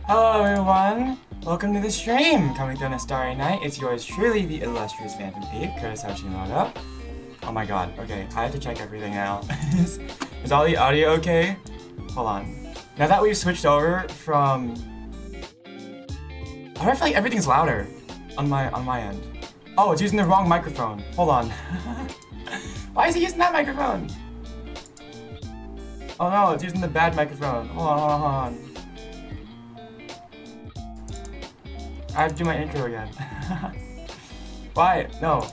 Hello everyone! Welcome to the stream! Coming through on a starry night, it's yours truly, the illustrious Phantom Thief, Kurtis Hashimoto. Oh my god, okay, I had to check everything out. Is all the audio okay? Hold on. Now that we've switched over from... I feel like everything's louder on my end. Oh, it's using the wrong microphone. Hold on. Why is he using that microphone? Oh no, it's using the bad microphone. Hold on. I have to do my intro again. Why? No.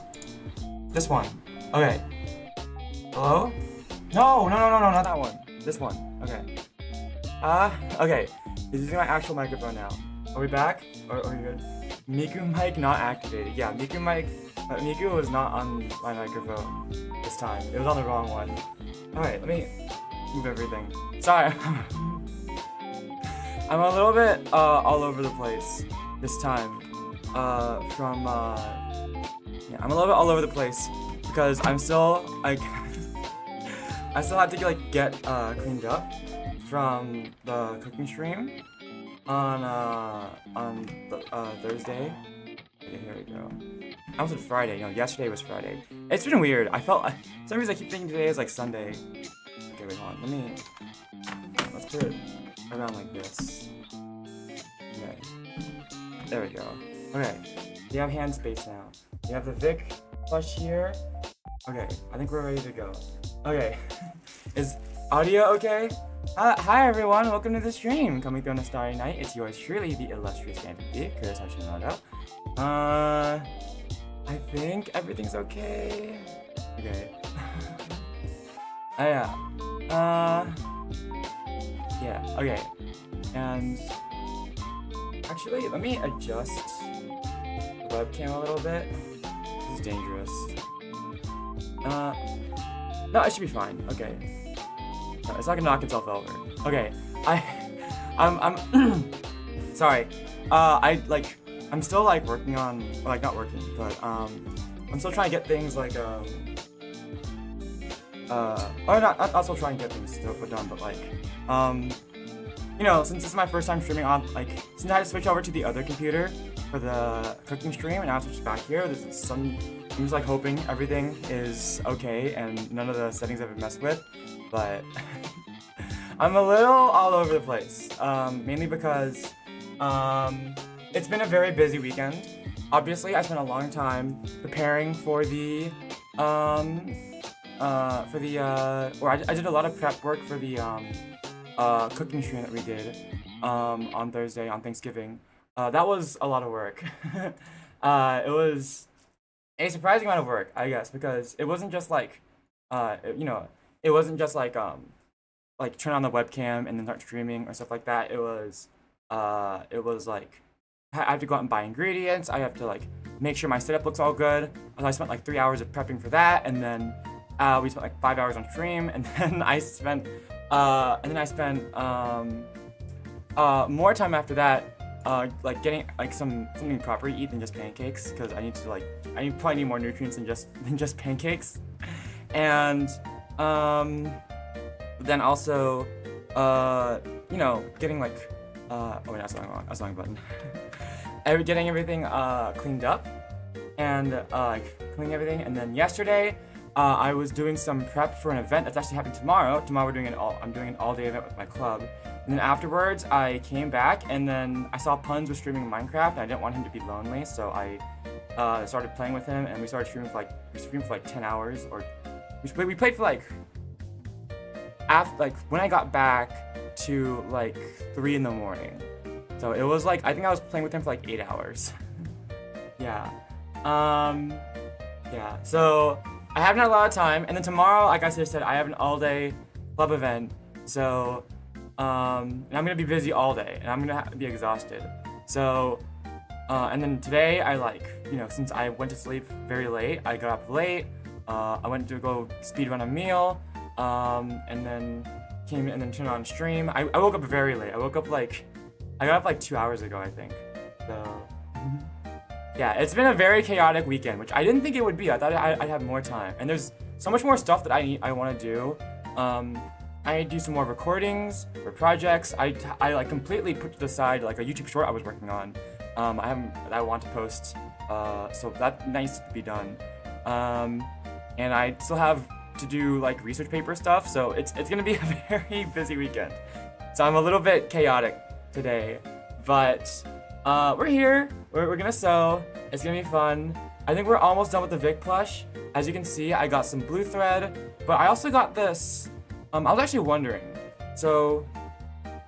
This one. Okay. Hello? No, not that one. This one. Okay. Okay. He's using my actual microphone now. Are we back? Or are we good? Miku mic not activated. Yeah, Miku mic. Miku was not on my microphone this time. It was on the wrong one. Alright, let me move everything. Sorry. I'm a little bit all over the place this time. I'm a little bit all over the place because I'm still like I still have to get cleaned up from the cooking stream on Thursday. Okay, here we go. I almost said Friday. No, yesterday was Friday. It's been weird. I felt for some reason I keep thinking today is like Sunday. Okay, wait, hold on. Let's put it around like this. Okay. There we go. Okay. You have hand space now. You have the Vic plush here. Okay, I think we're ready to go. Okay. Is audio okay? Hi everyone, welcome to the stream. Coming through on a starry night, it's yours truly, the illustrious Phantom Thief, Kurtis Hashimoto. I think everything's okay. Okay. Yeah, okay. And actually, let me adjust the webcam a little bit. This is dangerous. No, it should be fine. Okay. No, it's not gonna knock itself over. Okay. I'm sorry. I'm still working on, not working, but I'm still trying to get things or not still trying to get things still put done, but you know, since this is my first time streaming on, since I had to switch over to the other computer for the cooking stream, and now I switched back here, I'm just hoping everything is okay and none of the settings have been messed with, but I'm a little all over the place, mainly because it's been a very busy weekend. Obviously, I spent a long time preparing for the I did a lot of prep work for the cooking stream that we did on Thursday on Thanksgiving. That was a lot of work. It was a surprising amount of work, I guess, because it wasn't just it wasn't just turn on the webcam and then start streaming or stuff like that. It was I have to go out and buy ingredients. I have to make sure my setup looks all good. So I spent 3 hours of prepping for that, and then we spent 5 hours on stream, and then I spent more time after that getting something proper to eat than just pancakes, because I probably need more nutrients than just pancakes. And then also you know, getting oh wait, that's the wrong button. Getting everything cleaned up and cleaning everything. And then yesterday I was doing some prep for an event that's actually happening tomorrow. Tomorrow I'm doing an all-day event with my club. And then afterwards I came back, and then I saw Puns was streaming Minecraft, and I didn't want him to be lonely, so I started playing with him, and we started streaming for 10 hours, or we played for when I got back to 3 in the morning. So it was I think I was playing with him for 8 hours. Yeah. Yeah. So I haven't had a lot of time, and then tomorrow, like I just said, I have an all-day club event. So and I'm gonna be busy all day, and I'm gonna be exhausted. So and then today since I went to sleep very late, I got up late. I went to go speed run a meal, and then came and then turned on stream. I woke up very late. I woke up I got up 2 hours ago, I think. So yeah, it's been a very chaotic weekend, which I didn't think it would be. I thought I'd have more time, and there's so much more stuff that I want to do. I do some more recordings for projects. I like completely put to the side like a YouTube short I was working on. I want to post, so that needs to be done. And I still have to do like research paper stuff, so it's gonna be a very busy weekend. So I'm a little bit chaotic today, but we're here. We're gonna sew. It's gonna be fun. I think we're almost done with the Vic plush. As you can see, I got some blue thread, but I also got this. I was actually wondering. So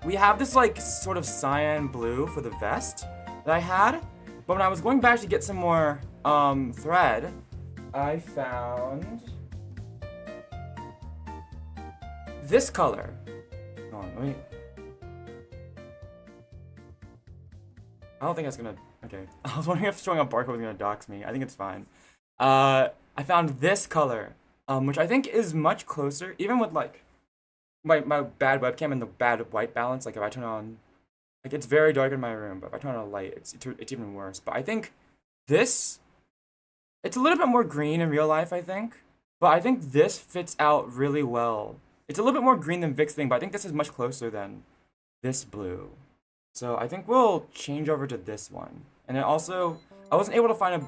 we have this like sort of cyan blue for the vest that I had, but when I was going back to get some more thread, I found this color. Hold on, let me. I don't think that's gonna. Okay, I was wondering if showing a barcode was gonna dox me. I think it's fine. I found this color, which I think is much closer, even with like my bad webcam and the bad white balance. Like if I turn on, like it's very dark in my room, but if I turn on a light, it's even worse. But I think this, it's a little bit more green in real life, I think. But I think this fits out really well. It's a little bit more green than Vic's thing, but I think this is much closer than this blue. So I think we'll change over to this one. And then also, I wasn't able to find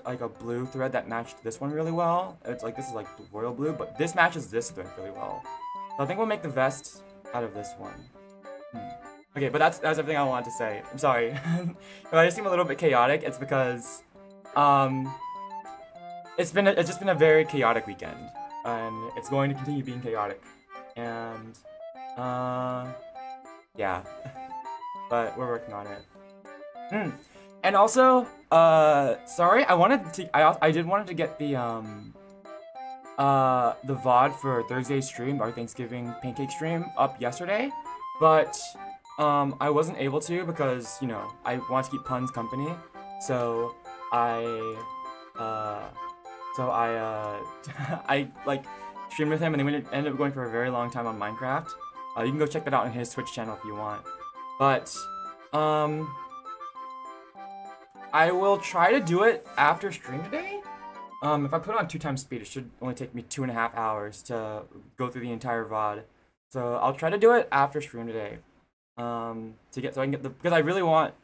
a blue thread that matched this one really well. It's like, this is like royal blue, but this matches this thread really well. So I think we'll make the vest out of this one. Okay, but that's everything I wanted to say. I'm sorry. If I just seem a little bit chaotic, it's because it's just been a very chaotic weekend, and it's going to continue being chaotic. And yeah, but we're working on it. And also, sorry, I did wanted to get the VOD for Thursday's stream, our Thanksgiving pancake stream, up yesterday, but I wasn't able to because, you know, I want to keep Pun's company, so I like streamed with him, and then we ended up going for a very long time on Minecraft. You can go check that out on his Twitch channel if you want. But I will try to do it after stream today. If I put it on 2x speed, it should only take me 2.5 hours to go through the entire VOD. So I'll try to do it after stream today. Because I really want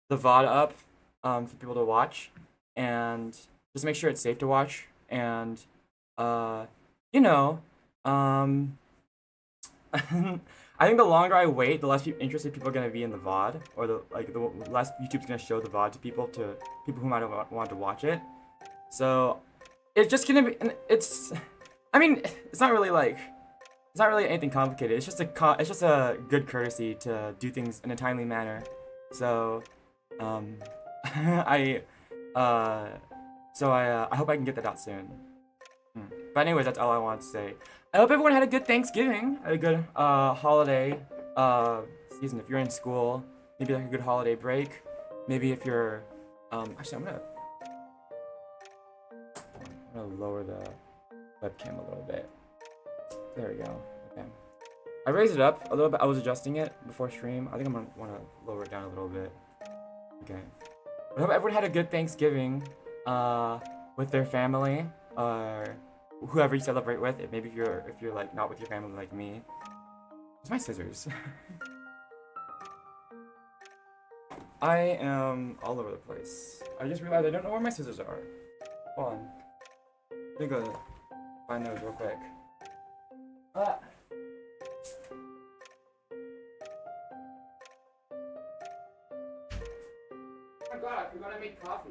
the VOD up for people to watch, and just make sure it's safe to watch, and you know, I think the longer I wait, the less interested people are gonna be in the VOD, or the less YouTube's gonna show the VOD to people who might want to watch it. So it's just gonna be, I mean, it's not really anything complicated. It's just a good courtesy to do things in a timely manner. So I hope I can get that out soon. But anyways, that's all I want to say. I hope everyone had a good Thanksgiving, a good holiday season. If you're in school, maybe like a good holiday break. Maybe if you're actually, I'm gonna lower the webcam a little bit. There we go. Okay. I raised it up a little bit. I was adjusting it before stream. I think I'm gonna want to lower it down a little bit. Okay. I hope everyone had a good Thanksgiving with their family, or whoever you celebrate with. Maybe if you're like not with your family like me. Where's my scissors? I am all over the place. I just realized I don't know where my scissors are. Hold on. Let me go find those real quick. Oh my god, I forgot I made coffee.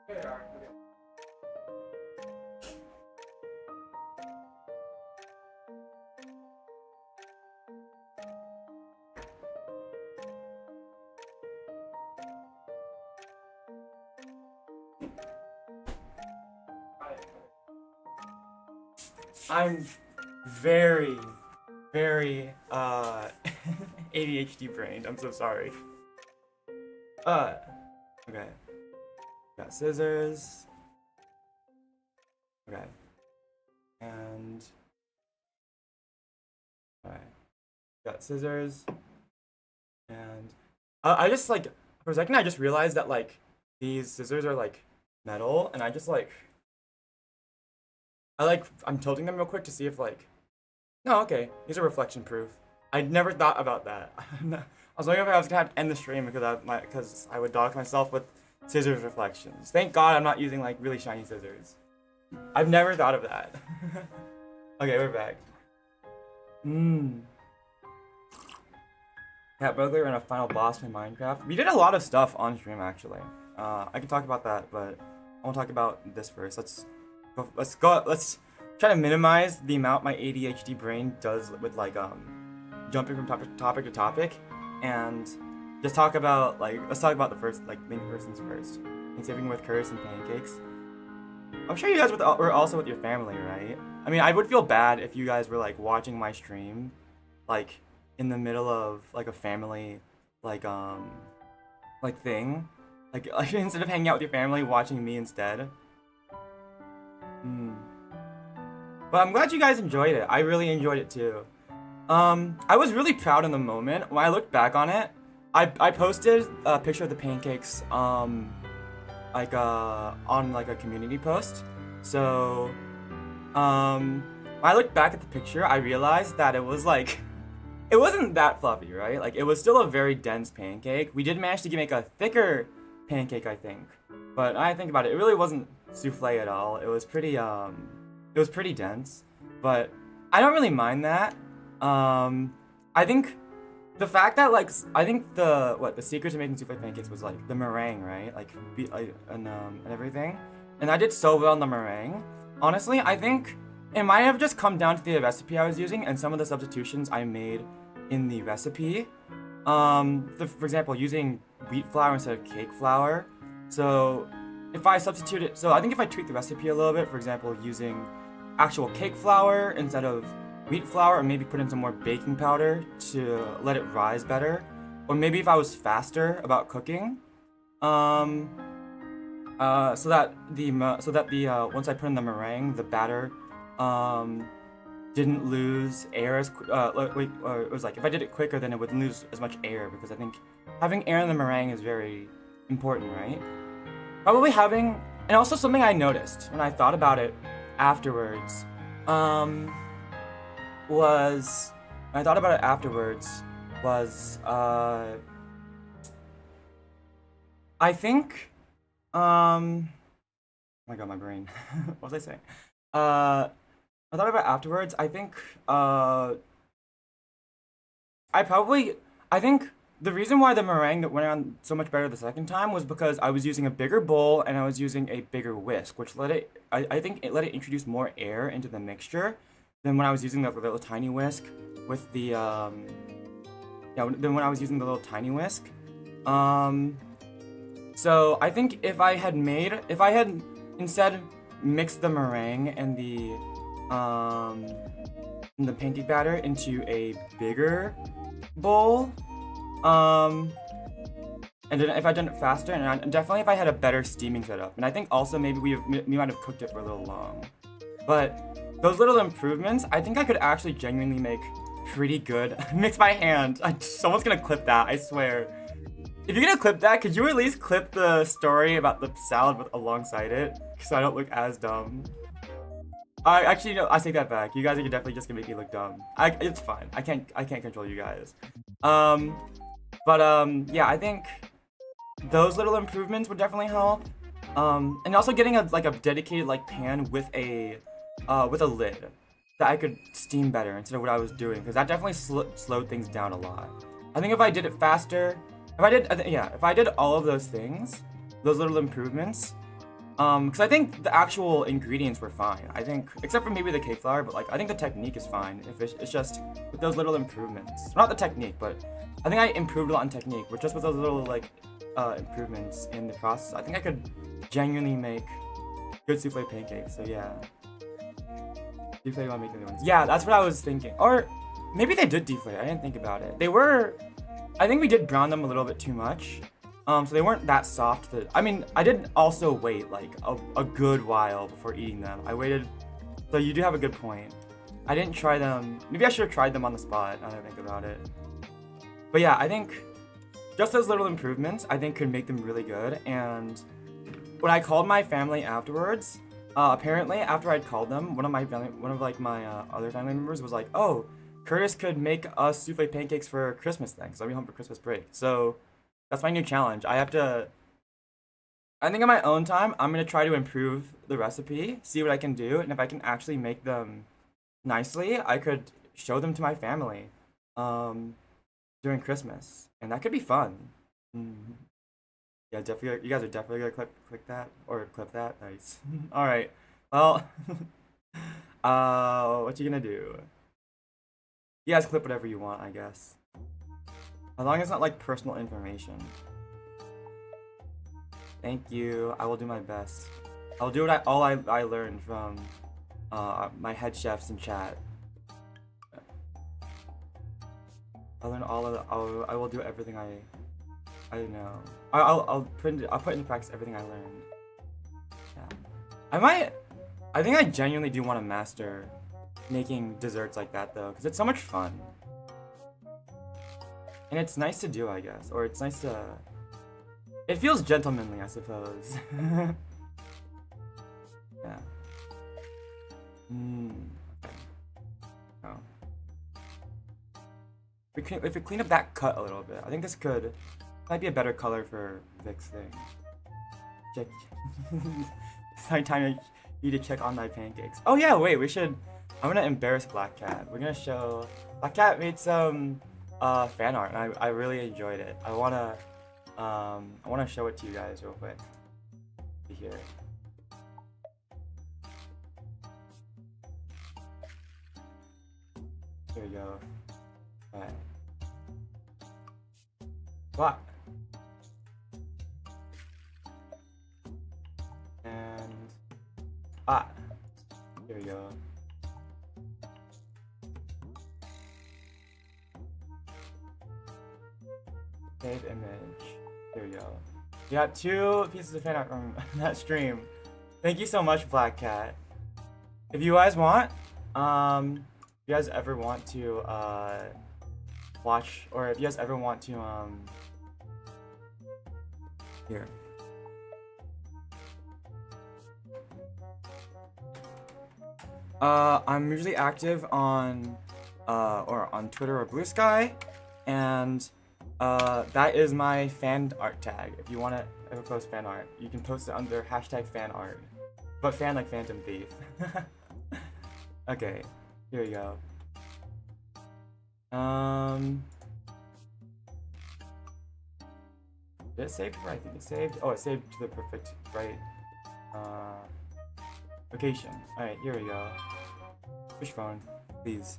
There they are. Okay. I'm very ADHD brained. I'm so sorry. Okay. Got scissors. Okay. And alright. Got scissors. And I just like for a second I just realized that like these scissors are like metal, and I just like I'm tilting them real quick to see if like no, okay, these are reflection proof. I never thought about that. I was wondering if I was gonna have to end the stream because I would dock myself with scissors reflections. Thank God I'm not using like really shiny scissors. I've never thought of that. Okay, we're back. Cat burglar and a final boss in Minecraft. We did a lot of stuff on stream actually. I can talk about that, but I want to talk about this first. Let's try to minimize the amount my ADHD brain does with like jumping from topic to topic, and just talk about like let's talk about the first like main persons first. Thanksgiving with Kurtis and pancakes. I'm sure you guys were also with your family, right? I mean, I would feel bad if you guys were like watching my stream, like in the middle of like a family like thing, like instead of hanging out with your family, watching me instead. But I'm glad you guys enjoyed it. I really enjoyed it too. I was really proud in the moment. When I looked back on it, I posted a picture of the pancakes on like a community post. So when I looked back at the picture, I realized that it was like it wasn't that fluffy, right? Like it was still a very dense pancake. We did manage to make a thicker pancake, I think. But I think about it, it really wasn't souffle at all. It was pretty dense, but I don't really mind that. I think the fact that like I think the secret to making souffle pancakes was like the meringue, right? Like and everything. And I did so well in the meringue. Honestly, I think it might have just come down to the recipe I was using and some of the substitutions I made in the recipe. For example, using wheat flour instead of cake flour. So if I substitute it, so I think if I tweak the recipe a little bit, for example, using actual cake flour instead of wheat flour, or maybe put in some more baking powder to let it rise better, or maybe if I was faster about cooking, so that the once I put in the meringue, the batter didn't lose air as it was like if I did it quicker, then it wouldn't lose as much air, because I think having air in the meringue is very important, right? Probably having, and also something I noticed when I thought about it afterwards, was I think oh my god, my brain. What was I saying? I thought about it afterwards. I think I think the reason why the meringue that went on so much better the second time was because I was using a bigger bowl and I was using a bigger whisk, which I think it let it introduce more air into the mixture than when I was using the little tiny whisk with the than when I was using the little tiny whisk. So I think if I had instead mixed the meringue and the pancake batter into a bigger bowl, and then if I'd done it faster, and definitely if I had a better steaming setup, and I think also maybe we might have cooked it for a little long. But those little improvements, I think I could actually genuinely make pretty good. Mix by hand. Someone's gonna clip that, I swear. If you're gonna clip that, could you at least clip the story about the salad alongside it, so I don't look as dumb? Actually, no, I take that back. You guys are definitely just gonna make me look dumb. It's fine. I can't control you guys. Yeah, I think those little improvements would definitely help. And also getting a dedicated pan with a lid that I could steam better instead of what I was doing, because that definitely slowed things down a lot. I think if I did it faster, if I did all of those things, those little improvements, because I think the actual ingredients were fine. I think, except for maybe the cake flour, but I think the technique is fine. If it's just with those little improvements, not the technique, but I think I improved a lot in technique. But just with those little improvements in the process, I think I could genuinely make good souffle pancakes. So yeah, deflate while making the ones. Yeah, that's what I was thinking. Or maybe they did deflate. I didn't think about it. I think we did brown them a little bit too much. So they weren't that soft. I mean, I did also wait like a good while before eating them. I waited, so you do have a good point. I didn't try them. Maybe I should have tried them on the spot, now that I think about it. But yeah, I think just those little improvements, I think could make them really good. And when I called my family afterwards, apparently after I'd called them, one of my other family members was like, "Oh, Kurtis could make us souffle pancakes for Christmas then, because I'll be home for Christmas break." So that's my new challenge. I think on my own time, I'm gonna try to improve the recipe, see what I can do, and if I can actually make them nicely, I could show them to my family during Christmas, and that could be fun. Mm. Yeah, definitely. You guys are definitely gonna click that or clip that. Nice. All right. Well, what you gonna do? You guys clip whatever you want, I guess. As long as it's not like personal information. Thank you. I will do my best. I'll do all I learned from my head chefs in chat. I'll learn all of the. I will do everything I know. I'll put into practice everything I learned. Yeah. I think I genuinely do want to master making desserts like that though, because it's so much fun. And it's nice to do, I guess. Or it's nice to... It feels gentlemanly, I suppose. Yeah. Okay. Oh. If we clean up that cut a little bit, I think this might be a better color for Vic's thing. Check. It's my time for you to check on my pancakes. Oh yeah, wait, I'm gonna embarrass Black Cat. We're gonna show... Black Cat made some fan art, and I really enjoyed it. I wanna show it to you guys real quick. Here. There we go. Alright. What? And here we go. Save image. Here we go. We got 2 pieces of fan art from that stream. Thank you so much, Black Cat. If you guys want, if you guys ever want to watch, or if you guys ever want to here. I'm usually active on Twitter or Blue Sky, and that is my fan art tag. If you want to ever post fan art, you can post it under #fanart, but fan like Phantom Thief. Okay, here we go. Did it save? I think it saved. Oh, it saved to the perfect right location. All right, here we go. Push phone, please.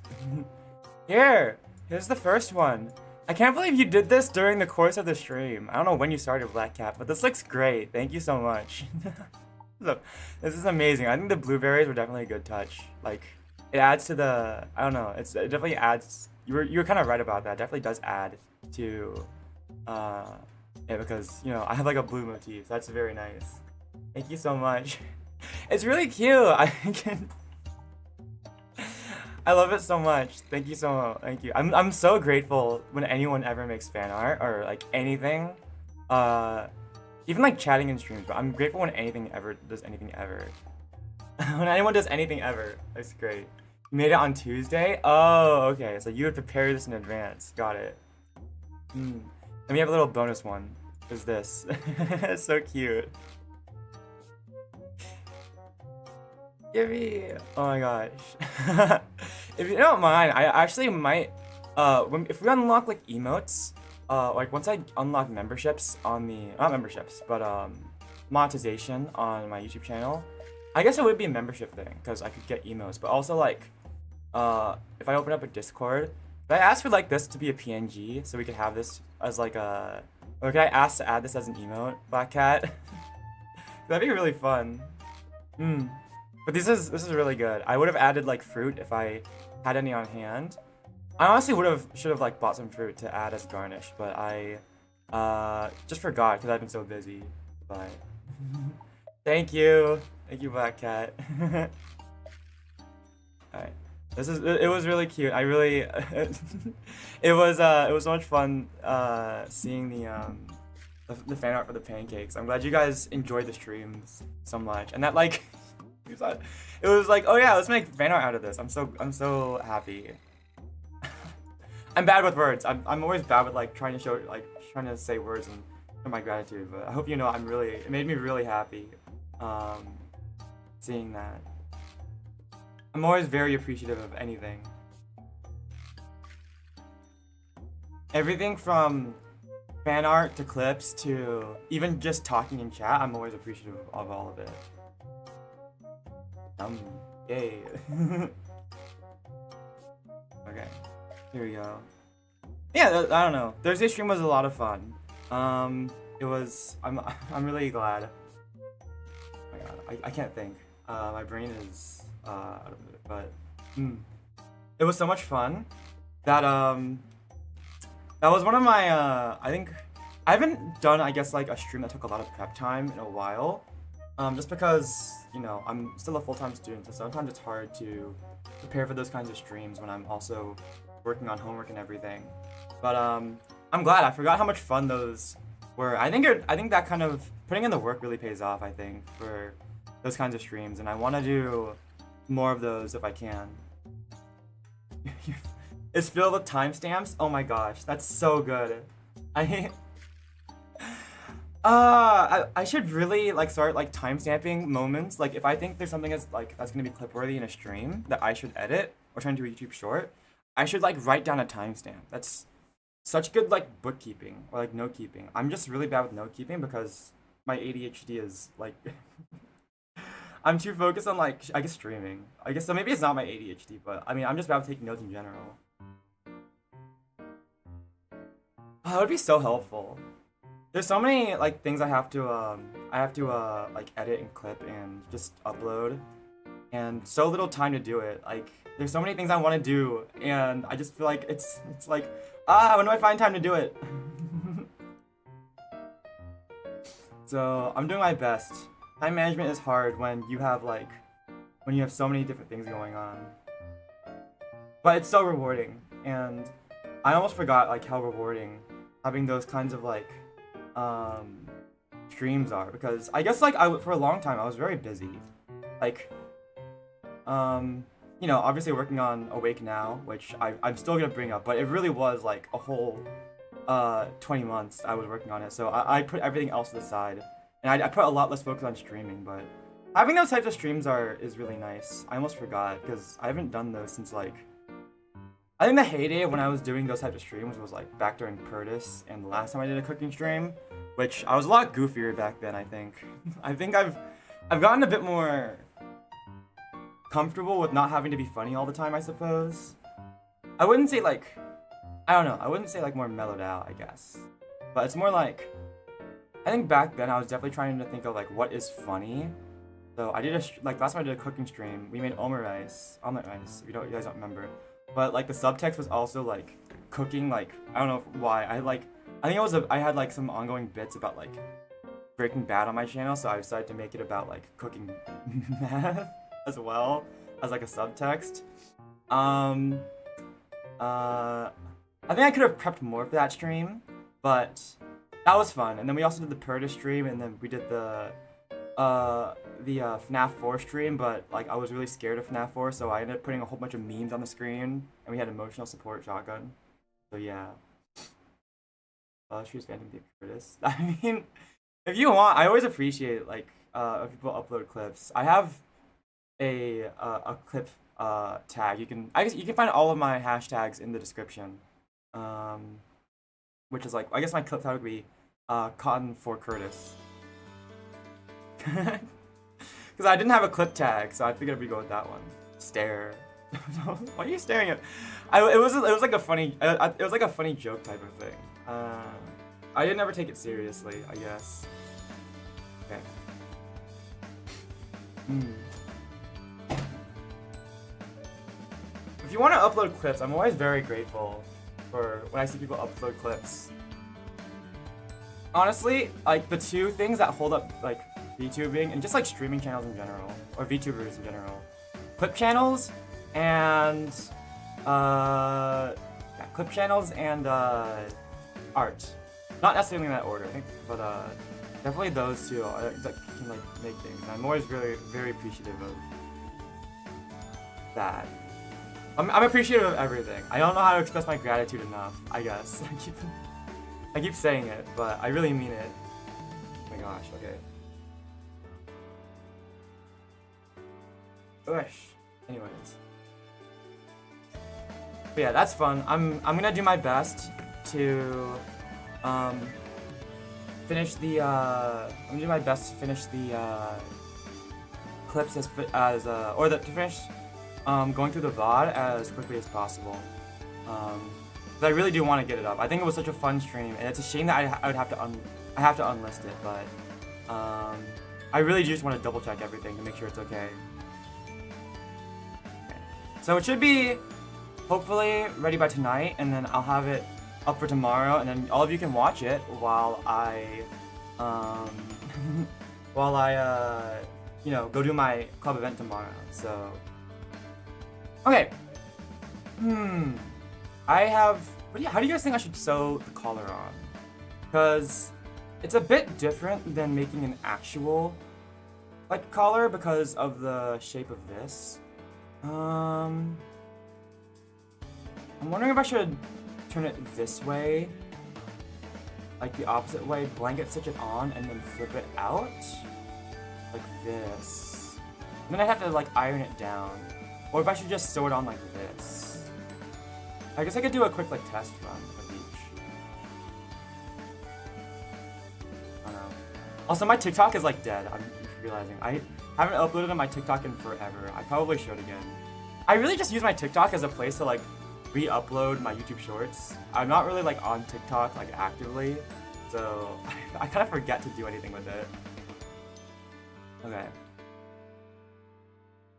Here's the first one. I can't believe you did this during the course of the stream. I don't know when you started, Black Cat, but this looks great. Thank you so much. This is amazing. I think the blueberries were definitely a good touch. Like, it adds to the... I don't know. It definitely adds... You were kind of right about that. It definitely does add to... yeah, because, you know, I have like a blue motif. So that's very nice. Thank you so much. It's really cute. I love it so much. Thank you so much. Thank you. I'm so grateful when anyone ever makes fan art or like anything. Even like chatting in streams, but I'm grateful when anything ever does anything ever. When anyone does anything ever. That's great. You made it on Tuesday? Oh, okay. So you would prepare this in advance. Got it. And we have a little bonus one. Is this. It's so cute. Gibby! Oh my gosh. If you don't mind, I actually might, if we unlock like emotes, like once I unlock memberships on the, not memberships, but monetization on my YouTube channel, I guess it would be a membership thing, because I could get emotes, but also like, if I open up a Discord, could I ask for like this to be a PNG, so we could have this as like a, or could I ask to add this as an emote, Black Cat? That'd be really fun. But this is really good. I would have added like fruit if I had any on hand. I honestly should have like bought some fruit to add as garnish, but I Just forgot because I've been so busy. But thank you, Black Cat. Alright, it was really cute. I really it was so much fun seeing the fan art for the pancakes. I'm glad you guys enjoyed the streams so much, and that like it was like, oh yeah, let's make fan art out of this. I'm so happy. I'm bad with words. I'm always bad with like trying to say words and show my gratitude. But I hope you know it made me really happy seeing that. I'm always very appreciative of anything. Everything from fan art to clips to even just talking in chat, I'm always appreciative of all of it. Yay. Okay, here we go. Yeah, I don't know. Thursday stream was a lot of fun. It was. I'm really glad. Oh my god, I can't think. My brain is out of it, but it was so much fun that that was one of my I think I haven't done, I guess, like a stream that took a lot of prep time in a while. Just because, you know, I'm still a full-time student, so sometimes it's hard to prepare for those kinds of streams when I'm also working on homework and everything. But I'm glad. I forgot how much fun those were. I think that kind of putting in the work really pays off, I think, for those kinds of streams, and I want to do more of those if I can. It's filled with timestamps? Oh my gosh, that's so good. I should really like start like timestamping moments. Like if I think there's something that's gonna be clip worthy in a stream that I should edit or try and do a YouTube short, I should like write down a timestamp. That's such good like bookkeeping or like note keeping. I'm just really bad with note keeping because my ADHD is like I'm too focused on like I guess streaming. I guess so maybe it's not my ADHD, but I mean I'm just bad with taking notes in general. Oh, that would be so helpful. There's so many like things I have to like edit and clip and just upload, and so little time to do it. Like there's so many things I want to do, and I just feel like it's like when do I find time to do it? So I'm doing my best. Time management is hard when you have so many different things going on, but it's so rewarding, and I almost forgot like how rewarding having those kinds of like streams are, because I guess like for a long time I was very busy, like you know, obviously working on Awake Now, which I'm still gonna bring up, but it really was like a whole 20 months I was working on it, so I put everything else to the side, and I put a lot less focus on streaming. But having those types of streams is really nice. I almost forgot because I haven't done those since like I think the heyday when I was doing those types of streams was like back during Kurtis and the last time I did a cooking stream, which I was a lot goofier back then, I think. I think I've gotten a bit more comfortable with not having to be funny all the time, I suppose. I wouldn't say like, I don't know, I wouldn't say like more mellowed out, I guess. But it's more like, I think back then I was definitely trying to think of like what is funny. So I did like last time I did a cooking stream, we made omelet rice, if you guys don't remember. But like the subtext was also like cooking, like I don't know why. I think I had like some ongoing bits about like Breaking Bad on my channel, so I decided to make it about like cooking meth as well as like a subtext. I think I could have prepped more for that stream, but that was fun. And then we also did the Purda stream, and then we did the FNAF 4 stream, but like I was really scared of FNAF 4, so I ended up putting a whole bunch of memes on the screen, and we had emotional support shotgun. So yeah. She was fanning the Kurtis. I mean, if you want, I always appreciate like if people upload clips. I have a clip tag. You can find all of my hashtags in the description. Which is like, I guess my clip tag would be cotton for Kurtis. Because I didn't have a clip tag, so I figured we'd go with that one. Stare. Why are you staring at? It was like a funny joke type of thing. I didn't ever take it seriously, I guess. Okay. If you want to upload clips, I'm always very grateful for when I see people upload clips. honestly, like the two things that hold up like VTubing and just like streaming channels in general, or VTubers in general, clip channels and yeah, clip channels and art. Not necessarily in that order, I think, but definitely those two that can like make things. I'm always very appreciative of that. I'm appreciative of everything. I don't know how to express my gratitude enough, I guess. I keep saying it, but I really mean it. Oh my gosh, okay. Gosh. Anyways. But yeah, that's fun. I'm gonna do my best to finish the I'm gonna do my best to finish the clips to finish going through the VOD as quickly as possible. But I really do want to get it up. I think it was such a fun stream, and it's a shame that I would have to unlist it, but I really just want to double check everything to make sure it's okay. So it should be hopefully ready by tonight, and then I'll have it up for tomorrow, and then all of you can watch it while I you know, go do my club event tomorrow. So okay. How do you guys think I should sew the collar on? Because it's a bit different than making an actual like collar because of the shape of this. I'm wondering if I should turn it this way, like the opposite way, blanket stitch it on, and then flip it out, like this. And then I have to like iron it down, or if I should just sew it on like this. I guess I could do a quick like test run of each. I don't know. Also, my TikTok is like dead. I'm realizing I haven't uploaded on my TikTok in forever. I probably should again. I really just use my TikTok as a place to like re-upload my YouTube shorts. I'm not really like on TikTok like actively, so I kind of forget to do anything with it. Okay.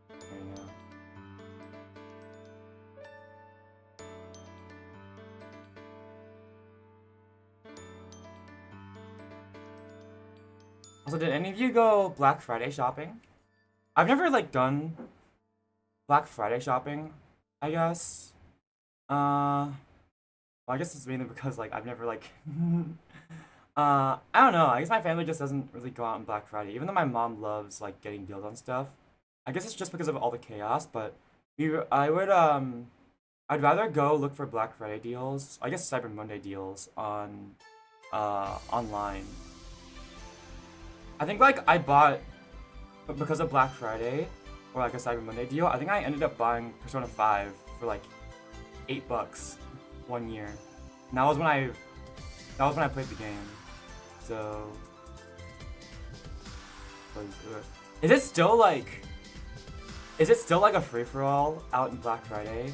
There you go. Also, did any of you go Black Friday shopping? I've never like done Black Friday shopping, I guess. Well, I guess it's mainly because like I've never like I don't know. I guess my family just doesn't really go out on Black Friday, even though my mom loves like getting deals on stuff. I guess it's just because of all the chaos, but I'd rather go look for Black Friday deals. I guess Cyber Monday deals on online. I think like I bought, but because of Black Friday or like a Cyber Monday deal, I think I ended up buying Persona 5 for like $8 one year. And that was when I played the game. So is it still like a free-for-all out in Black Friday?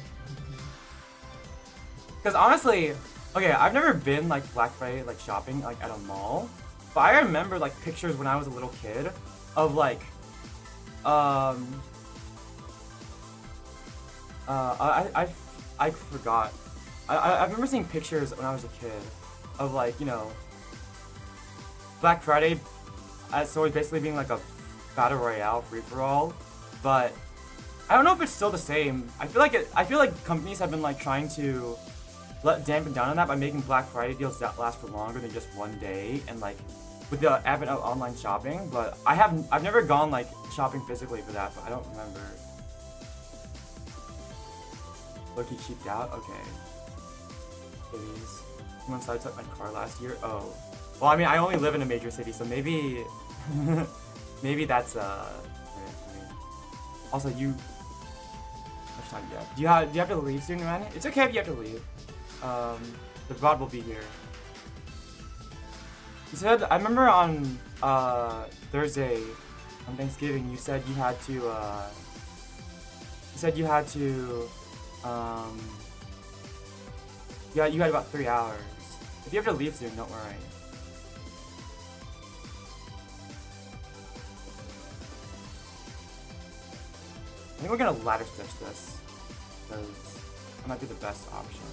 Because honestly, okay, I've never been like Black Friday like shopping like at a mall. But I remember like pictures when I was a little kid of like I forgot. I remember seeing pictures when I was a kid of like, you know, Black Friday as always basically being like a battle royale free for all, but I don't know if it's still the same. I feel like companies have been like trying to dampen down on that by making Black Friday deals that last for longer than just one day, and like with the advent of online shopping. But I've never gone like shopping physically for that, so I don't remember. Loki cheaped out. Okay. Please. Someone sideswiped my car last year. Oh. Well, I mean, I only live in a major city, so maybe maybe that's Also, you. How much time do you have? Do you have to leave soon, man? It's okay if you have to leave. The VOD will be here. You said, I remember on Thursday, on Thanksgiving, you said you had to yeah, you had about 3 hours. If you have to leave soon, don't worry. I think we're gonna ladder stitch this, because that might be the best option.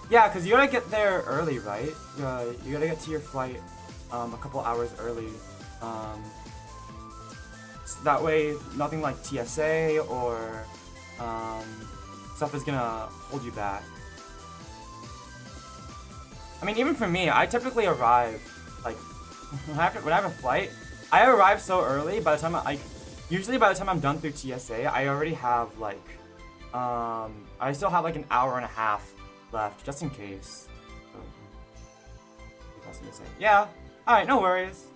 Yeah, because you gotta get there early, right? You gotta get to your flight a couple hours early. So that way, nothing like TSA or stuff is gonna hold you back. I mean, even for me, I typically arrive, like, when I have a flight, I arrive so early, usually by the time I'm done through TSA, I already have, like, I still have, like, an hour and a half left, just in case. So, yeah, alright, no worries.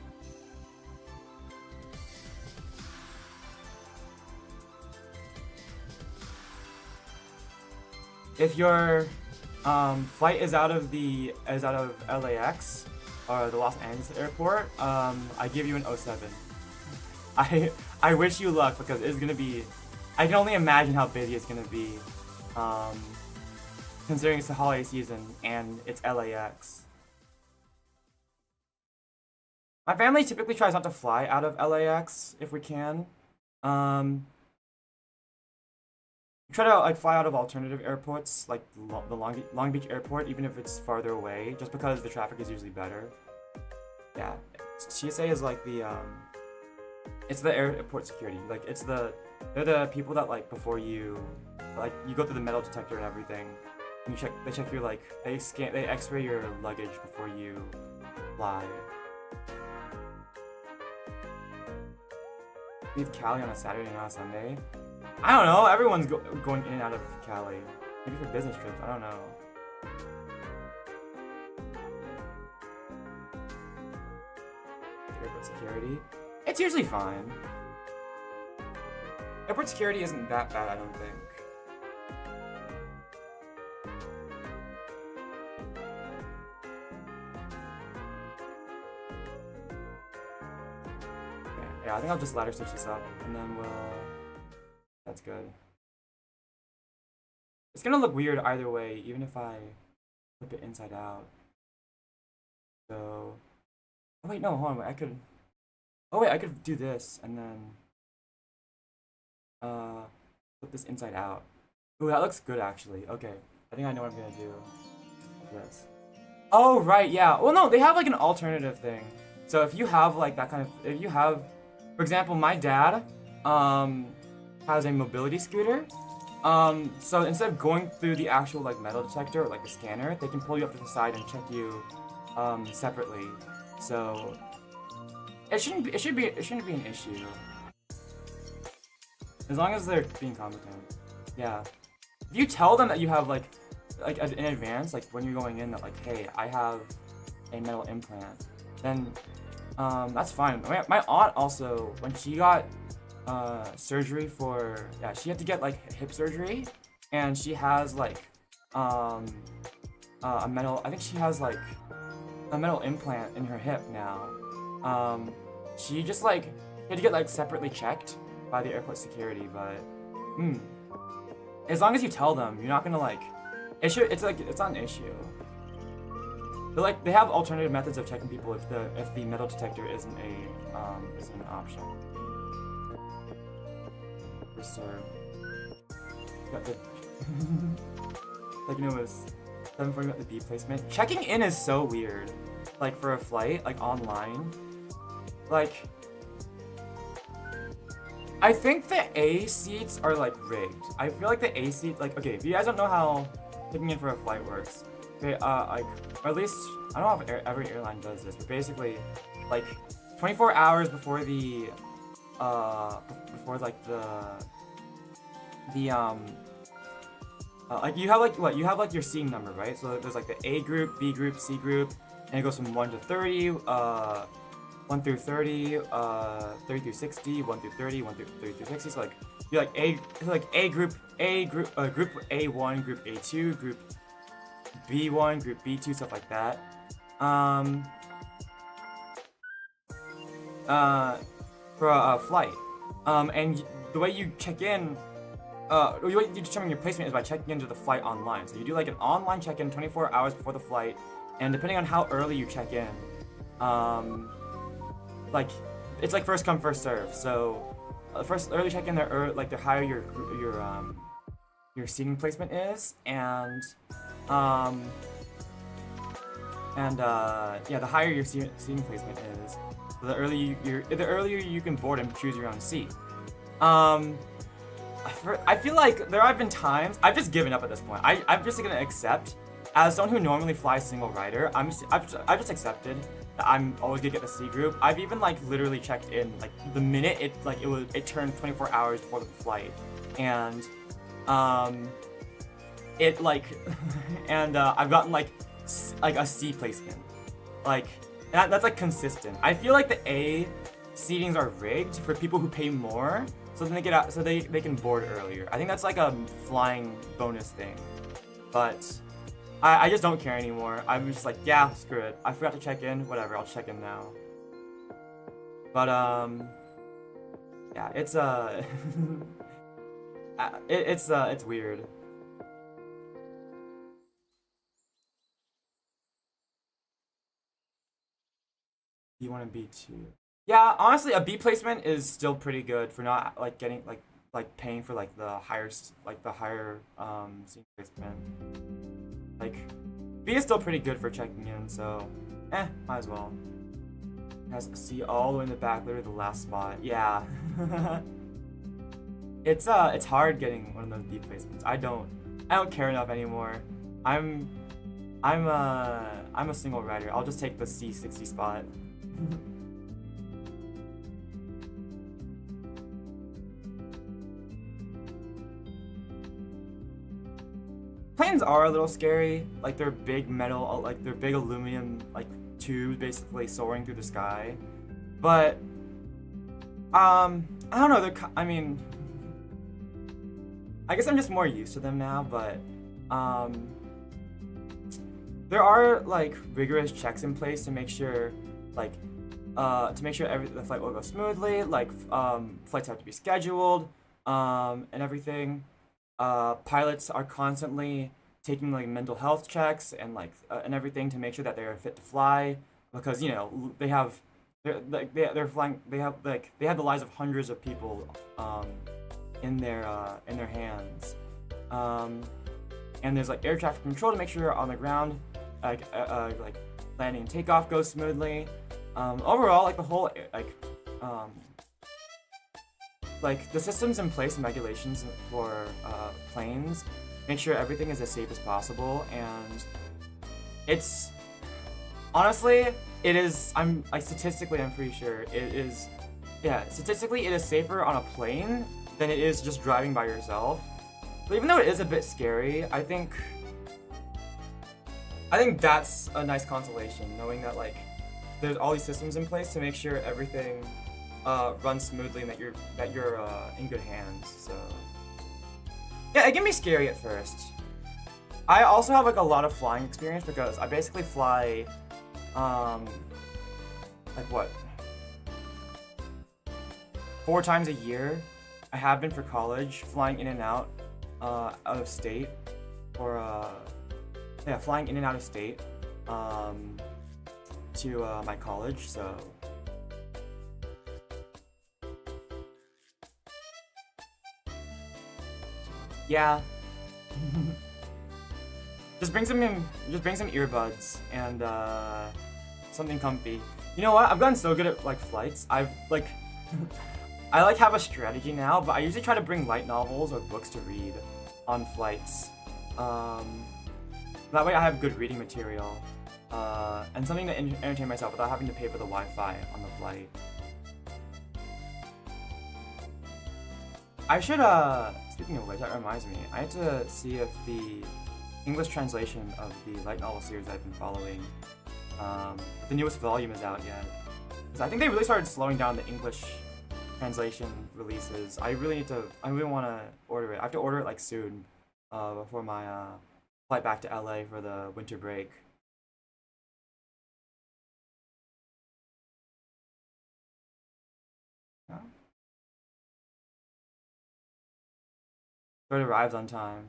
If your flight is out of LAX or the Los Angeles airport, I give you an 07. I wish you luck because it's gonna be. I can only imagine how busy it's gonna be, considering it's the holiday season and it's LAX. My family typically tries not to fly out of LAX if we can. Try to like fly out of alternative airports, like the Long Beach airport, even if it's farther away, just because the traffic is usually better. Yeah, TSA is like the it's the airport security. Like they're the people that like before you go through the metal detector and everything. And they check your they X-ray your luggage before you fly. Leave Cali on a Saturday, not a Sunday. I don't know, everyone's going in and out of Cali. Maybe for business trips, I don't know. Airport security? It's usually fine. Airport security isn't that bad, I don't think. Okay, yeah, I think I'll just ladder stitch this up, and then we'll... That's good. It's gonna look weird either way, even if I flip it inside out. So, oh wait, no, hold on, wait, I could. Oh wait, I could do this and then flip this inside out. Ooh, that looks good actually. Okay, I think I know what I'm gonna do. This. Oh right, yeah. Well, no, they have like an alternative thing. So if you have like that kind of, if you have, for example, my dad, has a mobility scooter. So instead of going through the actual like metal detector or like the scanner, they can pull you up to the side and check you separately. So it shouldn't be an issue. As long as they're being competent. Yeah. If you tell them that you have like in advance, like when you're going in, that like, hey, I have a metal implant, then that's fine. My aunt also, when she got surgery for, yeah, she had to get like hip surgery, and she has like a metal, I think she has like a metal implant in her hip now. She just like had to get like separately checked by the airport security, but as long as you tell them, you're not gonna like it's not an issue. But like they have alternative methods of checking people if the metal detector isn't an option. Reserve. Got the like it was 740 got the B placement. Checking in is so weird. Like for a flight, like online. Like I think the A seats are like rigged. I feel like the A seat, like, okay, if you guys don't know how checking in for a flight works, okay, like, or at least I don't know if every airline does this, but basically, like, 24 hours before the like like you have like what you have like your seating number, right? So there's like the A group, B group, C group, and it goes from 1 to 30, 1 through 30, 30 through 60, 1 through 30, 1 through 30 through 60. So like you like A group, group A1, group A2, group B1, group B2, stuff like that. For a flight. And the way you check in, the way you determine your placement is by checking into the flight online. So you do like an online check-in 24 hours before the flight, and depending on how early you check in, like it's like first come first serve. So first early check-in, the higher your seating placement is, and Um, and yeah, the higher your seating placement is, the earlier you can board and choose your own seat. I feel like there have been times I've just given up at this point. I'm just gonna accept, as someone who normally flies single rider, I've just accepted that I'm always gonna get the C group. I've even like literally checked in like the minute it turned 24 hours before the flight, and it like and I've gotten like a C placement, like that's like consistent. I feel like the A seatings are rigged for people who pay more, so then they get out, so they can board earlier. I think that's like a flying bonus thing, but I just don't care anymore. I'm just like, yeah, screw it. I forgot to check in. Whatever, I'll check in now. But yeah, it's it's weird. You want to be too? Yeah, honestly, a B placement is still pretty good for not like getting like paying for like the higher seat placement. Like B is still pretty good for checking in, so might as well. It has a C all the way in the back, literally the last spot. Yeah. It's hard getting one of those B placements. I don't care enough anymore. I'm a single rider. I'll just take the C60 spot. Planes are a little scary. Like they're big metal, like they're big aluminum like tubes basically soaring through the sky. But I don't know. I mean, I guess I'm just more used to them now. But there are like rigorous checks in place to make sure like the flight will go smoothly. Like flights have to be scheduled and everything. Pilots are constantly taking like mental health checks and like and everything to make sure that they're fit to fly, because you know they're flying, they have the lives of hundreds of people in their hands. And there's like air traffic control to make sure on the ground like landing and takeoff goes smoothly. Overall, like the whole like the systems in place and regulations for planes make sure everything is as safe as possible, and it's honestly I'm pretty sure it is, yeah, statistically it is safer on a plane than it is just driving by yourself. But even though it is a bit scary, I think that's a nice consolation, knowing that like there's all these systems in place to make sure everything runs smoothly and that you're in good hands. So yeah, it can be scary at first. I also have like a lot of flying experience because I basically fly like what, 4 times a year. I have been for college, flying in and out of state, or yeah, flying in and out of state to my college. So yeah. Just bring some earbuds and something comfy. You know what? I've gotten so good at like flights. I've like I like have a strategy now, but I usually try to bring light novels or books to read on flights. That way I have good reading material and something to entertain myself without having to pay for the Wi-Fi on the flight. I should, speaking of which, that reminds me, I had to see if the English translation of the light novel series I've been following, the newest volume is out yet. Because I think they really started slowing down the English translation releases. I really want to order it. I have to order it like soon, before my flight back to LA for the winter break. Yeah. So it arrives on time.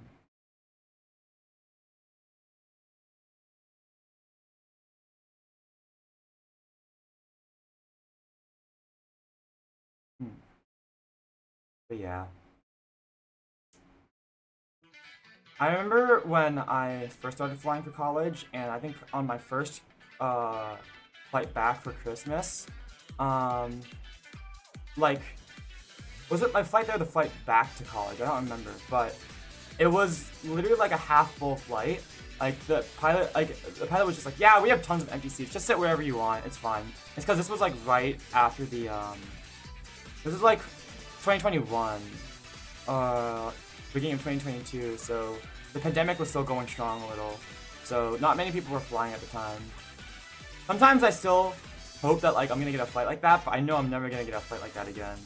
But yeah. I remember when I first started flying for college, and I think on my first flight back for Christmas, like, was it my flight there or the flight back to college? I don't remember, but it was literally like a half full flight. Like the pilot was just like, yeah, we have tons of empty seats. Just sit wherever you want. It's fine. It's because this was like right after the this is like 2021, beginning of 2022. So the pandemic was still going strong a little. So not many people were flying at the time. Sometimes I still hope that like I'm gonna get a flight like that, but I know I'm never gonna get a flight like that again.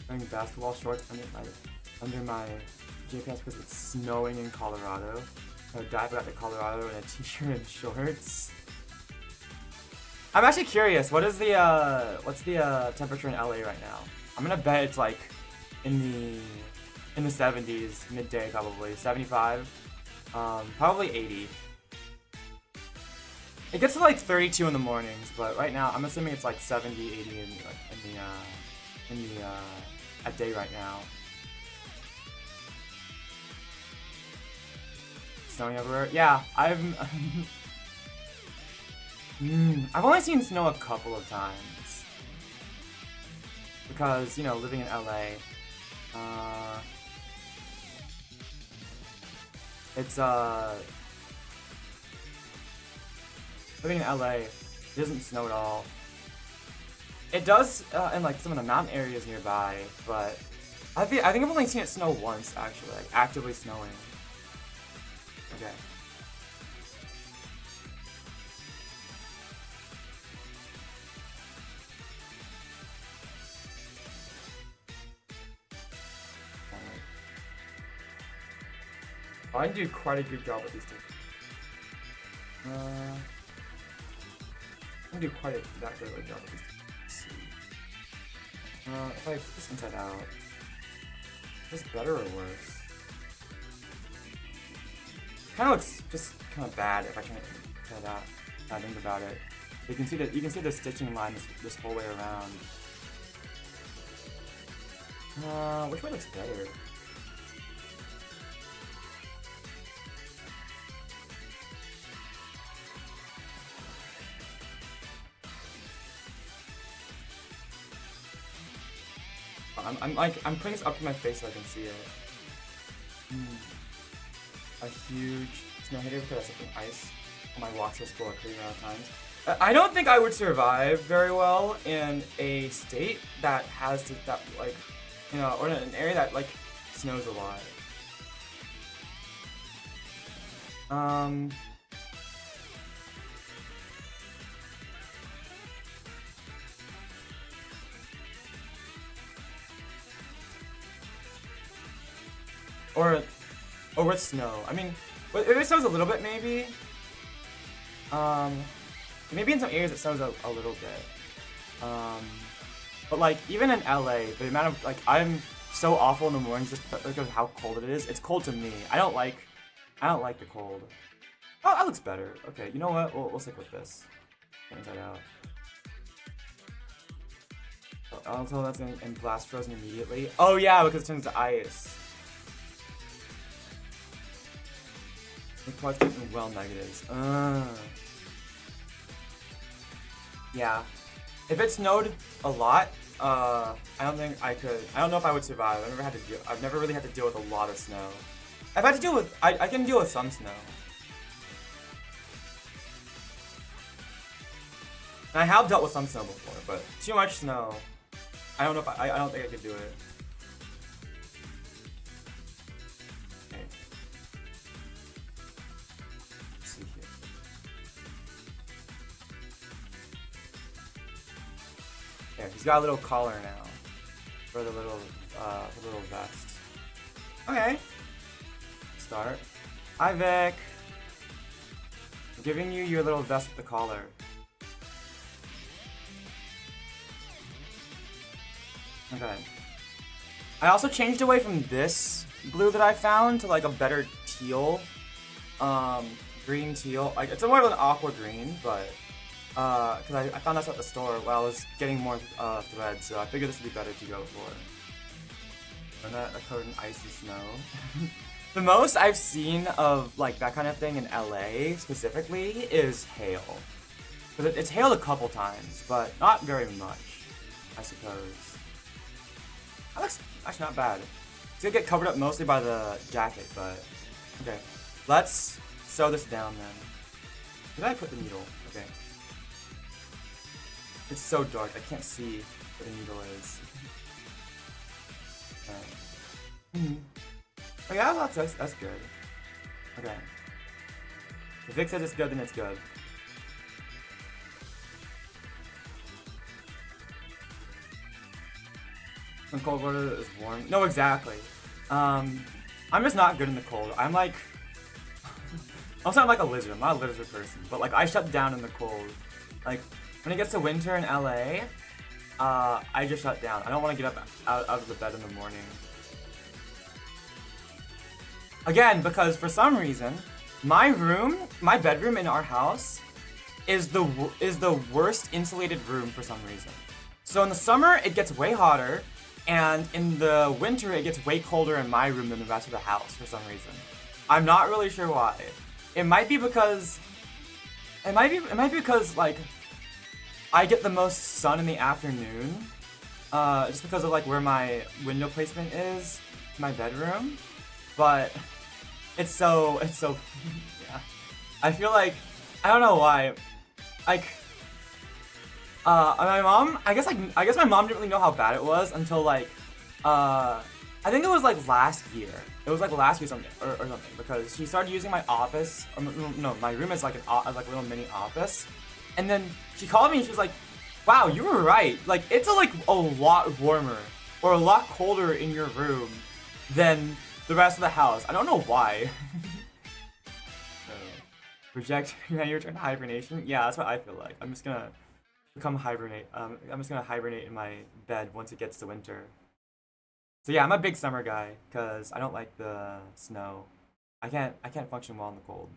Wearing basketball shorts under my JPS because it's snowing in Colorado. I would dive out to Colorado in a t-shirt and shorts. I'm actually curious. What's the temperature in LA right now? I'm gonna bet it's like in the 70s, midday probably 75, probably 80. It gets to like 32 in the mornings, but right now I'm assuming it's like 70, 80 at day right now. Snowing everywhere. Yeah, I've only seen snow a couple of times because, you know, living in LA, living in LA, it doesn't snow at all. It does in like some of the mountain areas nearby, but I think I've only seen it snow once actually, like actively snowing. Okay. Oh, I do quite a good job with these two. I do quite that good of a job with these two. Let's see. If I put this inside out, is this better or worse? Kind of looks just kind of bad if I can't think about it. You can see the stitching line this whole way around. Which way looks better? I'm putting this up to my face so I can see it. A huge snow hitter because I have some ice on my watch list for a crazy amount of times. I don't think I would survive very well in a state that has like, you know, or in an area that like snows a lot. Or with snow. I mean, if it snows a little bit, maybe. Maybe in some areas it snows a little bit. But like even in LA, the amount of like I'm so awful in the mornings just because of how cold it is. It's cold to me. I don't like the cold. Oh, that looks better. Okay, you know what? We'll stick with this. Inside out. Also, that's in blast frozen immediately. Oh yeah, because it turns to ice. Positive and well negatives. Yeah. If it snowed a lot, I don't think I could. I don't know if I would survive. I've never really had to deal with a lot of snow. I've had to deal with. I can deal with some snow. And I have dealt with some snow before, but too much snow. I don't know if I don't think I could do it. Yeah, he's got a little collar now for the little vest. Okay. Start. Hi, Vic. I'm giving you your little vest with the collar. Okay. I also changed away from this blue that I found to like a better teal, green teal. Like it's more of an aqua green, but. Because I found this at the store while I was getting more threads, so I figured this would be better to go for. and that are covered in icy snow. The most I've seen of like that kind of thing in LA specifically is hail. Because it's hailed a couple times, but not very much, I suppose. That looks actually not bad. It's gonna get covered up mostly by the jacket, but okay. Let's sew this down then. Where did I put the needle? Okay. It's so dark, I can't see where the needle is. Oh yeah, that's good. Okay. If Vic says it's good, then it's good. When cold weather is warm. No, exactly. I'm just not good in the cold. I'm like... I'm not like a lizard. I'm not a lizard person. But like, I shut down in the cold. Like, when it gets to winter in LA, I just shut down. I don't want to get up out of the bed in the morning. Again, because for some reason, my bedroom in our house is the worst insulated room for some reason. So in the summer, it gets way hotter, and in the winter, it gets way colder in my room than the rest of the house for some reason. I'm not really sure why. It might be because like I get the most sun in the afternoon, just because of like where my window placement is, my bedroom. But it's so yeah. I feel like I don't know why. Like my mom, I guess my mom didn't really know how bad it was until like I think it was like last year. It was like last year something or something, because she started using my office. Or, no, my room is like a little mini office, and then she called me and she was like, "Wow, you were right. Like it's like a lot warmer or a lot colder in your room than the rest of the house." I don't know why. Project your return to hibernation. Yeah, that's what I feel like. I'm just gonna hibernate. I'm just gonna hibernate in my bed once it gets to winter. So yeah, I'm a big summer guy because I don't like the snow. I can't function well in the cold.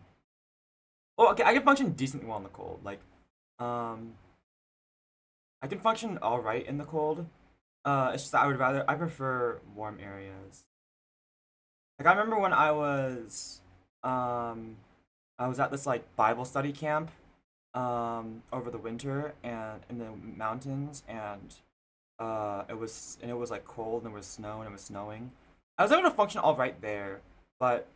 Oh, okay, I can function decently well in the cold. Like, I can function all right in the cold. It's just that I prefer warm areas. Like I remember when I was at this like Bible study camp over the winter and in the mountains, and it was like cold and there was snow and it was snowing. I was able to function all right there, but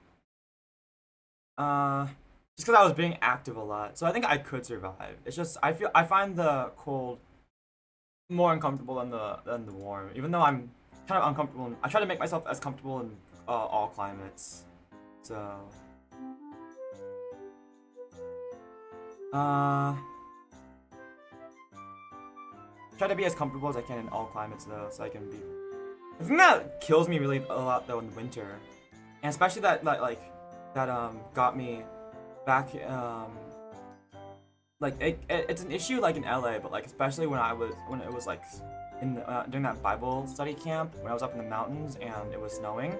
just because I was being active a lot, so I think I could survive. It's just I find the cold more uncomfortable than the warm, even though I'm kind of uncomfortable. I try to make myself as comfortable in all climates. So try to be as comfortable as I can in all climates though, so I can be. The thing that kills me really a lot though in the winter, and especially that got me back like it's an issue like in LA, but like especially when it was like in during that Bible study camp when I was up in the mountains and it was snowing.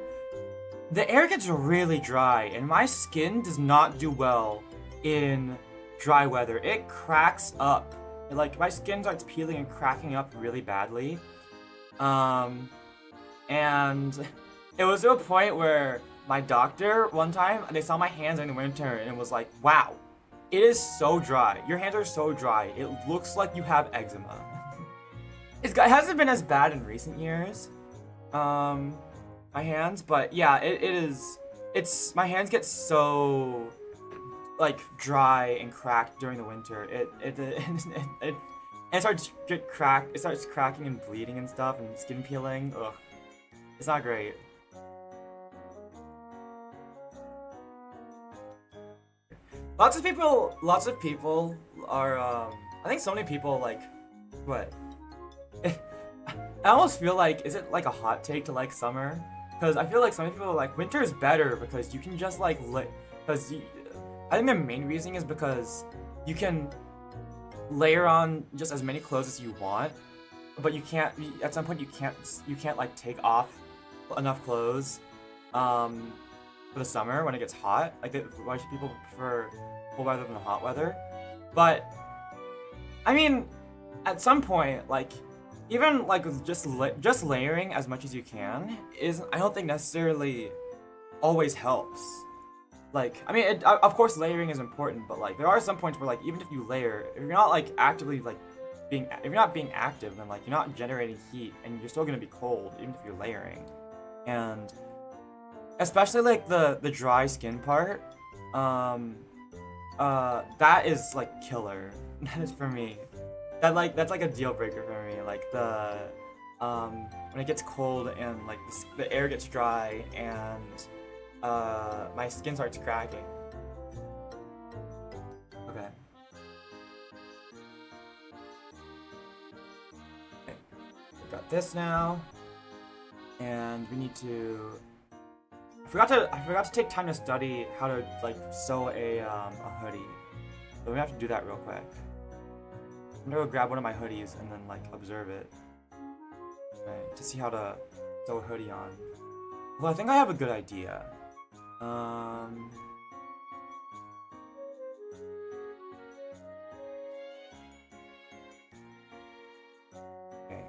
The air gets really dry, and my skin does not do well in dry weather. It cracks up. Like my skin starts peeling and cracking up really badly. And it was to a point where my doctor one time, they saw my hands in the winter and it was like, "Wow, it is so dry. Your hands are so dry. It looks like you have eczema." It hasn't been as bad in recent years. My hands, but yeah, it is. It's my hands get so like dry and cracked during the winter. It starts get cracked. It starts cracking and bleeding and stuff, and skin peeling. Ugh, it's not great. Lots of people are. I think so many people like. What? I almost feel like, is it like a hot take to like summer? Because I feel like some people are like winter is better because you can just like I think the main reason is because you can layer on just as many clothes as you want, but you can't. At some point, you can't like take off enough clothes for the summer when it gets hot. Like, why should people prefer cold weather than hot weather? But I mean, at some point, like even like just layering as much as you can is, I don't think necessarily always helps. Like, I mean, of course layering is important, but like there are some points where like even if you layer, if you're not like actively like if you're not being active, then like you're not generating heat and you're still gonna be cold even if you're layering. And especially like the dry skin part, that is like killer. That is for me. That's like a deal breaker for me. Like when it gets cold and like the air gets dry and my skin starts cracking. Okay. We got this now, and we need to. I forgot to take time to study how to like sew a hoodie. So we have to do that real quick. I'm gonna go grab one of my hoodies and then like observe it. Right, to see how to sew a hoodie on. Well, I think I have a good idea. Okay,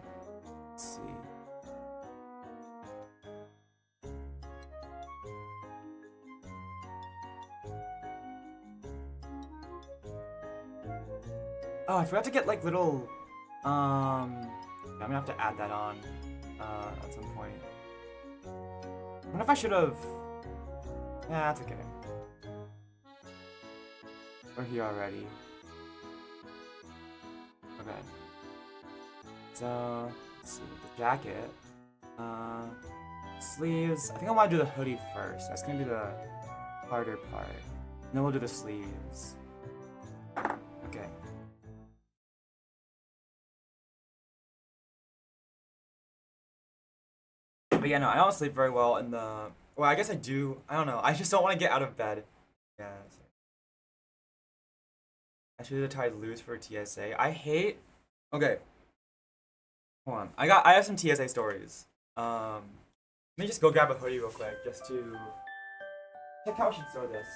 let's see. Oh, I forgot to get like little, I'm gonna have to add that on, at some point. I wonder if I should have, yeah, that's okay. We're here already. Okay. So, let's see, with the jacket, sleeves, I think I want to do the hoodie first. That's gonna be the harder part. And then we'll do the sleeves. Okay. But yeah, no, I don't sleep very well in the... Well, I guess I do. I don't know. I just don't want to get out of bed. Yeah. I should have tried loose for TSA. I hate... Okay. Hold on. I have some TSA stories. Let me just go grab a hoodie real quick, just to... check how I should sew this.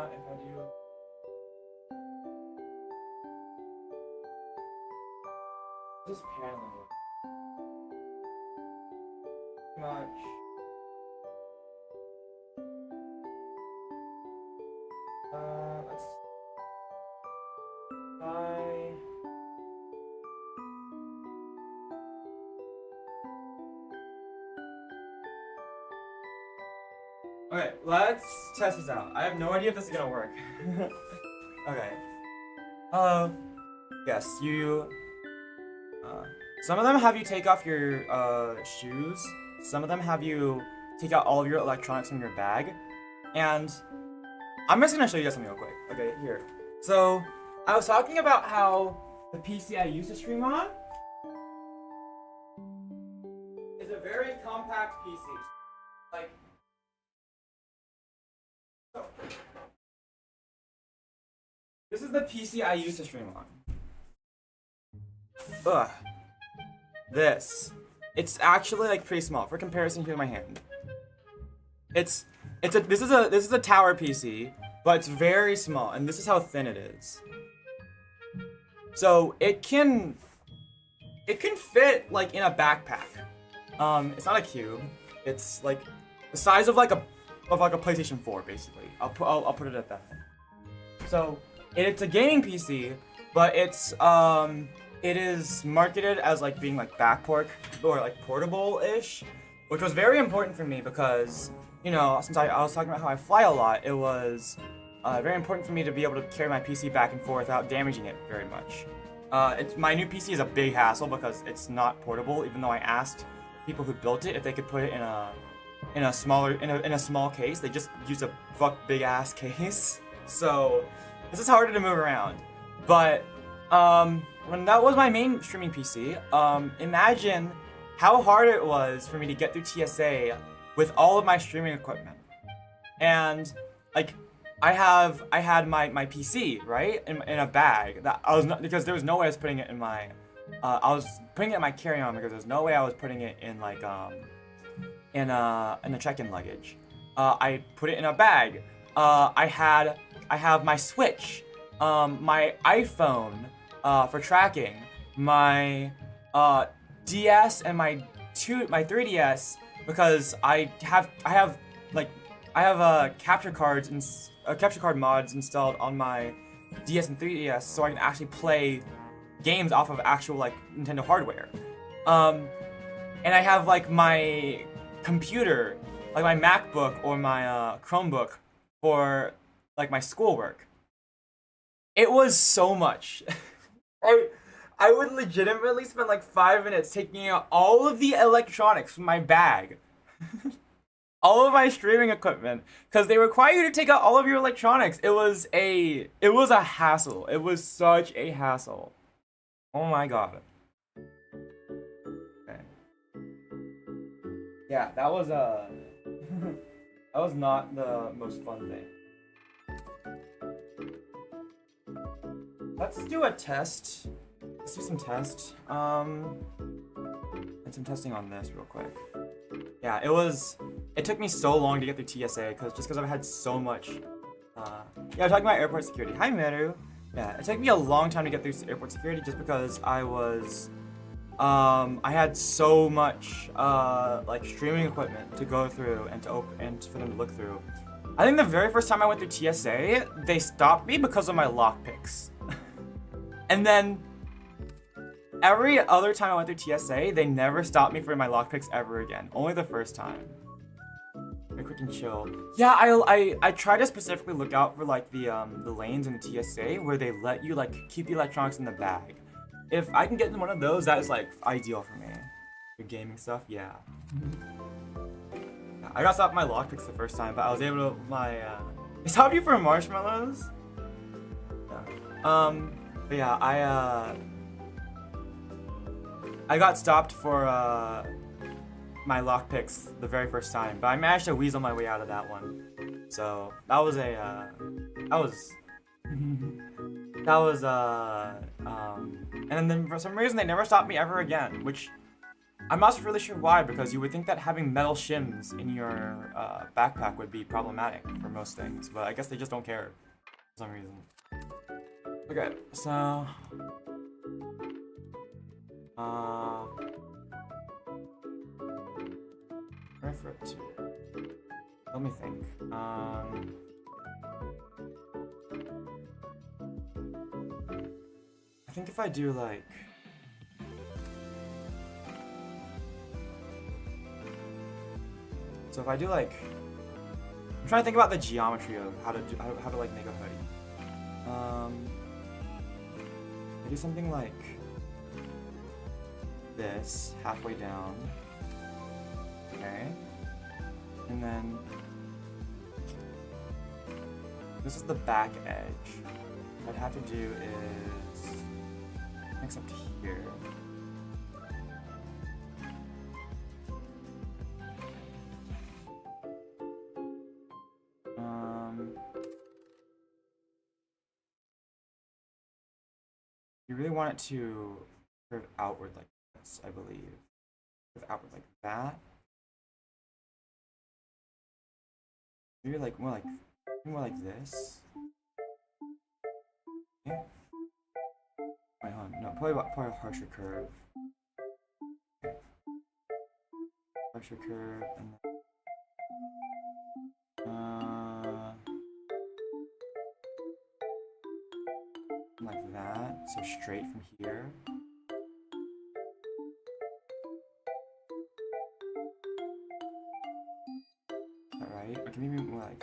If I do... Just paneling it. Too much. Let's try... Okay, let's test this out. I have no idea if this is gonna work. Okay. Yes, some of them have you take off your, shoes. Some of them have you take out all of your electronics from your bag. And I'm just gonna show you guys something real quick. Okay, here. So, I was talking about how the PC I used to stream on is a very compact PC. Like, so, this is the PC I used to stream on. Ugh. It's actually like pretty small for comparison here in my hand. This is a tower PC, but it's very small, and this is how thin it is. So it can fit like in a backpack. It's not a cube. It's like the size of like a PlayStation 4 basically. I'll put it at that. So it's a gaming PC, but it is marketed as like being like backport or like portable-ish, which was very important for me because, you know, since I was talking about how I fly a lot, it was very important for me to be able to carry my PC back and forth without damaging it very much. My new PC is a big hassle because it's not portable, even though I asked people who built it if they could put it in a small case. They just used a big ass case. So this is harder to move around. But when that was my main streaming PC, imagine how hard it was for me to get through TSA with all of my streaming equipment. And like I had my PC, right, in a bag that I was not, because there was no way I was putting it in my I was putting it in my carry-on because there's no way I was putting it in like in a check-in luggage. I put it in a bag. I have my Switch, my iPhone for tracking, my DS and my 3DS because I have like capture cards and capture card mods installed on my DS and 3DS so I can actually play games off of actual like Nintendo hardware. And I have like my computer, like my MacBook or my Chromebook for like my schoolwork. It was so much. I would legitimately spend like 5 minutes taking out all of the electronics from my bag. All of my streaming equipment, because they require you to take out all of your electronics. It was a hassle. It was such a hassle. Oh my god. Okay. Yeah, that was that was not the most fun thing. Let's do a test. Let's do some tests. And some testing on this real quick. Yeah, it took me so long to get through TSA because I've had so much. Yeah, I'm talking about airport security. Hi, Meru. Yeah, it took me a long time to get through airport security just because I had so much like streaming equipment to go through and to open and for them to look through. I think the very first time I went through TSA, they stopped me because of my lockpicks. And then every other time I went through TSA, they never stopped me for my lockpicks ever again. Only the first time. Very quick and chill. Yeah, I try to specifically look out for like the lanes in the TSA where they let you like keep the electronics in the bag. If I can get in one of those, that is like ideal for me. For gaming stuff, yeah. I got stopped my lockpicks the first time, but I was able to they stopped you for marshmallows? Yeah. But yeah, I got stopped for my lockpicks the very first time, but I managed to weasel my way out of that one. So that was and then for some reason they never stopped me ever again, which I'm not really sure why, because you would think that having metal shims in your backpack would be problematic for most things, but I guess they just don't care for some reason. Okay, so where for it to? Let me think. I think if I do like so if I do like I'm trying to think about the geometry of how to like make a hoodie. I do something like this halfway down. Okay. And then this is the back edge. What I'd have to do is mix up to here. You really want it to curve outward like this, I believe. Curve outward like that. Maybe like more like this. Yeah. Wait, hold on. No, probably a harsher curve. Okay. Harsher curve and then like that. So straight from here. Alright, okay, maybe more like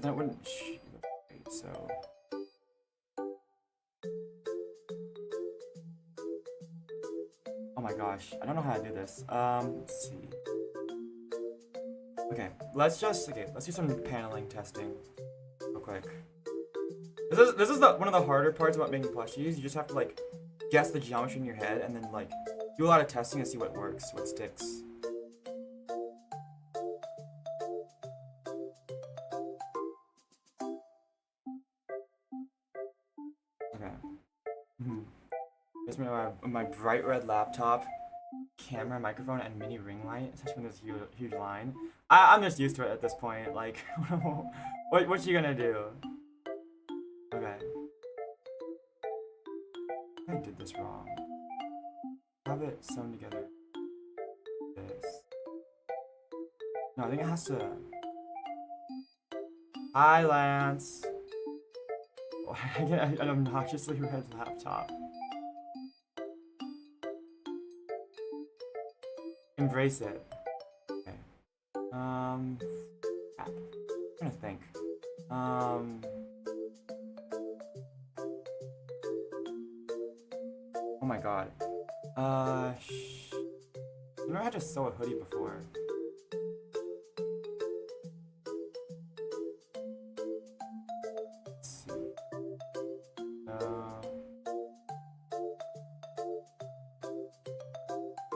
that wouldn't right, so oh my gosh, I don't know how to do this. Let's see. Okay, let's do some paneling testing real quick. This is one of the harder parts about making plushies. You just have to like guess the geometry in your head and then like do a lot of testing to see what works, what sticks. Okay. Here's my bright red laptop, camera, microphone, and mini ring light. Especially when there's a huge line. I'm just used to it at this point. Like, what's you gonna do? Okay. I did this wrong. Have it sewn together. This. No, I think it has to. Hi, Lance. I get an obnoxiously red laptop. Embrace it. Okay. I'm trying to think. Oh my god. I've never had to sew a hoodie before. Let's see.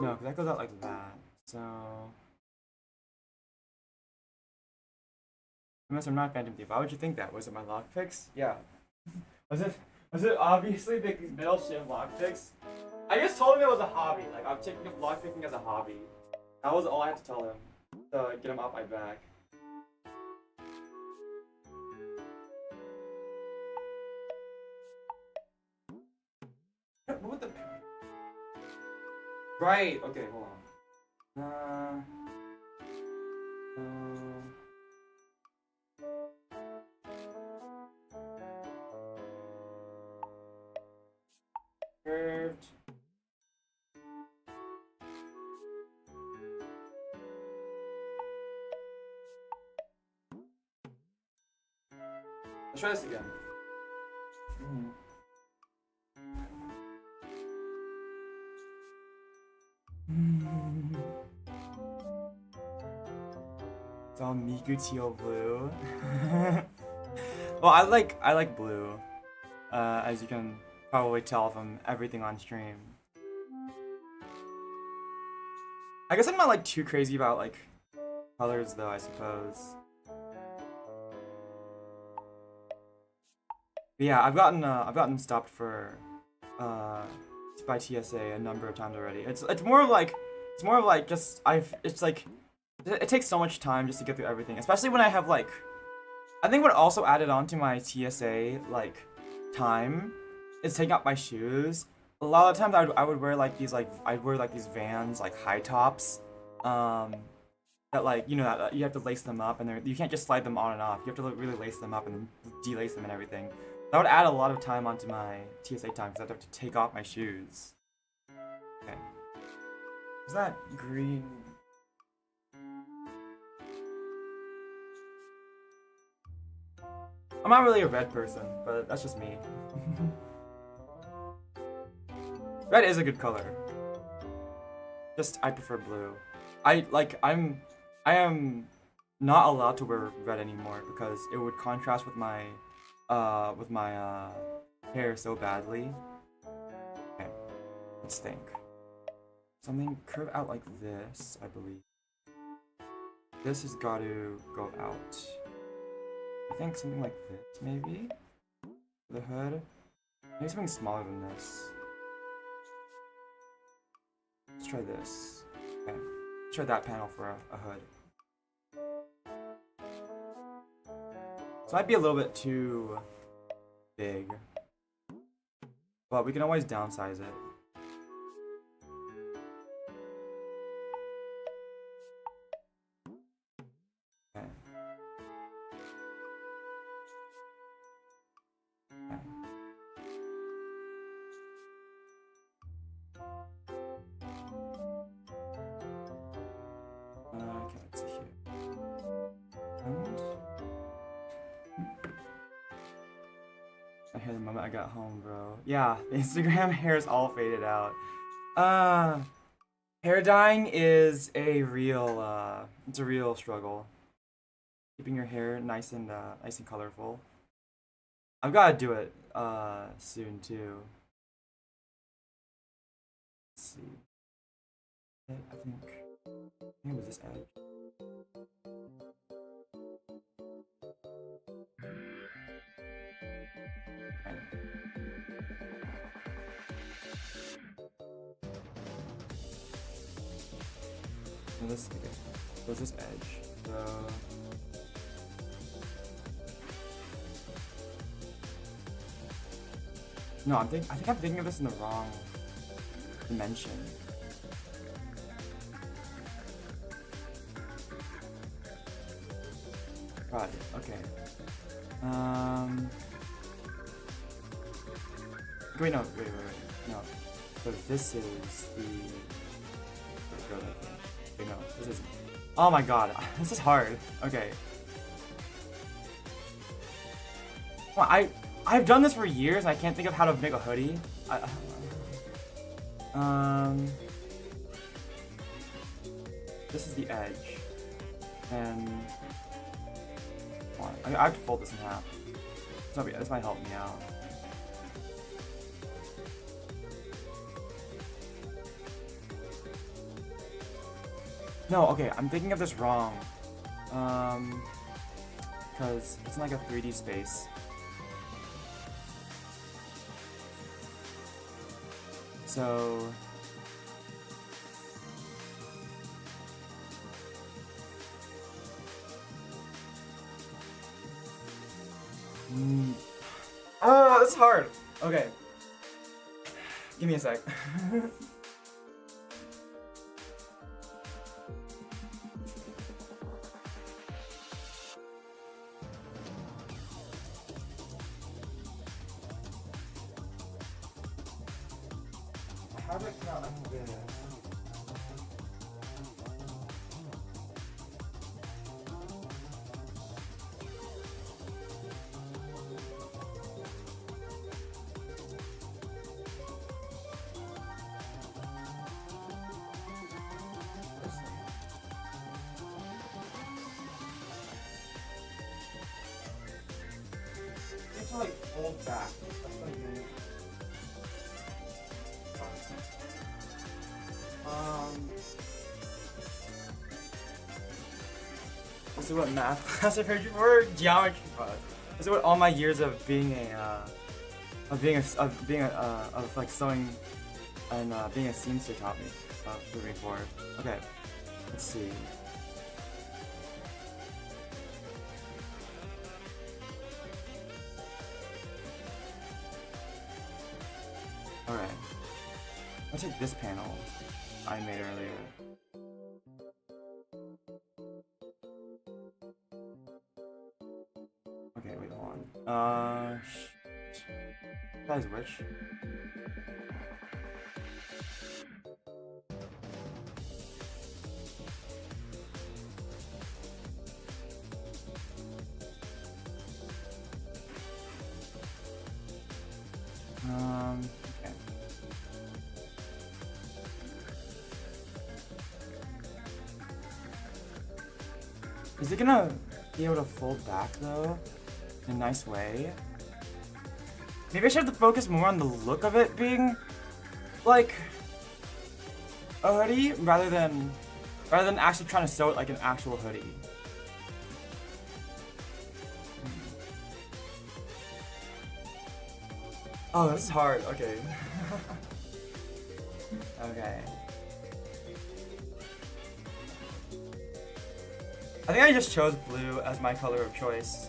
No, because that goes out like that. So unless I'm not Phantom Thief, why would you think that? Was it my lockpicks? Yeah. Was it obviously the middle shift lockpicks? I just told him it was a hobby. Like, I'm taking up lockpicking as a hobby. That was all I had to tell him to get him off my back. What the? Right. Okay. Hold on. Curved. Let's try this again. It's all Miku teal blue. Well, I like blue, as you can probably tell from everything on stream. I guess I'm not like too crazy about like colors though, I suppose. But yeah, I've gotten stopped for by TSA a number of times already. It's more of like just it's like it takes so much time just to get through everything, especially when I have like I think what also added on to my TSA like time is taking out my shoes. A lot of times I would wear like these I'd wear like these Vans like high tops that like you know that you have to lace them up and you can't just slide them on and off. You have to really lace them up and then delace them and everything. That would add a lot of time onto my TSA time because I'd have to take off my shoes. Okay. Is that green? I'm not really a red person, but that's just me. Red is a good color. Just I prefer blue. I am not allowed to wear red anymore because it would contrast with my hair so badly. Okay, let's think. Something curve out like this, I believe. This has got to go out. I think something like this, maybe? The hood? Maybe something smaller than this. Let's try this. Okay, let's try that panel for a hood. This might be a little bit too big, but we can always downsize it. Okay. Okay, let's see here. I hear the moment I got home, bro. Yeah, the Instagram hair is all faded out. Hair dyeing is a real, it's a real struggle. Keeping your hair nice and colorful. I've got to do it, soon too. Let's see. I think it was this edge. Okay. So this, okay. So this edge. So no, I think I'm thinking of this in the wrong dimension. Got it. Okay. Wait, no. Wait. No. So this is the. Wait, no. This isn't. Oh my god. This is hard. Okay. Well, I've done this for years and I can't think of how to make a hoodie. This is the edge. And I have to fold this in half. This might help me out. No, okay, I'm thinking of this wrong. Because it's like a 3D space. So oh, this is hard. Okay. Give me a sec. How do I count? I'm good. You have to like fold back. That's what I mean. This is what math class I've heard before. Geometry class. This is what all my years of being like sewing and being a seamster taught me. Moving forward. Okay. Let's see. All right. Let's take this panel I made earlier. Okay, wait, hold on. That is which? Okay. Is it gonna be able to fold back though? In a nice way? Maybe I should have to focus more on the look of it being like a hoodie rather than actually trying to sew it like an actual hoodie. Oh, this is hard. Okay. Okay. I think I just chose blue as my color of choice.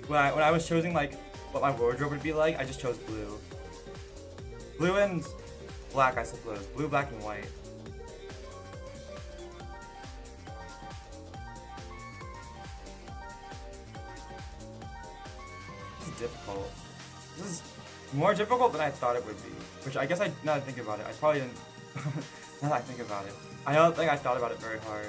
When I was choosing like what my wardrobe would be like, I just chose blue. Blue and black, I suppose. Blue, black, and white. This is difficult. This is more difficult than I thought it would be. Which I guess now that I think about it, I probably didn't. Now that I think about it, I don't think I thought about it very hard.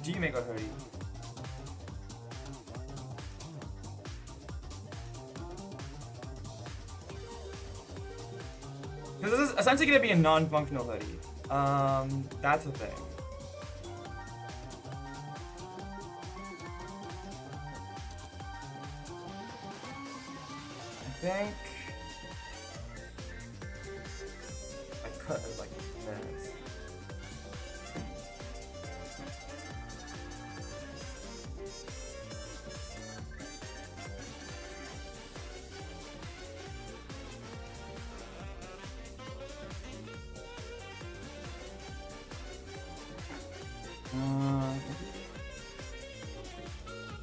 do you make a hoodie? Because this is essentially going to be a non-functional hoodie. That's the thing. I think I cut it like this.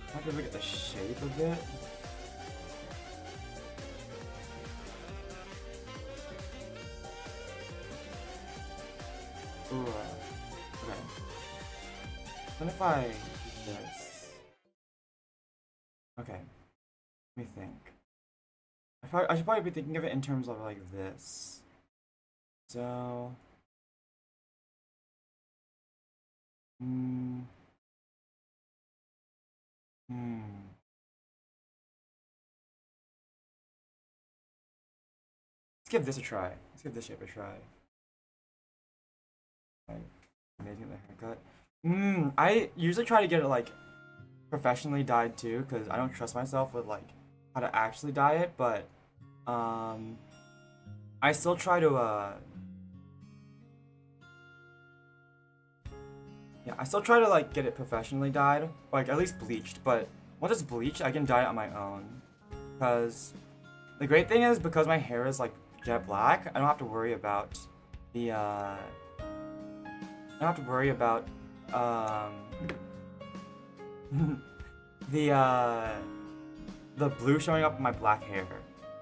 I have to look at the shape of it. Ooh, okay. What if I do this? Okay, let me think. I should probably be thinking of it in terms of like this. So, let's give this a try. Let's give this shape a try. Like, amazing the haircut. I usually try to get it like professionally dyed too, because I don't trust myself with like how to actually dye it, but I still try to yeah, I still try to like get it professionally dyed, like at least bleached, but once it's bleached, I can dye it on my own. Because the great thing is, because my hair is like jet black, I don't have to worry about the I don't have to worry about the blue showing up in my black hair.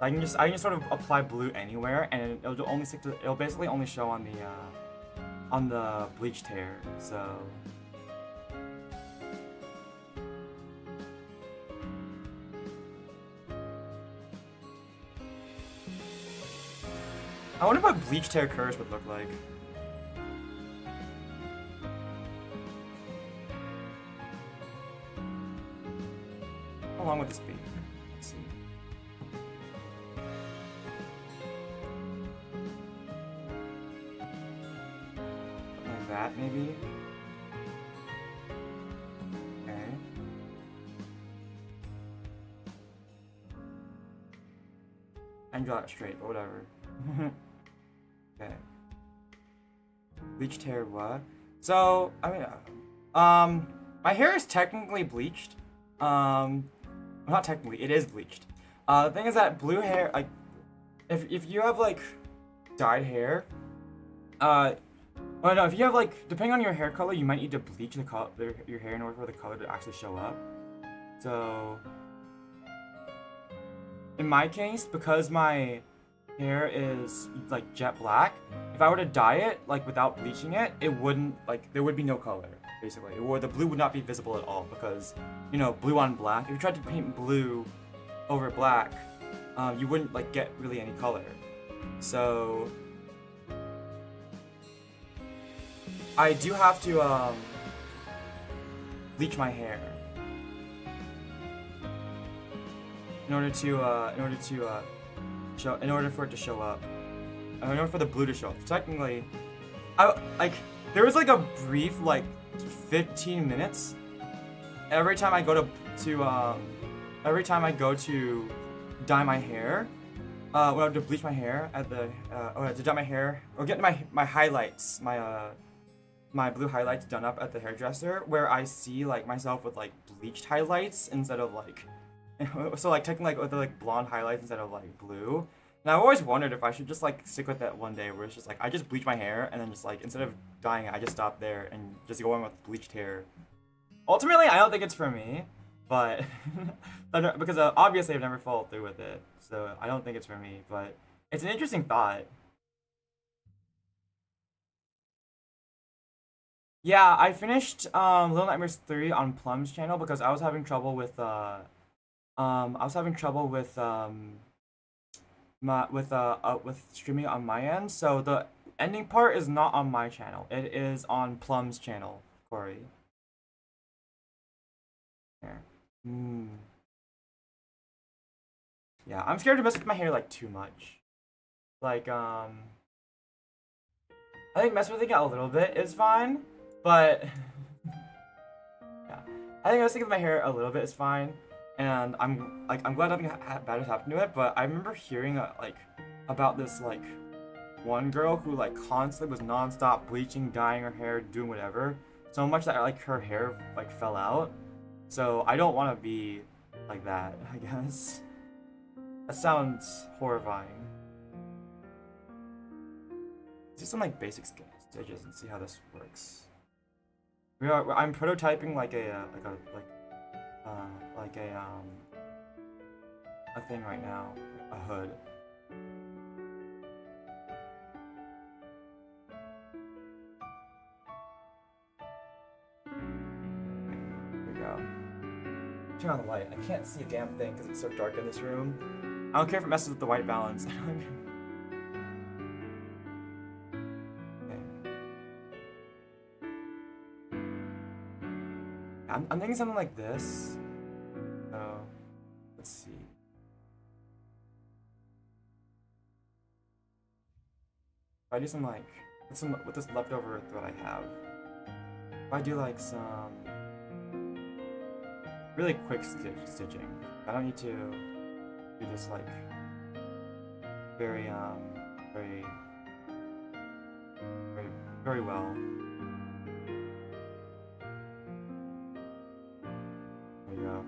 I can just sort of apply blue anywhere, and it'll basically only show on the bleached hair. So I wonder what bleached hair Kurtis would look like. How long would this be? Let's see. Something like that, maybe? Okay. And draw it straight, but whatever. Okay. Bleached hair, what? So, I mean, my hair is technically bleached. Not technically, it is bleached. The thing is that blue hair, like, if you have like dyed hair, well, no, if you have like, depending on your hair color, you might need to bleach the color your hair in order for the color to actually show up. So, in my case, because my hair is like jet black, if I were to dye it like without bleaching it, it wouldn't, like, there would be no color basically, or the blue would not be visible at all, because, you know, blue on black, if you tried to paint blue over black, you wouldn't like get really any color. So I do have to bleach my hair in order for it to show up. In order for the blue to show up. Technically, there was like a brief like 15 minutes every time I go to dye my hair, well, to bleach my hair at the or to dye my hair or get my highlights, my blue highlights done up at the hairdresser, where I see like myself with like bleached highlights instead of like so like technically like with the like blonde highlights instead of like blue. And I've always wondered if I should just like stick with that one day where it's just like I just bleach my hair and then just like instead of dyeing it, I just stop there and just go in with bleached hair. Ultimately, I don't think it's for me, but because obviously I've never followed through with it, so I don't think it's for me. But it's an interesting thought. Yeah, I finished Little Nightmares 3 on Plum's channel because I was having trouble with with streaming on my end. So the ending part is not on my channel. It is on Plum's channel, Corey. Here. Yeah, I'm scared to mess with my hair like too much. Like, I think messing with it a little bit is fine, but yeah, I think messing with my hair a little bit is fine, and I'm glad nothing bad has happened to it. But I remember hearing like about this like one girl who like constantly was non-stop bleaching, dyeing her hair, doing whatever, so much that like her hair like fell out. So I don't want to be like that, I guess. That sounds horrifying. Let's do some like basic stitches and see how this works. I'm prototyping like a thing right now, a hood. Here we go. Turn on the light. I can't see a damn thing because it's so dark in this room. I don't care if it messes with the white balance. I'm thinking something like this. So, let's see. If I do some like, with this leftover thread I have, if I do like some really quick stitching, I don't need to do this like very well. There you go.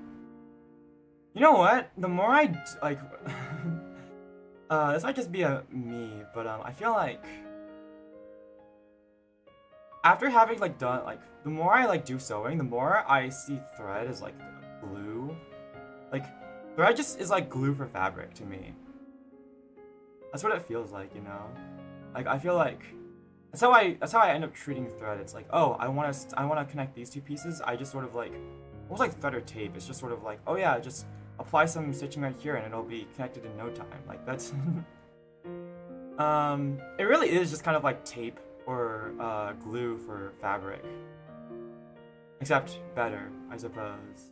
You know what? The more I like, this might just be me, but I feel like after having like done like the more I like do sewing, the more I see thread as like glue. Like thread just is like glue for fabric to me. That's what it feels like, you know. Like I feel like that's how I end up treating thread. It's like, oh, I want to connect these two pieces. I just sort of like almost like thread or tape. It's just sort of like, oh yeah, just apply some stitching right here and it'll be connected in no time. Like that's it really is just kind of like tape or glue for fabric, except better, I suppose.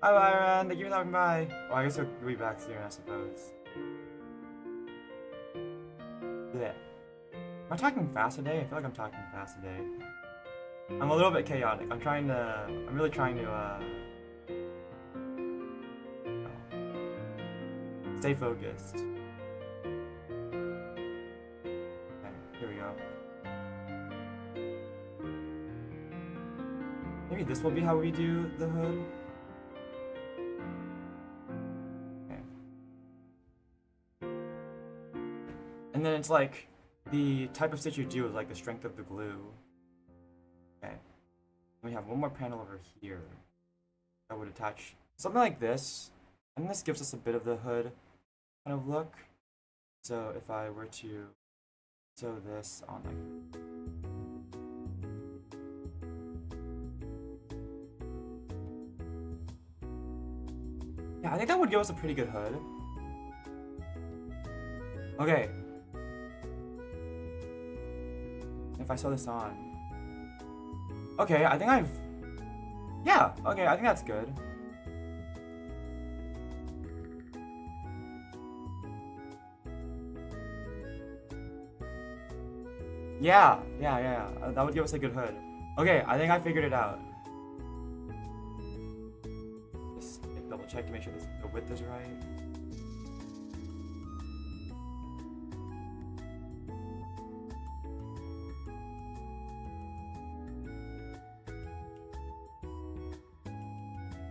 Bye, Byron. Thank you for stopping by. Well, I guess we'll be back soon, I suppose. Yeah. Am I talking fast today? I feel like I'm talking fast today. I'm a little bit chaotic. I'm really trying to, stay focused. Okay, here we go. Maybe this will be how we do the hood. Okay. And then it's like, the type of stitch you do is like the strength of the glue. Okay. We have one more panel over here that would attach something like this. And this gives us a bit of the hood kind of look. So if I were to sew this on like yeah, I think that would give us a pretty good hood. Okay. If I sew this on. Okay, I think yeah, okay, I think that's good. Yeah, that would give us a good hood. Okay, I think I figured it out. Just double check to make sure the width is right.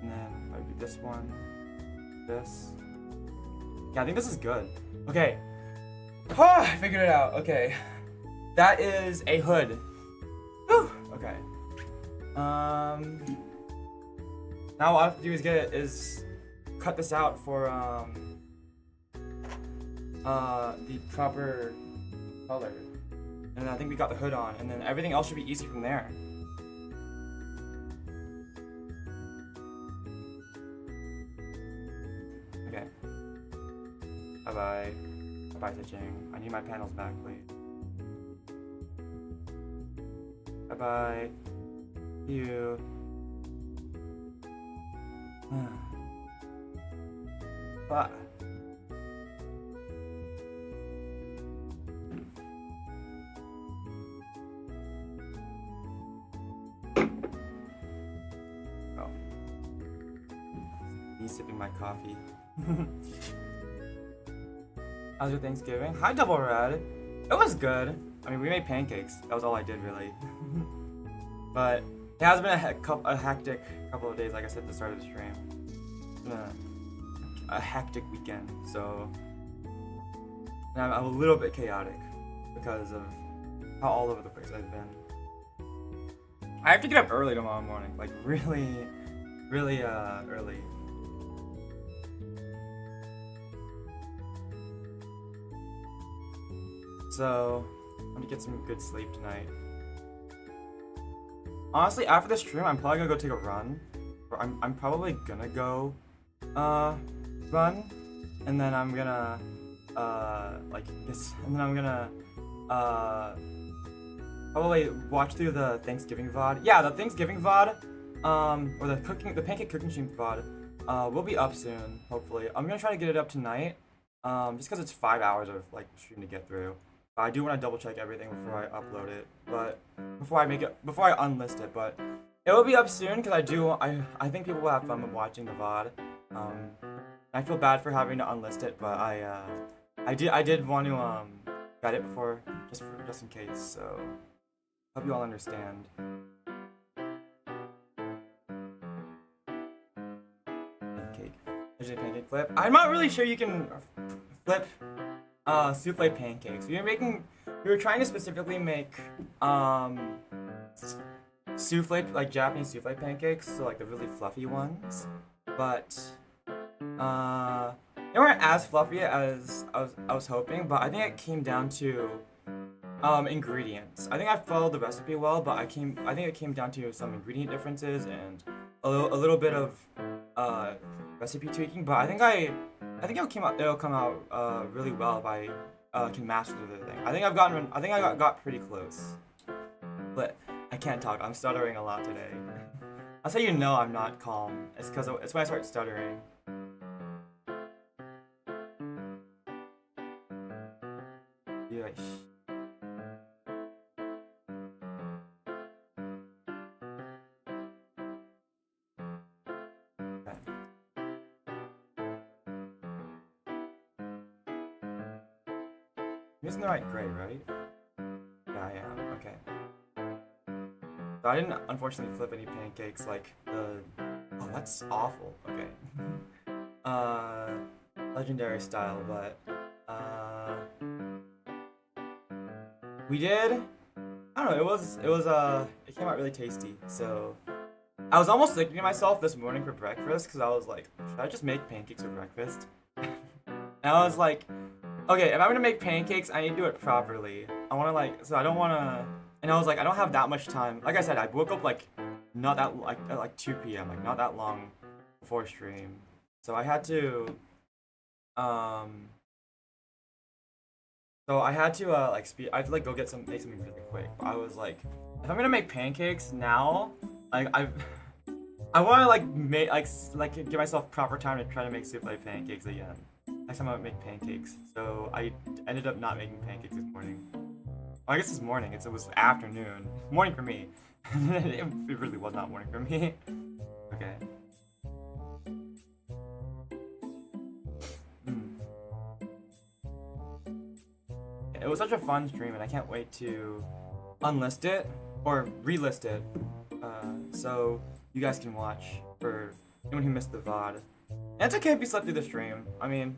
And then if I do this one, this. Yeah, I think this is good. Okay. I figured it out. Okay. That is a hood. Whew. Okay. Now all I have to do is cut this out for the proper color. And I think we got the hood on, and then everything else should be easy from there. Okay. Bye-bye. Bye-bye, stitching. I need my panels back, please. Bye-bye. See you. Bye. Oh. Me sipping my coffee. How's your Thanksgiving? Hi, Double Red. It was good. I mean, we made pancakes. That was all I did, really. But it has been a hectic couple of days, like I said at the start of the stream. It's been a hectic weekend, so and I'm a little bit chaotic because of how all over the place I've been. I have to get up early tomorrow morning, like really early. So I'm gonna get some good sleep tonight. Honestly, after this stream, I'm probably gonna go take a run. Or I'm probably gonna go run, and then I'm gonna probably watch through the Thanksgiving VOD. Yeah, the Thanksgiving VOD, or the pancake cooking stream VOD, will be up soon, hopefully. I'm gonna try to get it up tonight, just because it's 5 hours of like stream to get through. But I do want to double check everything before I upload it, but before I unlist it. But it will be up soon because I think people will have fun with watching the VOD. I feel bad for having to unlist it, but I did want to get it before just in case. So hope you all understand. Pancake. There's a pancake flip. I'm not really sure you can flip souffle pancakes. We were trying to specifically make souffle, like Japanese souffle pancakes, so like the really fluffy ones, but they weren't as fluffy as I was hoping. But I think it came down to ingredients. I think I followed the recipe well, but I think it came down to some ingredient differences and a little bit of recipe tweaking. But I think it'll come out really well if I can master the thing. I think I got pretty close, but I can't talk. I'm stuttering a lot today. That's how you know I'm not calm. It's when I start stuttering. Yes. I'm using the right gray, right? Yeah, I am. Okay. So I didn't unfortunately flip any pancakes like the... Oh, that's awful. Okay. Legendary style, but... we did... I don't know, it came out really tasty, so... I was almost thinking to myself this morning for breakfast, because I was like, should I just make pancakes for breakfast? And I was like, okay, if I'm gonna make pancakes, I need to do it properly. I wanna I don't wanna... And I was like, I don't have that much time. Like I said, I woke up not that, at like 2 p.m., like not that long before stream. So I had to, I had to go make something really quick. But I was like, if I'm gonna make pancakes now, like I wanna give myself proper time to try to make souffle pancakes again. Next time I would make pancakes. So I ended up not making pancakes this morning. Well, I guess it's morning. It was afternoon. Morning for me. It really was not morning for me. Okay. It was such a fun stream, and I can't wait to unlist it or relist it, so you guys can watch for anyone who missed the VOD. And it's okay if you slept through the stream. I mean,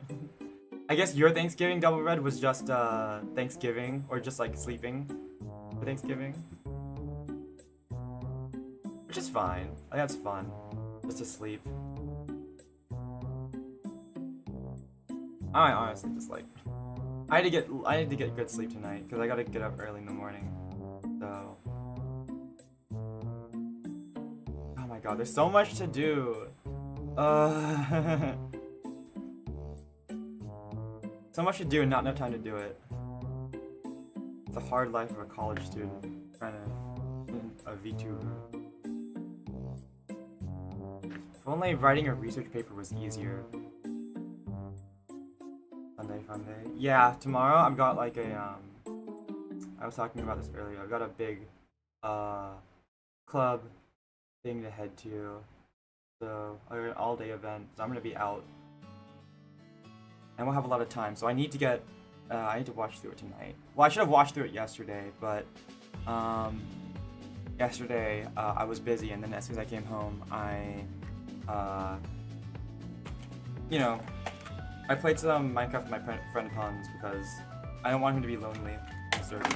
I guess your Thanksgiving Double Red was just Thanksgiving, or just like sleeping for Thanksgiving, which is fine. I think that's fun, just to sleep. I honestly just like I need to get good sleep tonight because I gotta get up early in the morning. So, oh my god, there's so much to do. So much to do and not enough time to do it. It's a hard life of a college student, trying to a VTuber. If only writing a research paper was easier. Sunday fun day. Yeah, tomorrow I've got like a I was talking about this earlier. I've got a big club thing to head to. So an all-day event. So I'm gonna be out. And we'll have a lot of time. So I need to get I need to watch through it tonight. Well, I should have watched through it yesterday, but yesterday I was busy, and then as soon as I came home, I you know, I played some Minecraft with my friend Hans because I don't want him to be lonely on the server.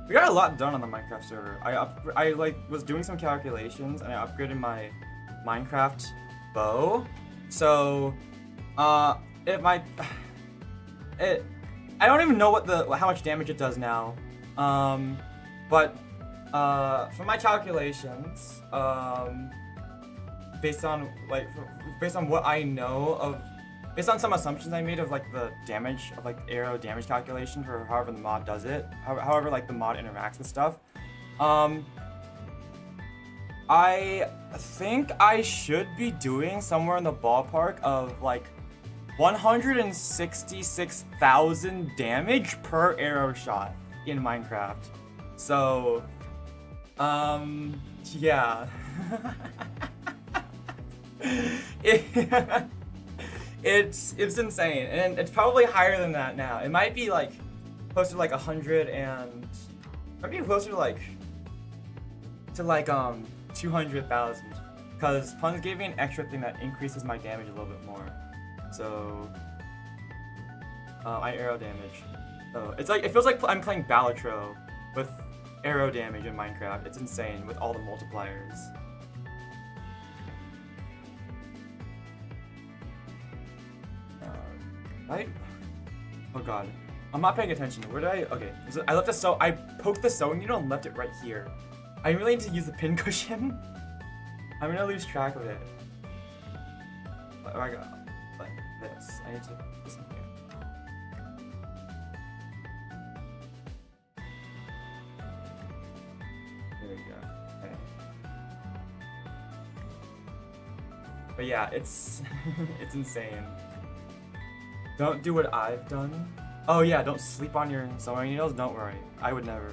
We got a lot done on the Minecraft server. I like was doing some calculations, and I upgraded my Minecraft bow. So it might I don't even know how much damage it does now. But from my calculations, based on what I know of, based on some assumptions I made of like the damage of like arrow damage calculation for however the mod does it, however like the mod interacts with stuff, I think I should be doing somewhere in the ballpark of like 166,000 damage per arrow shot in Minecraft. So, yeah. It's insane, and it's probably higher than that now. It might be like closer to like 100, and might be closer to like 200,000, because Puns gave me an extra thing that increases my damage a little bit more. So my arrow damage. So it's like, it feels like I'm playing Balatro with arrow damage in Minecraft. It's insane with all the multipliers. Right? Oh god. I'm not paying attention. Where did I? Okay. I left the I poked the sewing needle and left it right here. I really need to use the pin cushion. I'm gonna lose track of it. I got like this. I need to put this in here. There we go. Okay. But yeah, it's it's insane. Don't do what I've done. Oh yeah, don't sleep on your sewing needles. Don't worry, I would never.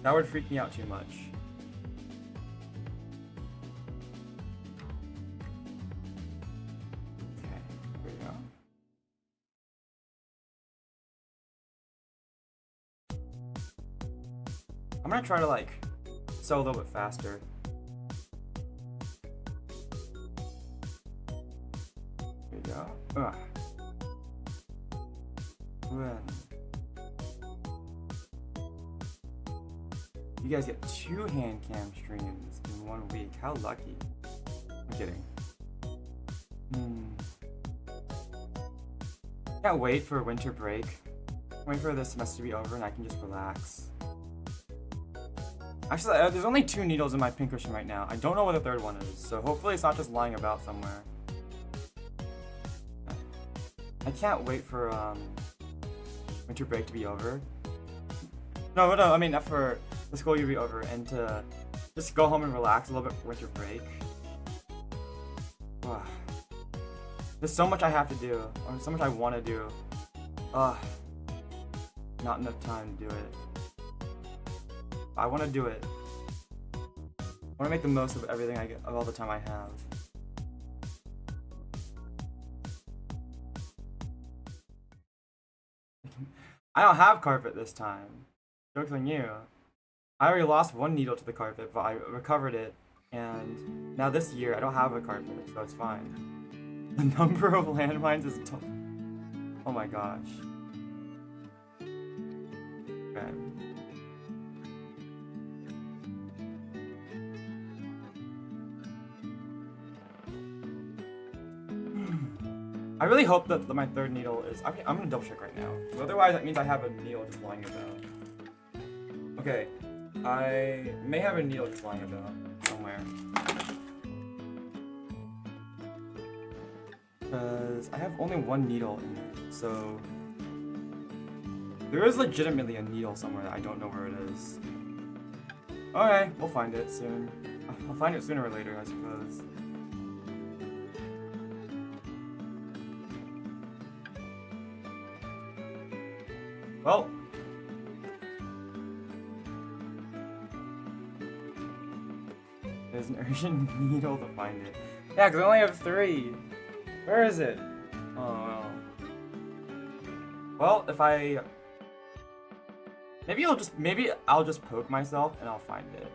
That would freak me out too much. Okay, here we go. I'm gonna try to like sew a little bit faster. Here we go. You guys get 2 hand cam streams in 1 week. How lucky. I'm kidding. Can't wait for winter break. Wait for this semester to be over and I can just relax. Actually, there's only 2 needles in my pin cushion right now. I don't know what the 3rd one is, so hopefully it's not just lying about somewhere. I can't wait for winter break to be over. No, I mean not for the school year to be over, and to just go home and relax a little bit for winter break. There's so much I have to do, or so much I want to do. Not enough time to do it. I want to do it. I want to make the most of everything I get, of all the time I have. I don't have carpet this time. Joke's on you. I already lost 1 needle to the carpet, but I recovered it, and now this year I don't have a carpet, so it's fine. The number of landmines is oh my gosh. Okay. I really hope that my 3rd needle is. I'm gonna double check right now. Otherwise, that means I have a needle just lying about. Okay, I may have a needle just lying about somewhere. Because I have only one needle in there, so there is legitimately a needle somewhere that I don't know where it is. Okay, we'll find it soon. I'll find it sooner or later, I suppose. Well, there's an urgent needle to find it. Yeah, because I only have 3. Where is it? Oh, well, if I... Maybe I'll just poke myself and I'll find it.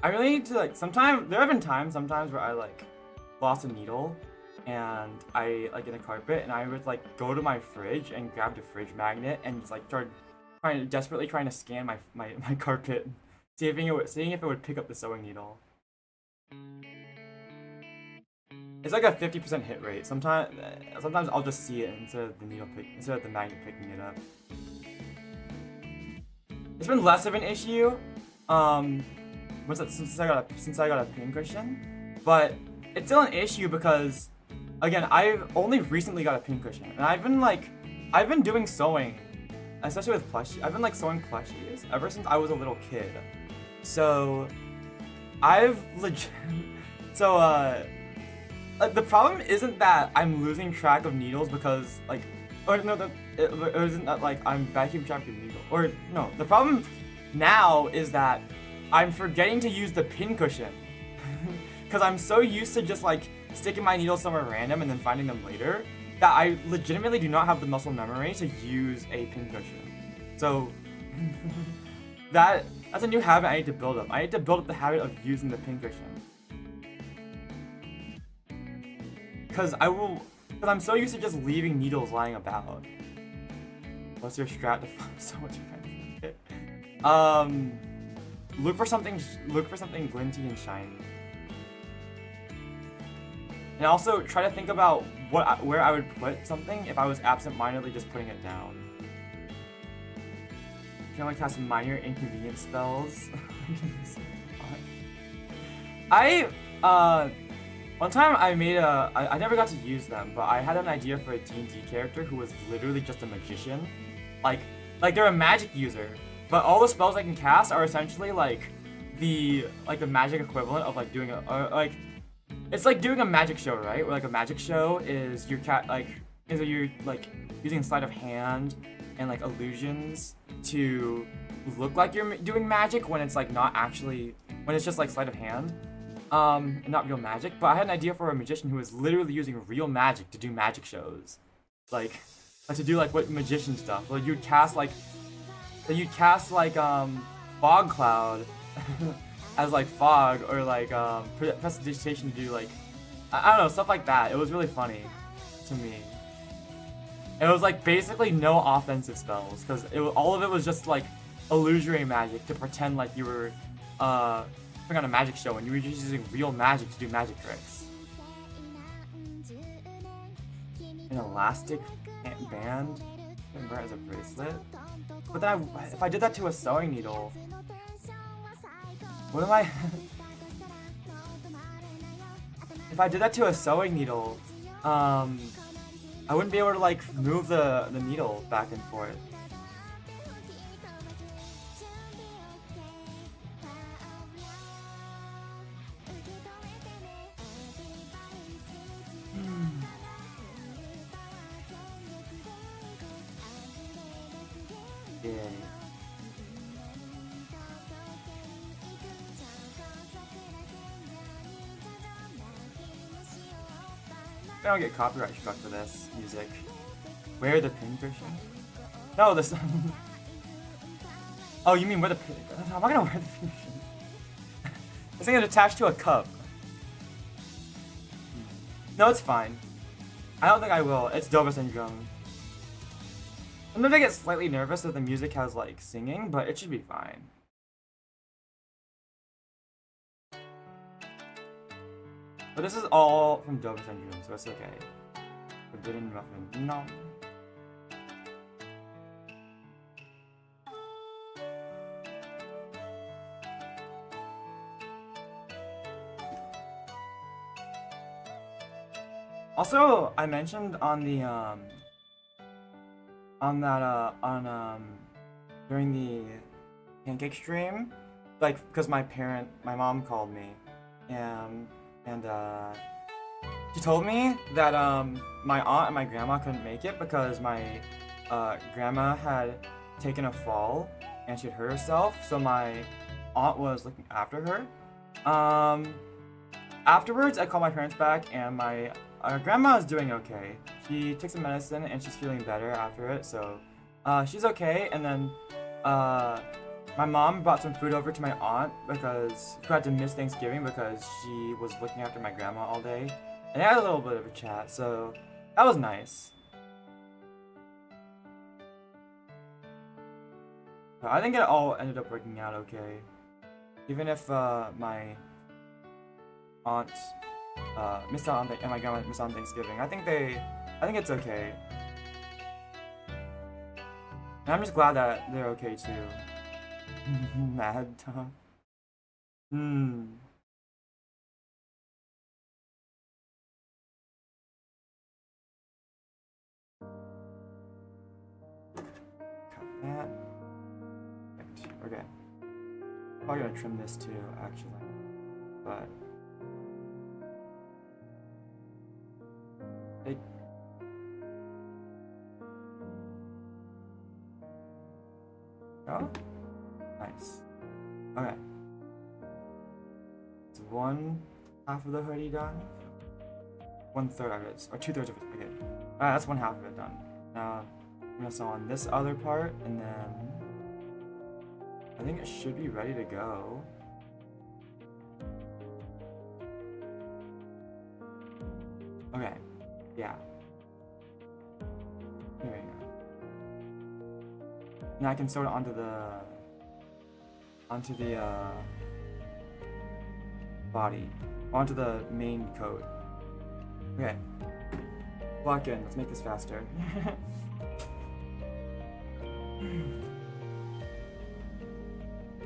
I really need to, like, there have been times sometimes where I, like, lost a needle and I, like, in a carpet, and I would, like, go to my fridge and grab the fridge magnet and just, like, start desperately trying to scan my carpet, seeing if it would pick up the sewing needle. It's like a 50% hit rate. Sometimes I'll just see it instead of the magnet picking it up. It's been less of an issue, since I got a pincushion, but it's still an issue because, again, I've only recently got a pincushion, and I've been doing sewing, especially with plushies. I've been like sewing plushies ever since I was a little kid. So the problem isn't that I'm losing track of needles because, like, or no, it isn't that, like, I'm keeping track of needles. Or no, the problem now is that I'm forgetting to use the pincushion because I'm so used to just, like, sticking my needles somewhere random and then finding them later that I legitimately do not have the muscle memory to use a pincushion. So that's a new habit I need to build up. I need to build up the habit of using the pincushion. Because I'm so used to just leaving needles lying about. What's your strat to find so much kind of it? Look for something glinty and shiny. And also try to think about where I would put something if I was absent-mindedly just putting it down. You can only cast minor inconvenience spells. One time I never got to use them, but I had an idea for a D&D character who was literally just a magician. Like they're a magic user, but all the spells I can cast are essentially like the magic equivalent of like doing it's like doing a magic show, right? Where like a magic show is you're using sleight of hand and like illusions to look like you're doing magic when it's like not actually, when it's just like sleight of hand. And not real magic, but I had an idea for a magician who was literally using real magic to do magic shows. Like to do like what magician stuff. Like you'd cast fog cloud as like fog, or like prestidigitation to do like I don't know, stuff like that. It was really funny to me. It was like basically no offensive spells because all of it was just like illusory magic to pretend like you were on a magic show and you were just using real magic to do magic tricks. An elastic band and wear it as a bracelet. But then if I did that to a sewing needle, what am I? If I did that to a sewing needle, I wouldn't be able to like move the needle back and forth. I don't get copyright struck for this music. Wear the pincushion? No, this. Oh, you mean wear the pin? I'm not gonna wear the pincushion. This thing is attached to a cup. No, it's fine. I don't think I will. It's Dover syndrome. Sometimes I get slightly nervous if the music has like singing, but it should be fine. But this is all from Dover syndrome, so it's okay. Forbidden muffin. No. Also, I mentioned on the during the pancake stream, like, because my mom called me, and she told me that my aunt and my grandma couldn't make it because my grandma had taken a fall and she had hurt herself, so my aunt was looking after her. Afterwards, I called my parents back, and my grandma is doing okay. She took some medicine and she's feeling better after it, so she's okay. And then my mom brought some food over to my aunt because she had to miss Thanksgiving because she was looking after my grandma all day. And they had a little bit of a chat, so that was nice. But I think it all ended up working out okay. Even if my aunt missed out on and my grandma missed out on Thanksgiving, I think it's okay. And I'm just glad that they're okay too. Mad dog. Cut that. Okay. Probably gonna trim this too, actually. But oh, nice. Okay. It's 1/2 of the hoodie done. 1/3 of it, or 2/3 of it. Okay. Alright, that's 1/2 of it done. Now I'm gonna sew on this other part, and then I think it should be ready to go. Okay. Yeah. There we go. Now I can sew it onto the body, onto the main coat. Okay. Lock in. Let's make this faster.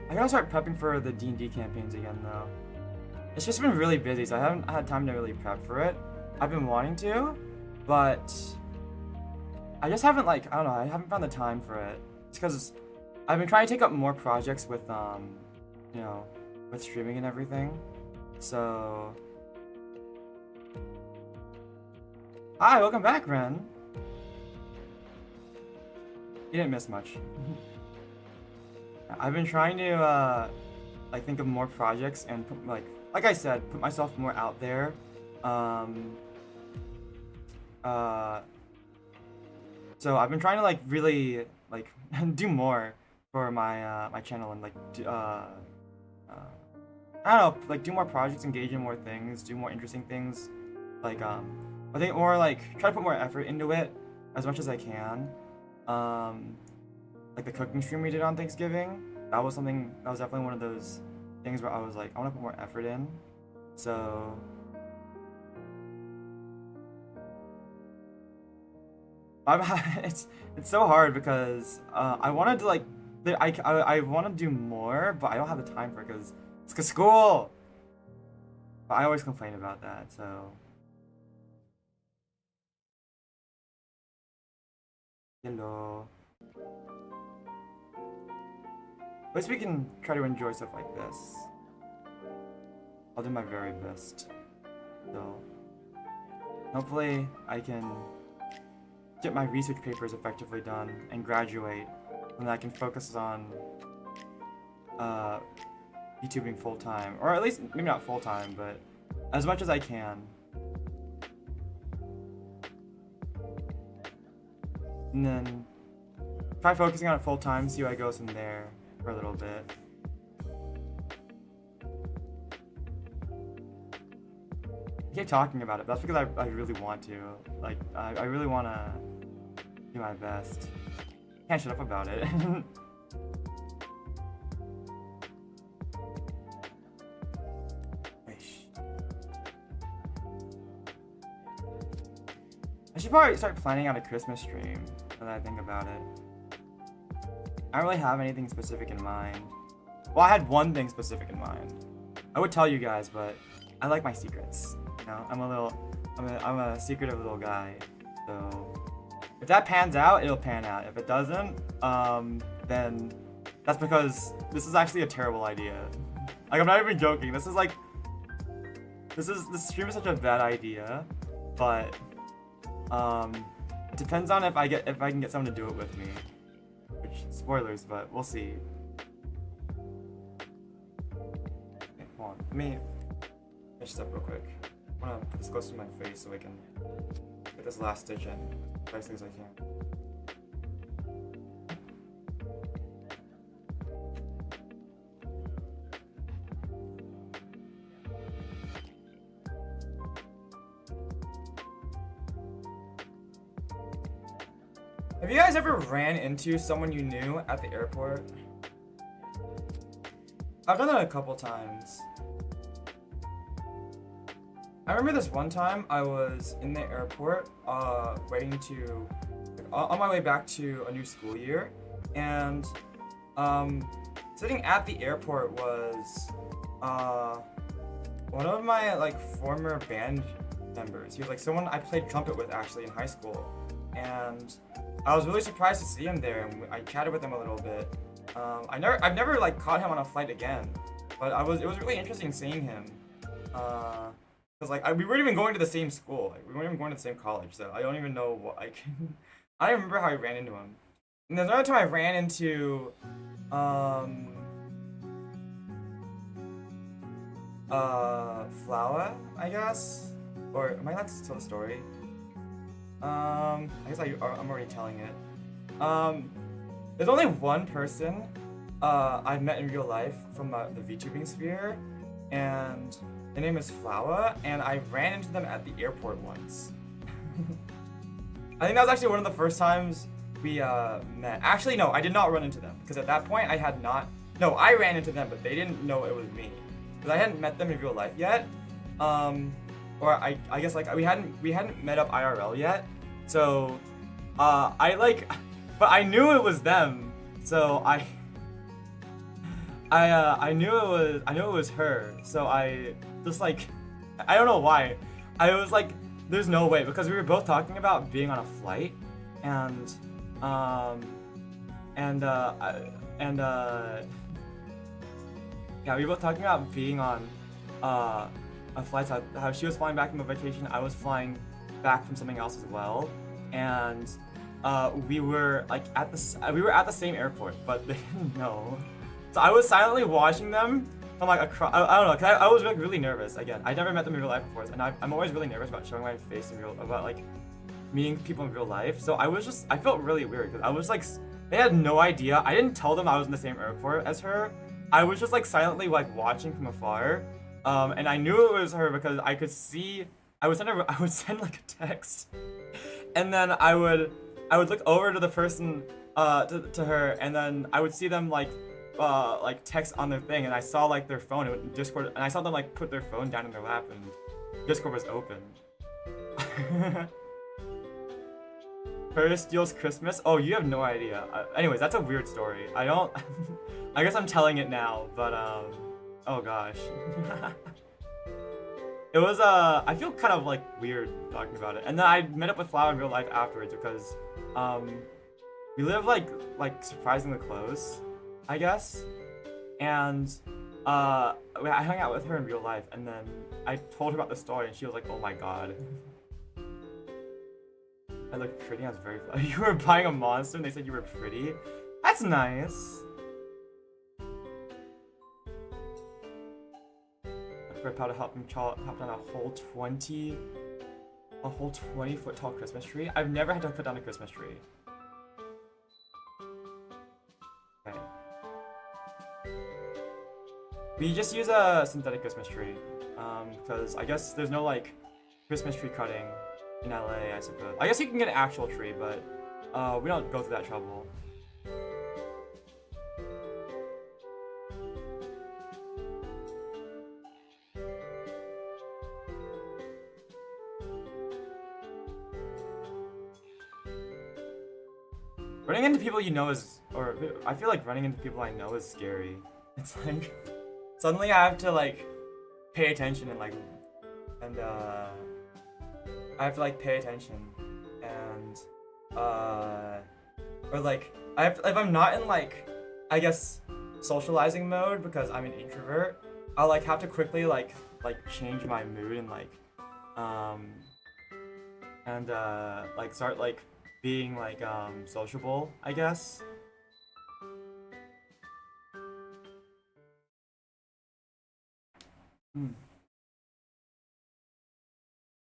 I gotta start prepping for the D&D campaigns again, though. It's just been really busy, so I haven't had time to really prep for it. I've been wanting to, but I just haven't, like, I don't know, I haven't found the time for it. It's because I've been trying to take up more projects with, you know, with streaming and everything. So... Hi, welcome back, Ren. You didn't miss much. I've been trying to, like, think of more projects and, put, like I said, put myself more out there. So I've been trying to, like, really, like, do more for my, my channel and, like, I don't know, like, do more projects, engage in more things, do more interesting things. Like, I think more, like, try to put more effort into it as much as I can. Like the cooking stream we did on Thanksgiving, that was definitely one of those things where I was like, I want to put more effort in. So it's so hard because I wanted to, like, I want to do more, but I don't have the time for it because it's school. But I always complain about that, so. Hello. At least we can try to enjoy stuff like this. I'll do my very best. So, hopefully I can get my research papers effectively done and graduate, and then I can focus on YouTubing full-time. Or at least, maybe not full-time, but as much as I can. And then try focusing on it full-time, see how it goes from there for a little bit. I keep talking about it, but that's because I really want to. Like, I really want to do my best. Can't shut up about it. I should probably start planning out a Christmas stream, now that I think about it. I don't really have anything specific in mind. Well, I had one thing specific in mind. I would tell you guys, but I like my secrets. You know, I'm a I'm a secretive little guy. So if that pans out, it'll pan out. If it doesn't, then that's because this is actually a terrible idea. Like, I'm not even joking. This stream is such a bad idea, but it depends on if I can get someone to do it with me. Which, spoilers, but we'll see. Okay, hold on. Let me finish this up real quick. I wanna put this close to my face so I can get this last stitch in as quickly as I can. Have you guys ever ran into someone you knew at the airport? I've done that a couple times. I remember this one time I was in the airport, waiting to, on my way back to a new school year, and sitting at the airport was one of my former band members. He was someone I played trumpet with actually in high school, and I was really surprised to see him there, and I chatted with him a little bit. I've never caught him on a flight again, but it was really interesting seeing him. Cause we weren't even going to the same school. We weren't even going to the same college, so I don't even know what I don't remember how I ran into him. And there's another time I ran into Flower, I guess, or am I allowed to tell the story? I guess I'm already telling it. There's only one person I've met in real life from the VTubing sphere, and their name is Flower, and I ran into them at the airport once. I think that was actually one of the first times we met. Actually, no, I did not run into them, because at that point I had not. No, I ran into them, but they didn't know it was me, because I hadn't met them in real life yet. Or I guess we hadn't met up IRL yet, so but I knew it was them, so I knew it was her, so I just I don't know why, I was there's no way, because we were both talking about being on a flight, and yeah, we were both talking about being on a flight, how she was flying back from a vacation, I was flying back from something else as well, and we were at the same airport, but they didn't know. So I was silently watching them from across. I don't know, cause I was really nervous. Again, I never met them in real life before, and I'm always really nervous about showing my face about meeting people in real life. So I felt really weird, because I was they had no idea. I didn't tell them I was in the same airport as her. I was just silently watching from afar. And I knew it was her because I could see. I would send a text, and then I would look over to the person, to her, and then I would see them text on their thing, and I saw their phone in Discord, and I saw them put their phone down in their lap, and Discord was open. Kurtis steals Christmas. Oh, you have no idea. Anyways, that's a weird story. I don't. I guess I'm telling it now, but oh gosh. It was I feel kind of weird talking about it. And then I met up with Flower in real life afterwards, because we live surprisingly close, I guess. And I hung out with her in real life, and then I told her about the story, and she was like, "Oh my god." I looked pretty. I was very funny. You were buying a monster, and they said you were pretty. That's nice. For how to help him chop down a whole 20-foot tall Christmas tree. I've never had to put down a Christmas tree. Okay. We just use a synthetic Christmas tree, because I guess there's no Christmas tree cutting in LA, I suppose. I guess you can get an actual tree, but we don't go through that trouble. Running into people you know I feel like running into people I know is scary. It's suddenly I have to pay attention and I have to like pay attention, and or like I have to, if I'm not in like, I guess, socializing mode because I'm an introvert, I'll like have to quickly like change my mood and um like start like being like sociable, I guess. Hmm.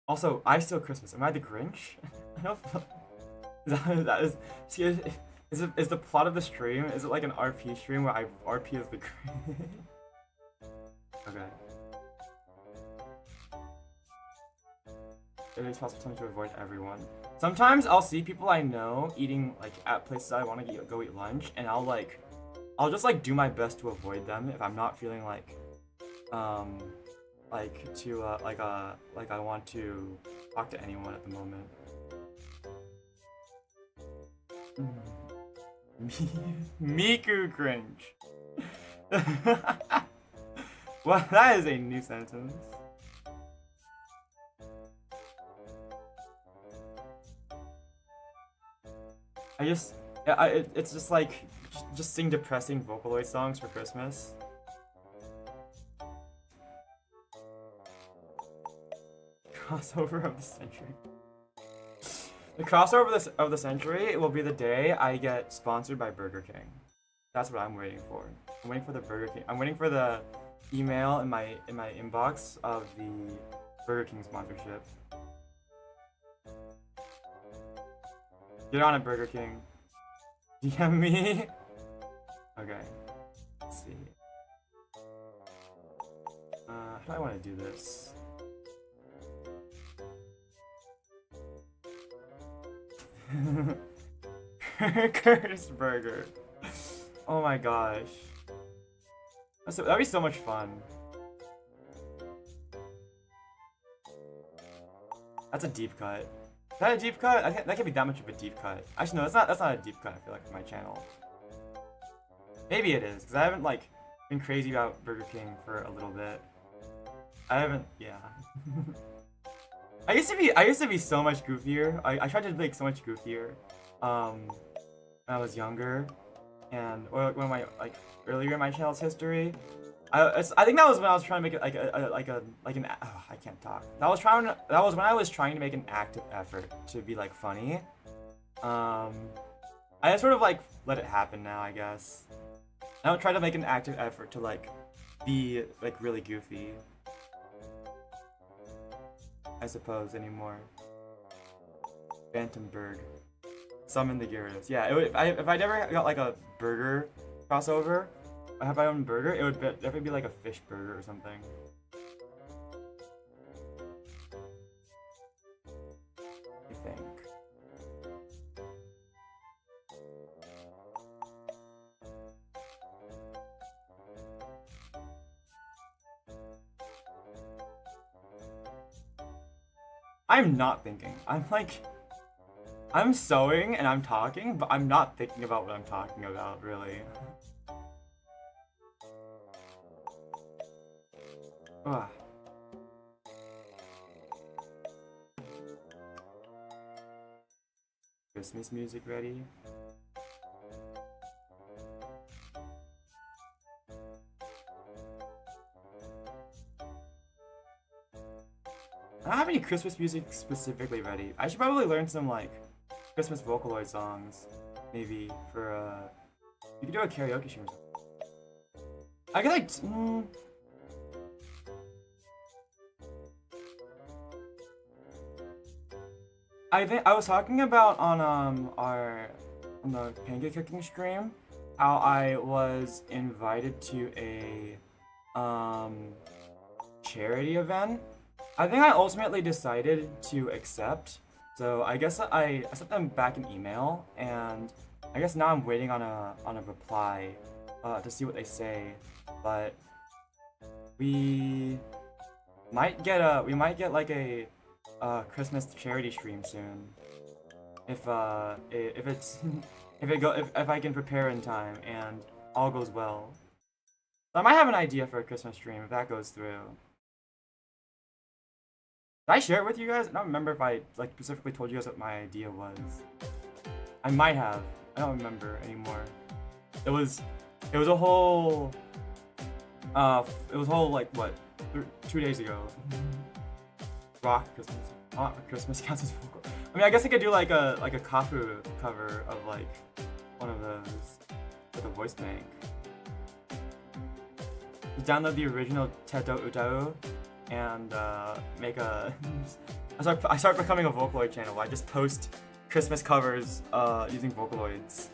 Also, I Steal Christmas. Am I the Grinch? I don't feel... that is... See, is the plot of the stream, is it like an RP stream where I RP as the Grinch? Okay. It is possible to avoid everyone. Sometimes I'll see people I know eating like at places I want to go eat lunch, and I'll just like do my best to avoid them if I'm not feeling um like I want to talk to anyone at the moment. Miku cringe. Well, that is a new sentence. It's just like, just sing depressing Vocaloid songs for Christmas. Crossover of the century. The crossover of the century will be the day I get sponsored by Burger King. That's what I'm waiting for. I'm waiting for the Burger King. I'm waiting for the email in my inbox of the Burger King sponsorship. Get on it, Burger King. DM me. Okay. Let's see. How do I want to do this? Kurtis burger. Oh my gosh. That'd be so much fun. That's a deep cut. Is that a deep cut? That can't be that much of a deep cut. Actually, no, that's not a deep cut, I feel like, for my channel. Maybe it is, because I haven't, like, been crazy about Burger King for a little bit. I haven't, yeah. I used to be so much goofier. I tried to be like so much goofier when I was younger, and or like, when my like earlier in my channel's history. I think that was when I was trying to make it like an I can't talk. That was when I was trying to make an active effort to be like funny. I just sort of like let it happen now, I guess. I don't try to make an active effort to like be like really goofy, I suppose, anymore. Phantomberg. Summon the Gyarados. Yeah, if I never got like a burger crossover, I have my own burger, it would definitely be like a fish burger or something. I think. I'm not thinking. I'm sewing and I'm talking, but I'm not thinking about what I'm talking about, really. Ugh. Christmas music ready? I don't have any Christmas music specifically ready. I should probably learn some like Christmas Vocaloid songs, maybe for you could do a karaoke stream. I could like. I think I was talking about on the pancake cooking stream how I was invited to a charity event. I think I ultimately decided to accept, so I guess I sent them back an email, and I guess now I'm waiting on a reply to see what they say. But we might get like a Christmas charity stream soon, if it's if I can prepare in time and all goes well. So I might have an idea for a Christmas stream if that goes through. I share it with you guys? I don't remember if I like specifically told you guys what my idea was. I might have. I don't remember anymore. It was a whole like what 2 days ago. Rock Christmas. Christmas counts as vocal. I mean, I guess I could do like a Kafu cover of like one of those with a voice bank. Just download the original Teto Utao and make a. I start becoming a Vocaloid channel. I just post Christmas covers using Vocaloids.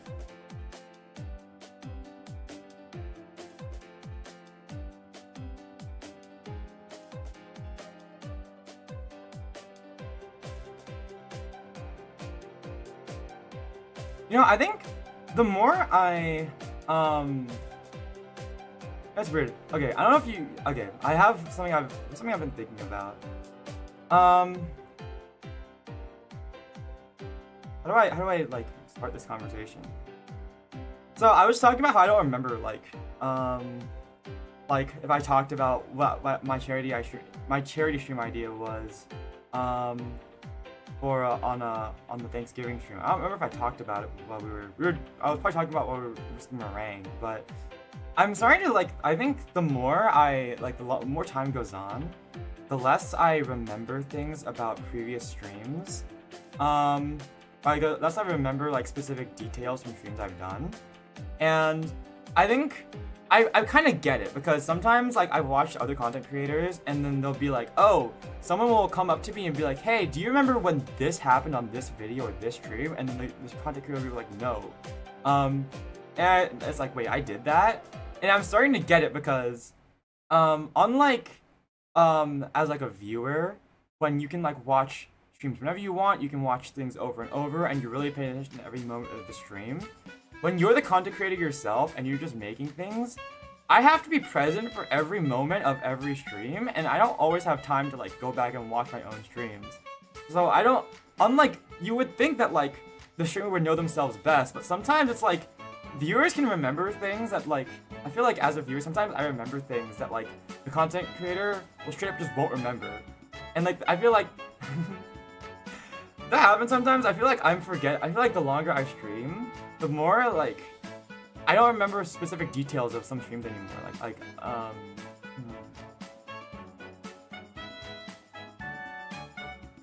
You know, I think the more I that's weird. Okay, I don't know if you. Okay, I have something I've been thinking about. How do I like start this conversation? So I was talking about how I don't remember like if I talked about what my charity stream idea was for on the Thanksgiving stream. I don't remember if I talked about it while I was probably talking about while we were meringue, but I'm starting to like. I think the more the more time goes on, the less I remember things about previous streams. The less I remember like specific details from streams I've done, and I think I kind of get it, because sometimes like I've watched other content creators and then they'll be like, oh, someone will come up to me and be like, hey, do you remember when this happened on this video or this stream? And then this content creator will be like, no. And it's like, wait, I did that? And I'm starting to get it, because unlike as like a viewer, when you can like watch streams whenever you want, you can watch things over and over and you're really paying attention to every moment of the stream. When you're the content creator yourself and you're just making things, I have to be present for every moment of every stream, and I don't always have time to like go back and watch my own streams. So I don't, unlike, you would think that like the streamer would know themselves best, but sometimes it's like viewers can remember things that like, I feel like as a viewer, sometimes I remember things that like the content creator will straight up just won't remember. And like, I feel like that happens sometimes. I feel like I feel like the longer I stream, the more like I don't remember specific details of some streams anymore.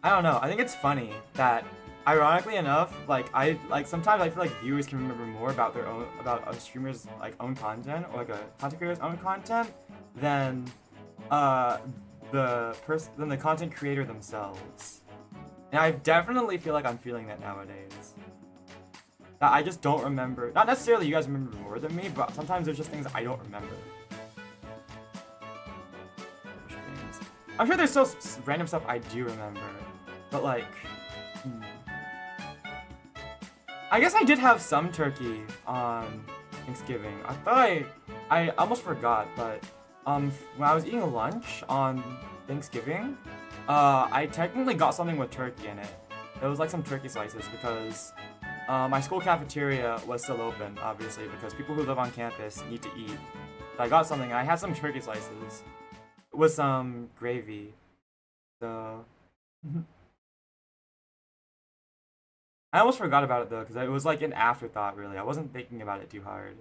I don't know. I think it's funny that, ironically enough, sometimes I feel like viewers can remember more about a streamer's like own content, or like a content creator's own content, than the content creator themselves. And I definitely feel like I'm feeling that nowadays. That I just don't remember. Not necessarily you guys remember more than me, but sometimes there's just things I don't remember. I'm sure there's still random stuff I do remember, but like, I guess I did have some turkey on Thanksgiving. I thought I almost forgot, but when I was eating lunch on Thanksgiving, I technically got something with turkey in it. It was like some turkey slices, because my school cafeteria was still open, obviously, because people who live on campus need to eat. So I got something, and I had some turkey slices with some gravy. So I almost forgot about it though, because it was like an afterthought, really. I wasn't thinking about it too hard.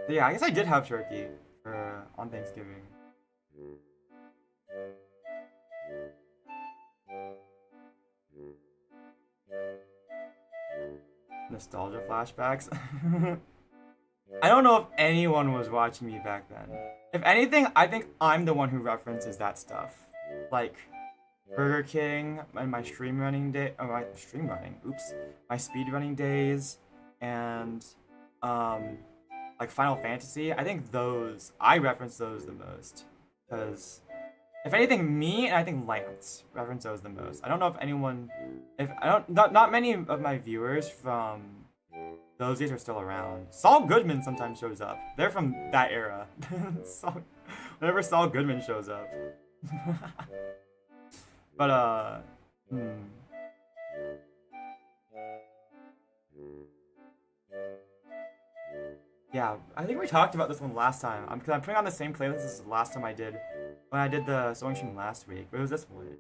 But yeah, I guess I did have turkey on Thanksgiving. Nostalgia flashbacks. I don't know if anyone was watching me back then. If anything, I think I'm the one who references that stuff. Like Burger King and my my speedrunning days, and like Final Fantasy. I think I reference those the most, because if anything, me and I think Lance reference those the most. I don't know if anyone, not many of my viewers from those days are still around. Saul Goodman sometimes shows up. They're from that era. Whenever Saul Goodman shows up. But Yeah, I think we talked about this one last time. Because I'm putting on the same playlist as the last time I did when I did the sewing stream last week. But it was this one.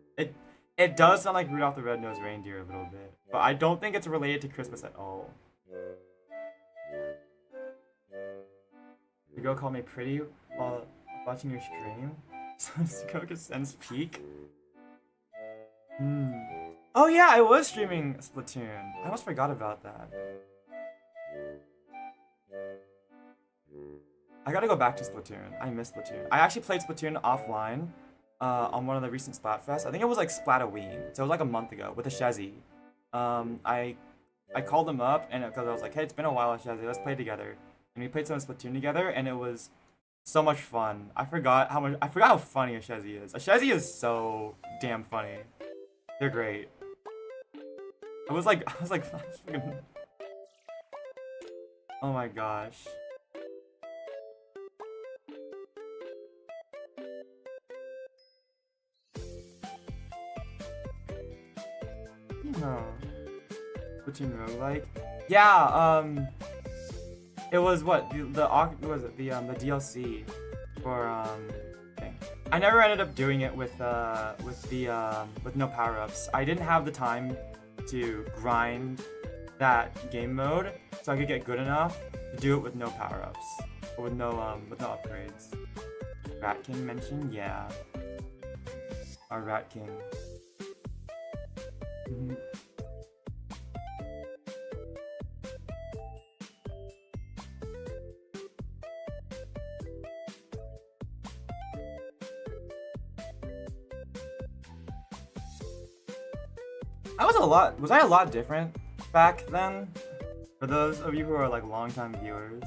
It does sound like Rudolph the Red-Nosed Reindeer a little bit, but I don't think it's related to Christmas at all. The girl called me pretty while watching your stream. Coca sends peak. Oh yeah, I was streaming Splatoon. I almost forgot about that. I gotta go back to Splatoon. I miss Splatoon. I actually played Splatoon offline on one of the recent Splatfests. I think it was like Splatoween, so it was like a month ago with a Shezzy. I called him up and because I was like, hey, it's been a while, Shezzy, let's play together. And we played some Splatoon together, and it was so much fun. I forgot how funny a Shezzy is. A Shezzy is so damn funny. They're great. I was like, oh my gosh. Splatoon roguelike? Yeah, it was what the DLC for thing. I never ended up doing it with no power-ups. I didn't have the time to grind that game mode, so I could get good enough to do it with no power-ups or with no upgrades. Rat King mentioned, yeah. Our Rat King. Was I a lot different back then? For those of you who are like longtime viewers.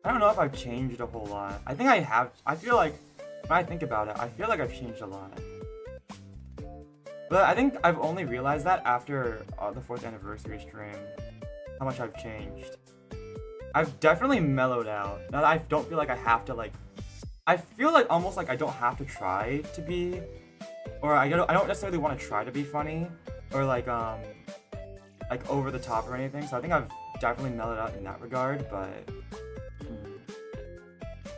I don't know if I've changed a whole lot. I think I have. I feel like, when I think about it, I feel like I've changed a lot. But I think I've only realized that after the 4th anniversary stream, how much I've changed. I've definitely mellowed out. Now that I don't feel like I have to like, I feel like almost like I don't have to try to be, or I don't necessarily want to try to be funny, or like over the top or anything. So I think I've definitely mellowed out in that regard. But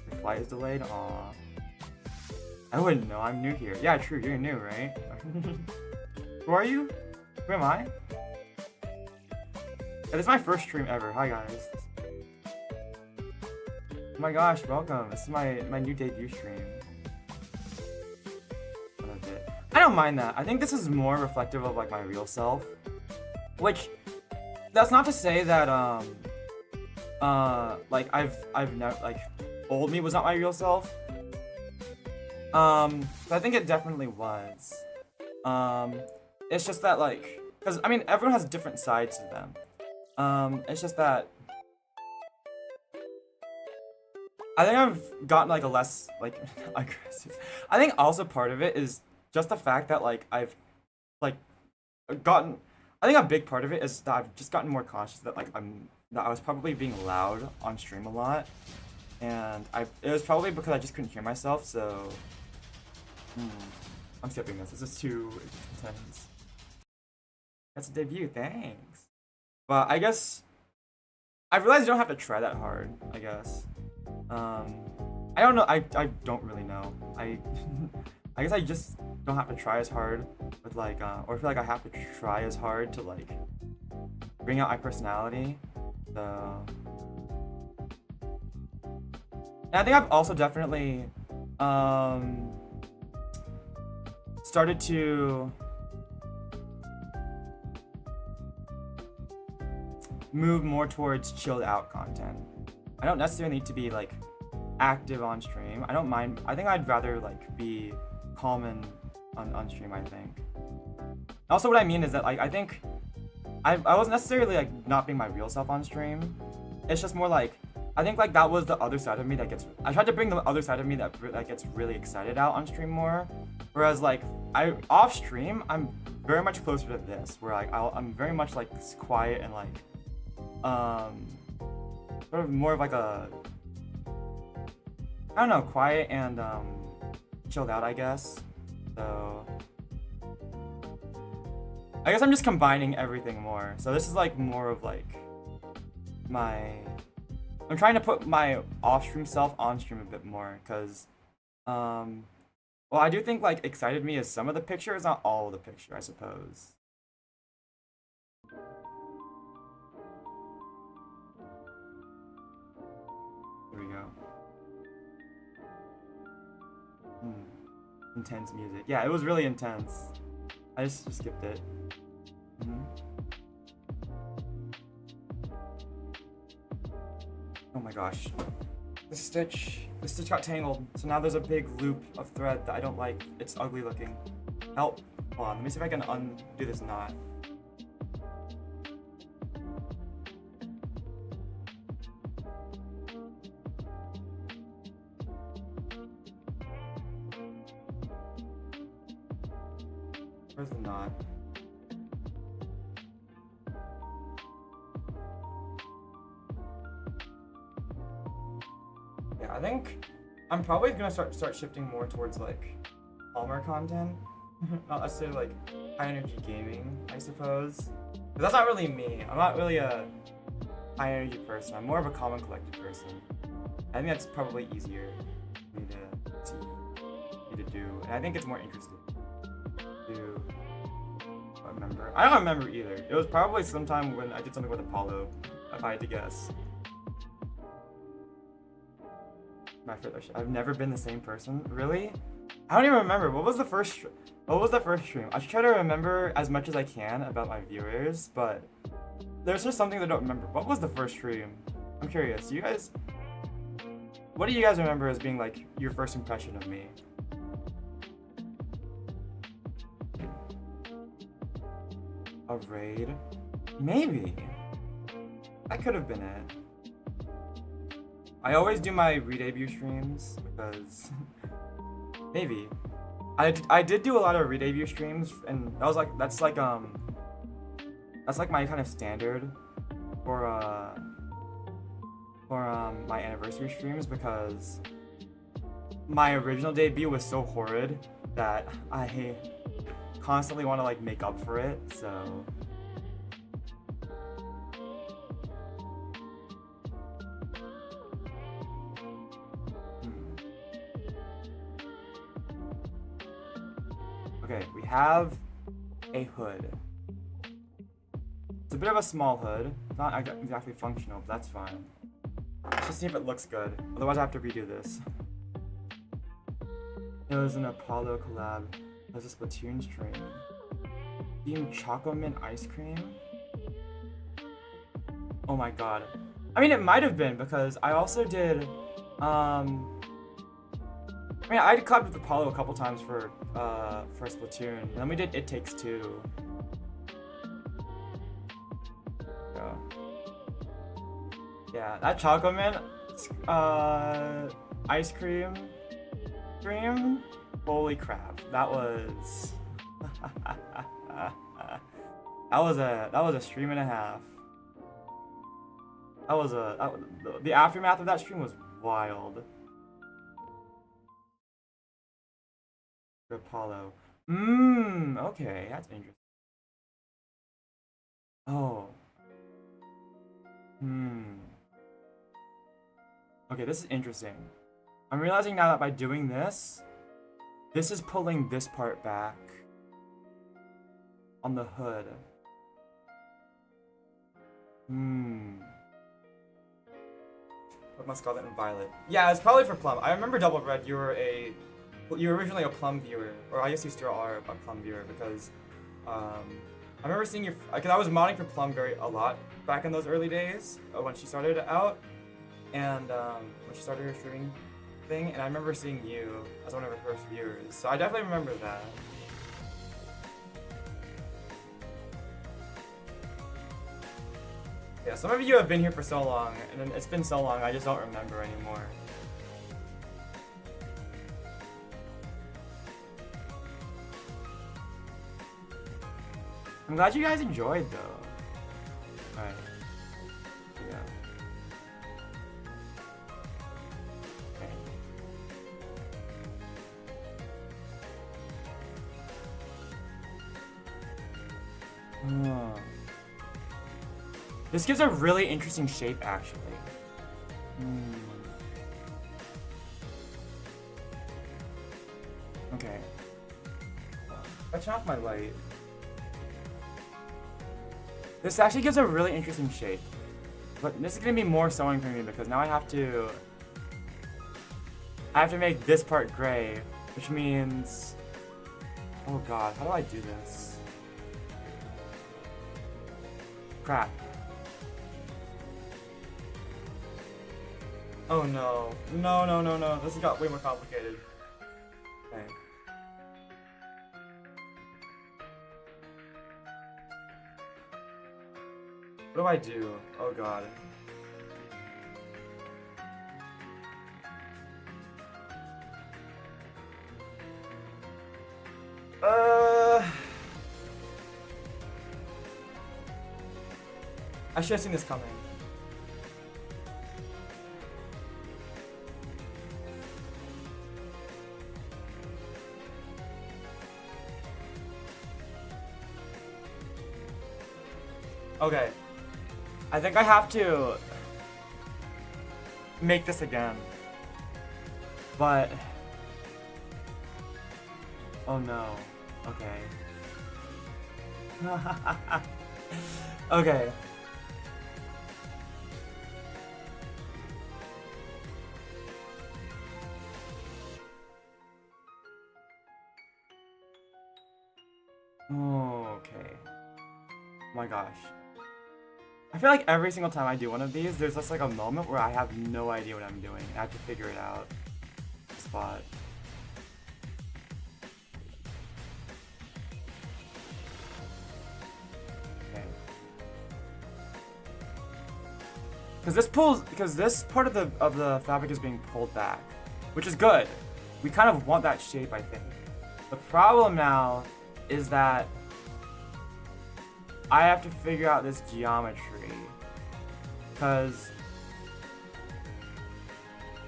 your flight is delayed. Aww. I wouldn't know. I'm new here. Yeah, true. You're new, right? Who are you? Who am I? Yeah, this is my first stream ever. Hi guys. Oh my gosh, welcome. This is my new debut stream. I don't mind that. I think this is more reflective of like my real self. Which, that's not to say that like I've never like old me was not my real self. But I think it definitely was. It's just that like, because I mean everyone has different sides to them. It's just that I think I've gotten like a less like aggressive. I think also part of it is just the fact that like I've like gotten. I think a big part of it is that I've just gotten more conscious that like I was probably being loud on stream a lot, and it was probably because I just couldn't hear myself. So I'm skipping this. This is too intense. That's a debut. Thanks. But I guess I realized you don't have to try that hard. I guess. I don't know. I don't really know. I guess I just don't have to try as hard with like or feel like I have to try as hard to like bring out my personality. So and I think I've also definitely started to move more towards chilled out content. I don't necessarily need to be like active on stream. I don't mind. I think I'd rather like be calm and on stream, I think. Also, what I mean is that like I think I wasn't necessarily like not being my real self on stream. It's just more like I think like that was the other side of me that gets. I tried to bring the other side of me that gets really excited out on stream more. Whereas like off stream, I'm very much closer to this, where like I'm very much like quiet and like sort of more of like a, I don't know, quiet and chilled out, I guess. So I guess I'm just combining everything more. So this is like more of like I'm trying to put my off-stream self on stream a bit more, because well, I do think like excited me is some of the picture, it's not all of the picture, I suppose. Here we go. Intense music. Yeah, it was really intense. I just skipped it. Oh my gosh. The stitch got tangled, so now there's a big loop of thread that I don't like. It's ugly looking. Help. Hold on, let me see if I can undo this knot. Where's the knot? Yeah, I think I'm probably gonna start shifting more towards like Palmer content, not necessarily like high energy gaming, I suppose. But that's not really me. I'm not really a high energy person. I'm more of a calm and collected person. I think that's probably easier for me to do, and I think it's more interesting to remember. I don't remember either. It was probably sometime when I did something with Apollo, if I had to guess. I've never been the same person. Really? I don't even remember. What was the first stream? I should try to remember as much as I can about my viewers, but there's just something that I don't remember. What was the first stream? I'm curious. What do you guys remember as being like your first impression of me? A raid? Maybe. That could have been it. I always do my re-debut streams because maybe. I did do a lot of re-debut streams, and that's like my kind of standard for my anniversary streams, because my original debut was so horrid that I constantly want to like make up for it, so okay, we have a hood. It's a bit of a small hood. It's not exactly functional, but that's fine. Let's just see if it looks good. Otherwise I have to redo this. It was an Apollo collab. There's a Splatoon stream. Steamed Choco Mint ice cream? Oh my god. I mean, it might have been, because I also did, I collabed with Apollo a couple times for Splatoon, and then we did It Takes Two. Yeah, that Choco Mint ice cream stream? Holy crap, that was that was a stream and a half. The aftermath of that stream was wild. Apollo. Okay, that's interesting. Oh. Okay, this is interesting. I'm realizing now that by doing this is pulling this part back on the hood. Put my Scarlet and Violet. Yeah, it's probably for Plum. I remember Double Red, you were originally a Plum viewer, or I guess you still are a Plum viewer, because I remember seeing your, because I was modding for Plum a lot back in those early days when she started out, and when she started her streaming thing, and I remember seeing you as one of her first viewers, so I definitely remember that. Yeah, some of you have been here for so long, and then it's been so long I just don't remember anymore. I'm glad you guys enjoyed though. Alright. Yeah. Okay. This gives a really interesting shape, actually. Okay. If I turn off my light. This actually gives a really interesting shape. But this is gonna be more sewing for me because now I have to make this part gray, which means, oh god, how do I do this? Crap. Oh no. No, no, no, no. This got way more complicated. Okay. What do I do? Oh god. I should have seen this coming. Okay. I think I have to make this again. But oh no. Okay. Okay. Okay. Oh my gosh. I feel like every single time I do one of these, there's just like a moment where I have no idea what I'm doing. I have to figure it out. Spot. Okay. Because this part of the fabric is being pulled back, which is good. We kind of want that shape, I think. The problem now is that I have to figure out this geometry. Because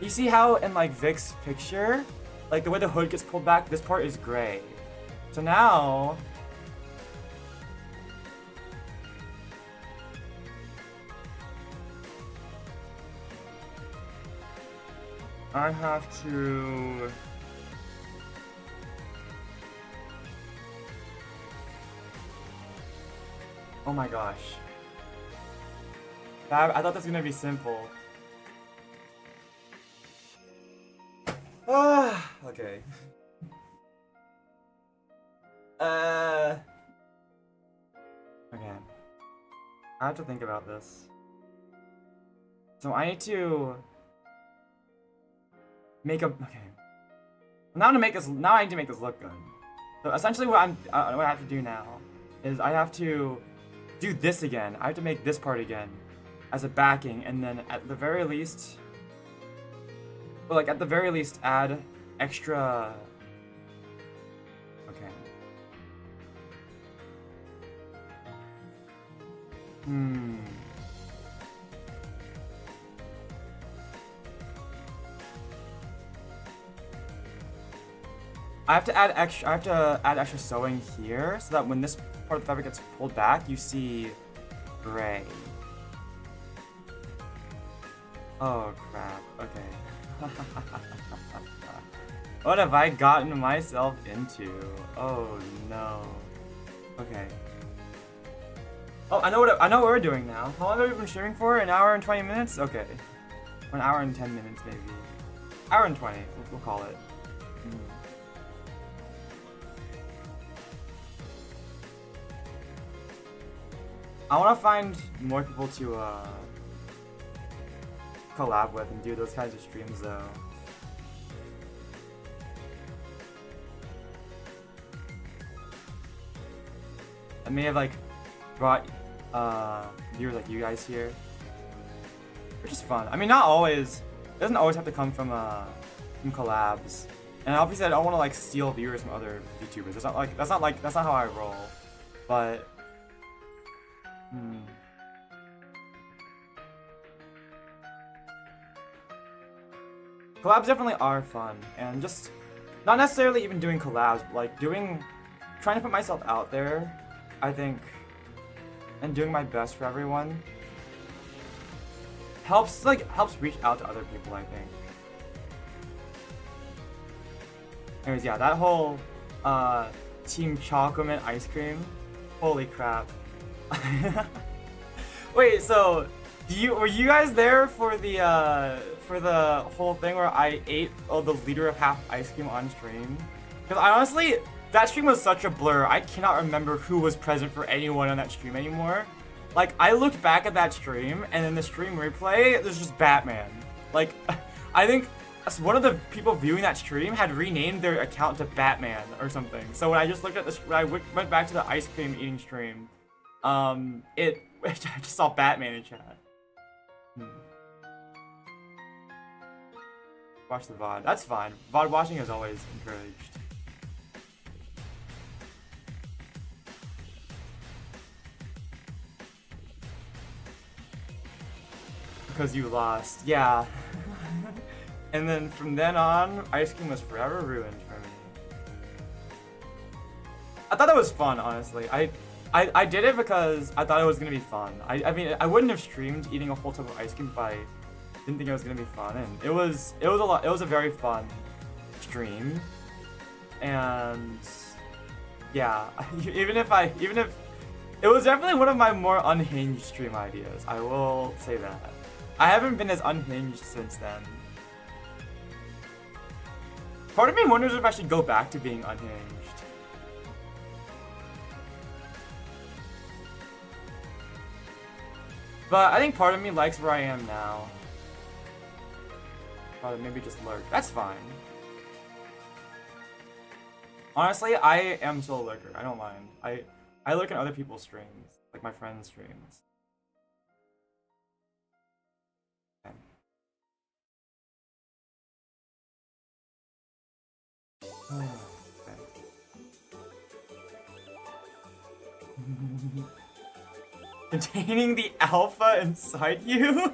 you see how in like Vic's picture, like the way the hood gets pulled back, this part is gray. So now I have to oh my gosh. I thought this was gonna be simple. Okay. Okay. I have to think about this. So I need to make a okay. Now I need to make this look good. So essentially what I have to do now is I have to do this again. I have to make this part again as a backing, and then at the very least, well, like at the very least, add extra. Okay. I have to add extra sewing here so that when this part of the fabric gets pulled back, you see gray. Oh crap, okay. What have I gotten myself into? Oh no. Okay. Oh, I know what we're doing now. How long have we been streaming for? An hour and 20 minutes? Okay. Or an hour and 10 minutes maybe. Hour and 20, we'll call it. I want to find more people to collab with and do those kinds of streams though. I may have like brought viewers like you guys here, which is fun. I mean, not always. It doesn't always have to come from collabs. And obviously, I don't want to like steal viewers from other YouTubers. That's not how I roll. But collabs definitely are fun, and just not necessarily even doing collabs, but like trying to put myself out there, I think, and doing my best for everyone helps reach out to other people, I think. Anyways, yeah, that whole Team Chocolate ice cream, holy crap. Wait, so were you guys there for the whole thing where I ate the liter of half ice cream on stream? Because I honestly, that stream was such a blur. I cannot remember who was present for anyone on that stream anymore. Like, I looked back at that stream, and in the stream replay, there's just Batman. Like, I think one of the people viewing that stream had renamed their account to Batman or something. So when I just looked at this, when I went back to the ice cream eating stream, I just saw Batman in chat. Watch the VOD. That's fine. VOD watching is always encouraged. Because you lost. Yeah. And then from then on, ice cream was forever ruined for me. I thought that was fun, honestly. I did it because I thought it was gonna be fun. I mean, I wouldn't have streamed eating a whole tub of ice cream if I didn't think it was gonna be fun, and it was a very fun stream. And yeah, even if it was definitely one of my more unhinged stream ideas, I will say that. I haven't been as unhinged since then. Part of me wonders if I should go back to being unhinged. But I think part of me likes where I am now. Probably maybe just lurk. That's fine. Honestly, I am still a lurker. I don't mind. I lurk in other people's streams, like my friends' streams. Okay. Containing the alpha inside you?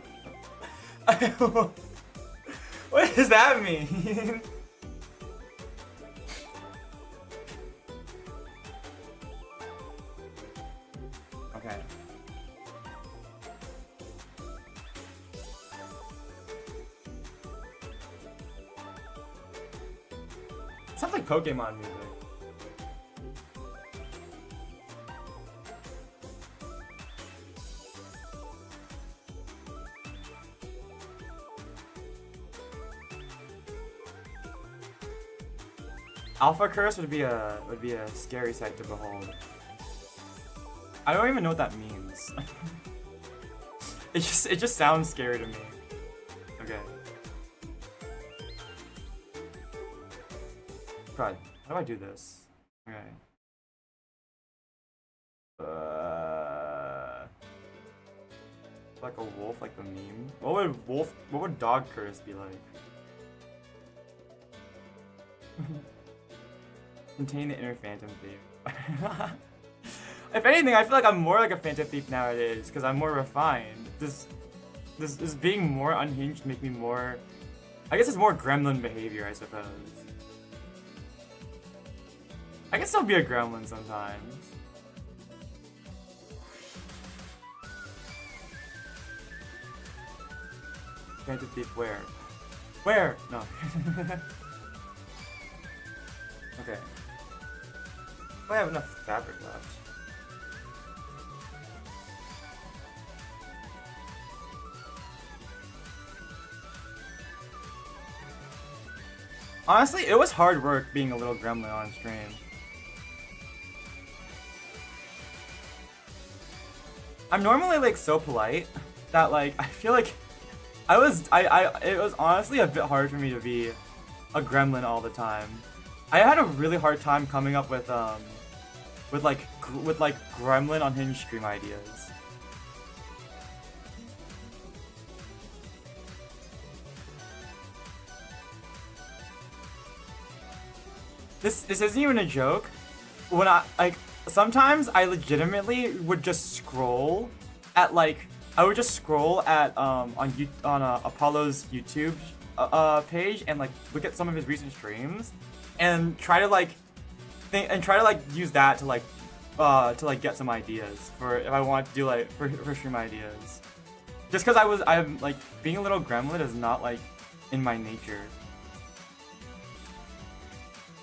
What does that mean? Okay. Sounds like Pokemon music. Alpha Curse would be a scary sight to behold. I don't even know what that means. it just sounds scary to me. Okay. Crud. How do I do this? Okay. Like a wolf, like the meme. What would dog curse be like? Contain the inner phantom thief. If anything, I feel like I'm more like a phantom thief nowadays because I'm more refined. This being more unhinged make me more. I guess it's more gremlin behavior, I suppose. I can still be a gremlin sometimes. Phantom thief where? Where? No. Okay. I have enough fabric left. Honestly, it was hard work being a little gremlin on stream. I'm normally like so polite that like I feel like it was honestly a bit hard for me to be a gremlin all the time. I had a really hard time coming up with gremlin unhinged stream ideas. This isn't even a joke. When sometimes I legitimately would just scroll at Apollo's YouTube page and like look at some of his recent streams and try to use that to get some ideas for if I want to do like for stream ideas. Just because I'm like, being a little gremlin is not like in my nature.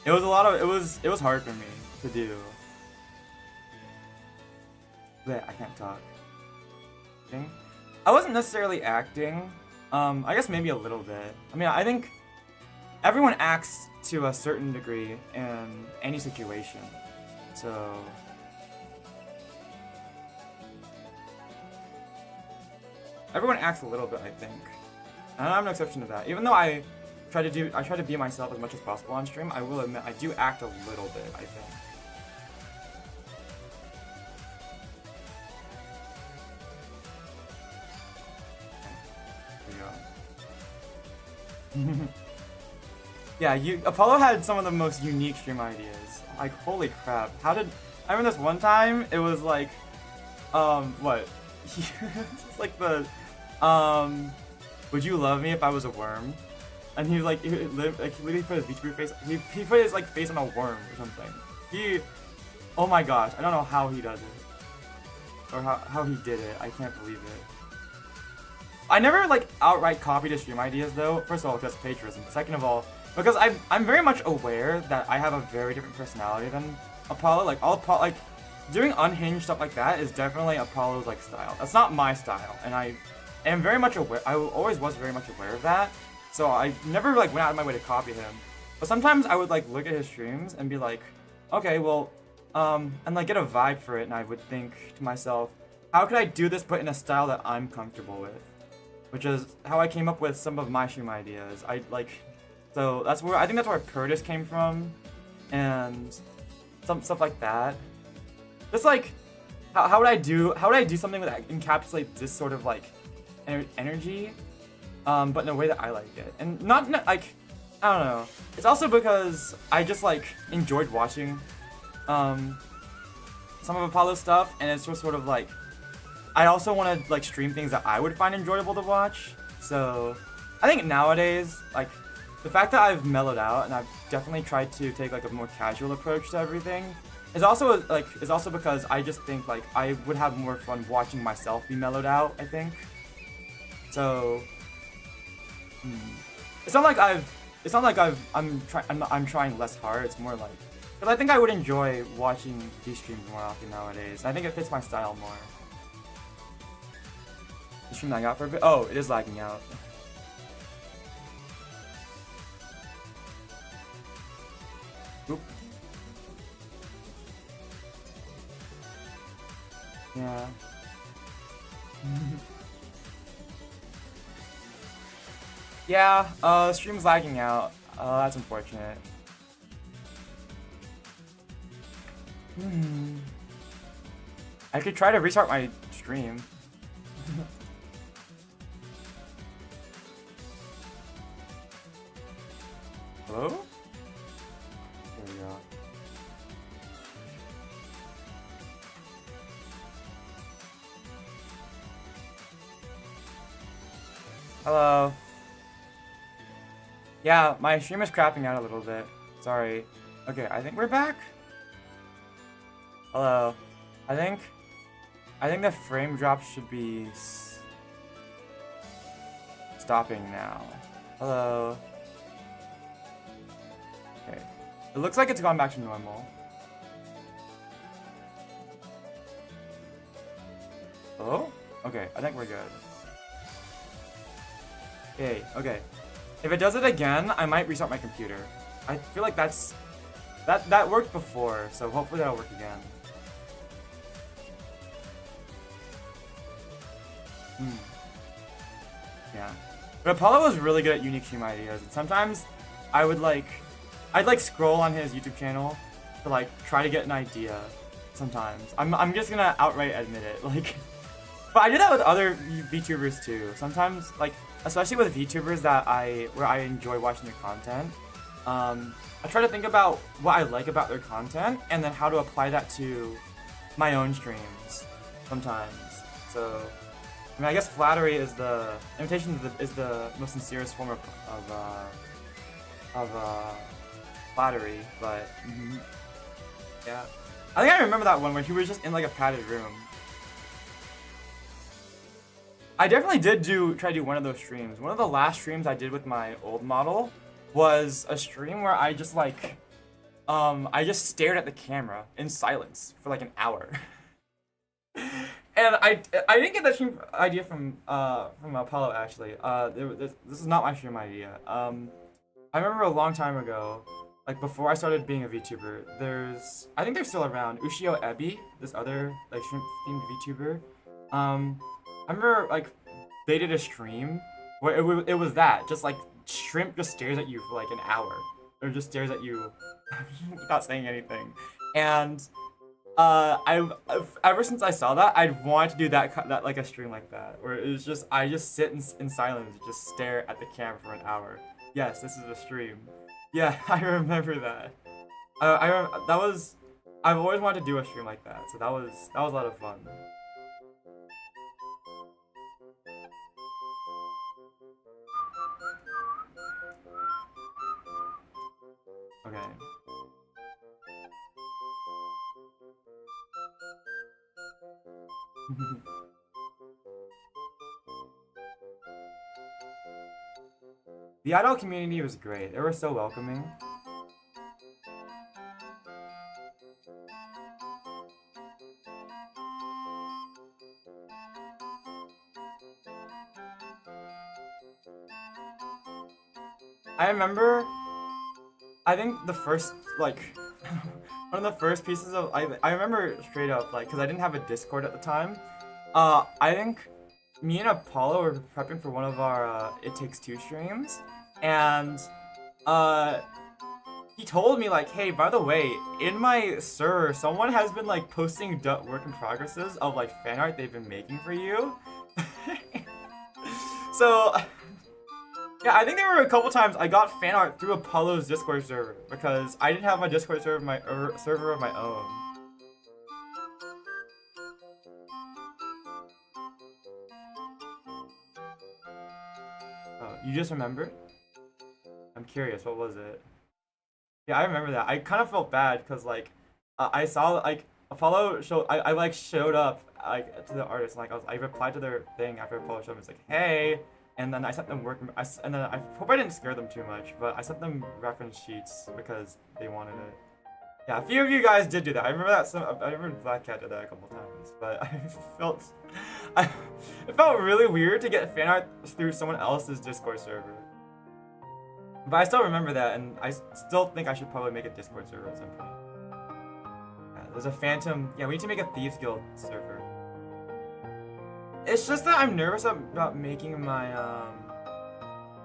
It was it was hard for me to do. Wait, I can't talk. I wasn't necessarily acting. I guess maybe a little bit. I mean, I think everyone acts to a certain degree in any situation. So everyone acts a little bit, I think. And I'm no exception to that. Even though I try to be myself as much as possible on stream, I will admit I do act a little bit, I think. Yeah, Apollo had some of the most unique stream ideas. Like, holy crap. I remember this one time, it was like, what? It's like the, would you love me if I was a worm? And he was like, he literally put his VTuber face, he put his like face on a worm or something. Oh my gosh, I don't know how he does it. Or how he did it, I can't believe it. I never like outright copied his stream ideas though. First of all, because plagiarism. Second of all, because I'm very much aware that I have a very different personality than Apollo. Like doing unhinged stuff like that is definitely Apollo's like style. That's not my style, and I am very much aware. I always was very much aware of that. So I never like went out of my way to copy him. But sometimes I would like look at his streams and be like, okay, well, and like get a vibe for it, and I would think to myself, how could I do this but in a style that I'm comfortable with? Which is how I came up with some of my stream ideas. So that's where I think that's where Kurtis came from, and some stuff like that. Just like, how would I do something that encapsulates this sort of like energy, but in a way that I like it, and not like, I don't know. It's also because I just like enjoyed watching some of Apollo's stuff, and it's just sort of like, I also want to like stream things that I would find enjoyable to watch. So I think nowadays, like, the fact that I've mellowed out and I've definitely tried to take like a more casual approach to everything is also because I just think like I would have more fun watching myself be mellowed out, I think. So it's not like I'm trying less hard. It's more like, because I think I would enjoy watching these streams more often nowadays. I think it fits my style more. The stream that I got for a bit. Oh, it is lagging out. Oop. Yeah. Yeah, stream's lagging out. That's unfortunate. I could try to restart my stream. Hello? There we go. Hello. Yeah, my stream is crapping out a little bit. Sorry. Okay, I think we're back. Hello. I think the frame drop should be stopping now. Hello. Okay. It looks like it's gone back to normal. Hello? Okay, I think we're good. Okay. If it does it again, I might restart my computer. I feel like that worked before, so hopefully that'll work again. Yeah. But Apollo was really good at unique stream ideas, and sometimes I'd scroll on his YouTube channel to like try to get an idea. Sometimes I'm just gonna outright admit it, like. But I do that with other VTubers too. Sometimes, like, especially with VTubers where I enjoy watching their content, I try to think about what I like about their content and then how to apply that to my own streams sometimes. So, I mean, I guess flattery is imitation is the most sincerest form of flattery, but yeah. I think I remember that one where he was just in like a padded room. I definitely did try to do one of those streams. One of the last streams I did with my old model was a stream where I just like, I just stared at the camera in silence for like an hour. And I didn't get that stream idea from Apollo actually. This is not my stream idea. I remember a long time ago, like before I started being a VTuber, I think they're still around, Ushio Ebi, this other like shrimp themed VTuber. I remember like they did a stream where it was that just like shrimp just stares at you for like an hour, or just stares at you without saying anything, and ever since I saw that, I'd want to do that like a stream like that, where it was just I just sit in silence, just stare at the camera for an hour. Yes, this is a stream. Yeah, I remember that. I've always wanted to do a stream like that, so that was a lot of fun. Okay. The idol community was great. They were so welcoming. I remember, I think the first, like, one of the first pieces of, I remember straight up, like, because I didn't have a Discord at the time, I think me and Apollo were prepping for one of our It Takes Two streams, and he told me like, hey, by the way, in my server, someone has been like posting work in progresses of like fan art they've been making for you. So yeah, I think there were a couple times I got fan art through Apollo's Discord server because I didn't have my Discord server of my own. Oh, you just remembered? I'm curious, what was it? Yeah, I remember that. I kind of felt bad because like I saw like Apollo I like showed up like to the artist, and like I replied to their thing after Apollo showed up. It's like, hey, and then I sent them and then I hope I didn't scare them too much, but I sent them reference sheets because they wanted it. Yeah, a few of you guys did do that. I remember that. I remember Black Cat did that a couple times, but it felt really weird to get fan art through someone else's Discord server. But I still remember that, and I still think I should probably make a Discord server at some point. Yeah, there's a Phantom. Yeah, we need to make a Thieves Guild server. It's just that I'm nervous about making my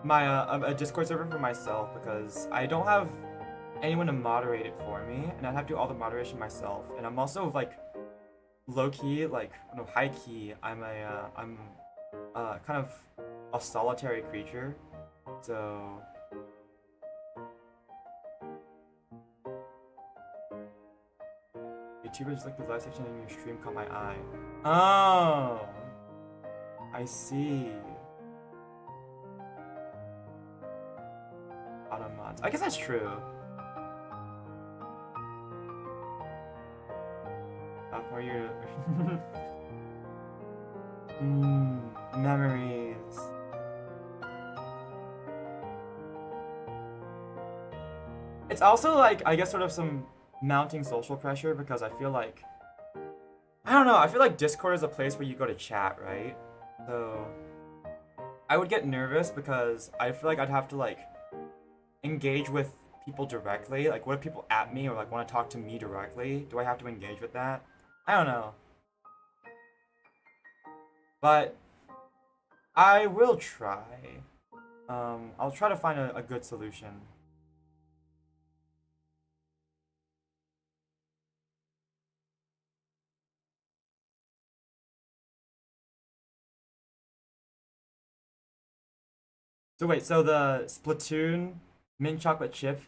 a Discord server for myself because I don't have anyone to moderate it for me, and I'd have to do all the moderation myself. And I'm also like low key, like no high key. I'm kind of a solitary creature, so. YouTubers like the live section in your stream caught my eye. Oh, I see. Auto mods. I guess that's true. Not for you. Memories. It's also like, I guess, sort of some mounting social pressure because I feel like, I don't know, I feel like Discord is a place where you go to chat, right? So I would get nervous because I feel like I'd have to like engage with people directly. Like, what if people at me or like want to talk to me directly? Do I have to engage with that? I don't know. But I will try. I'll try to find a good solution. So wait, so the Splatoon mint chocolate chip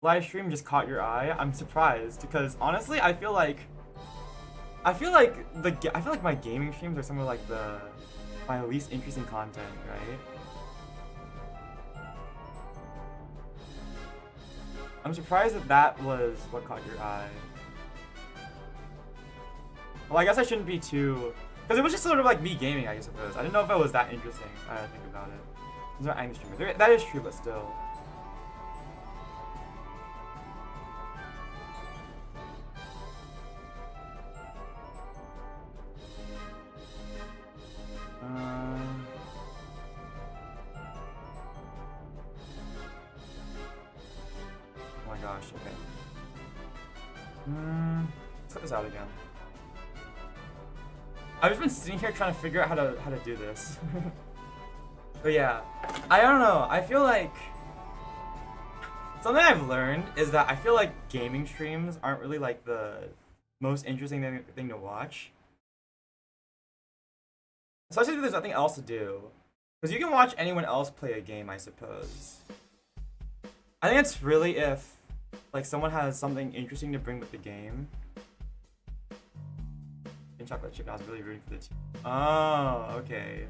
live stream just caught your eye? I'm surprised because honestly, I feel like my gaming streams are some of like my least interesting content, right? I'm surprised that was what caught your eye. Well, I guess I shouldn't be too Because it was just sort of like me gaming, I suppose. I didn't know if it was that interesting. I didn't think about it. These are angry streamers. That is true, but still. Oh my gosh, okay. Let's cut this out again. I've just been sitting here trying to figure out how to do this. But yeah, I don't know. I feel like something I've learned is that I feel like gaming streams aren't really like the most interesting thing to watch. Especially if there's nothing else to do. Because you can watch anyone else play a game, I suppose. I think it's really if like someone has something interesting to bring with the game. In chocolate chip, I was really rooting for the team. Oh, okay.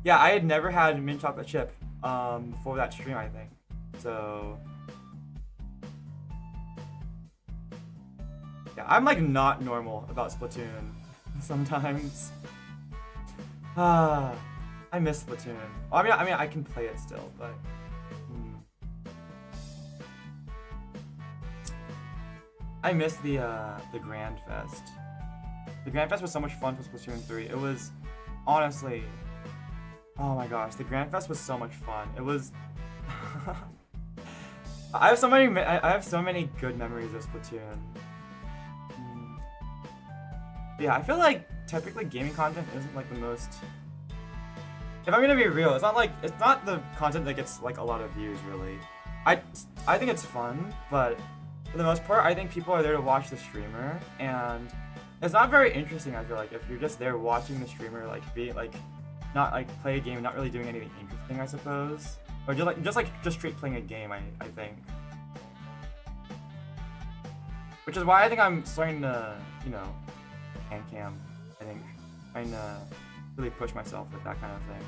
Yeah, I had never had mint chocolate chip before that stream, I think. So yeah, I'm like not normal about Splatoon sometimes. I miss Splatoon. Well, I mean, I can play it still, but I miss the Grand Fest. The Grand Fest was so much fun for Splatoon 3. It was honestly, oh my gosh, the Grand Fest was so much fun. It was. I have so many good memories of Splatoon. Yeah, I feel like typically gaming content isn't like the most. If I'm gonna be real, it's not the content that gets like a lot of views really. I think it's fun, but for the most part, I think people are there to watch the streamer, and it's not very interesting. I feel like if you're just there watching the streamer, like be like, not like play a game, not really doing anything interesting, I suppose, or just straight playing a game. I think, which is why I think I'm starting to hand cam. I think trying to really push myself with that kind of thing.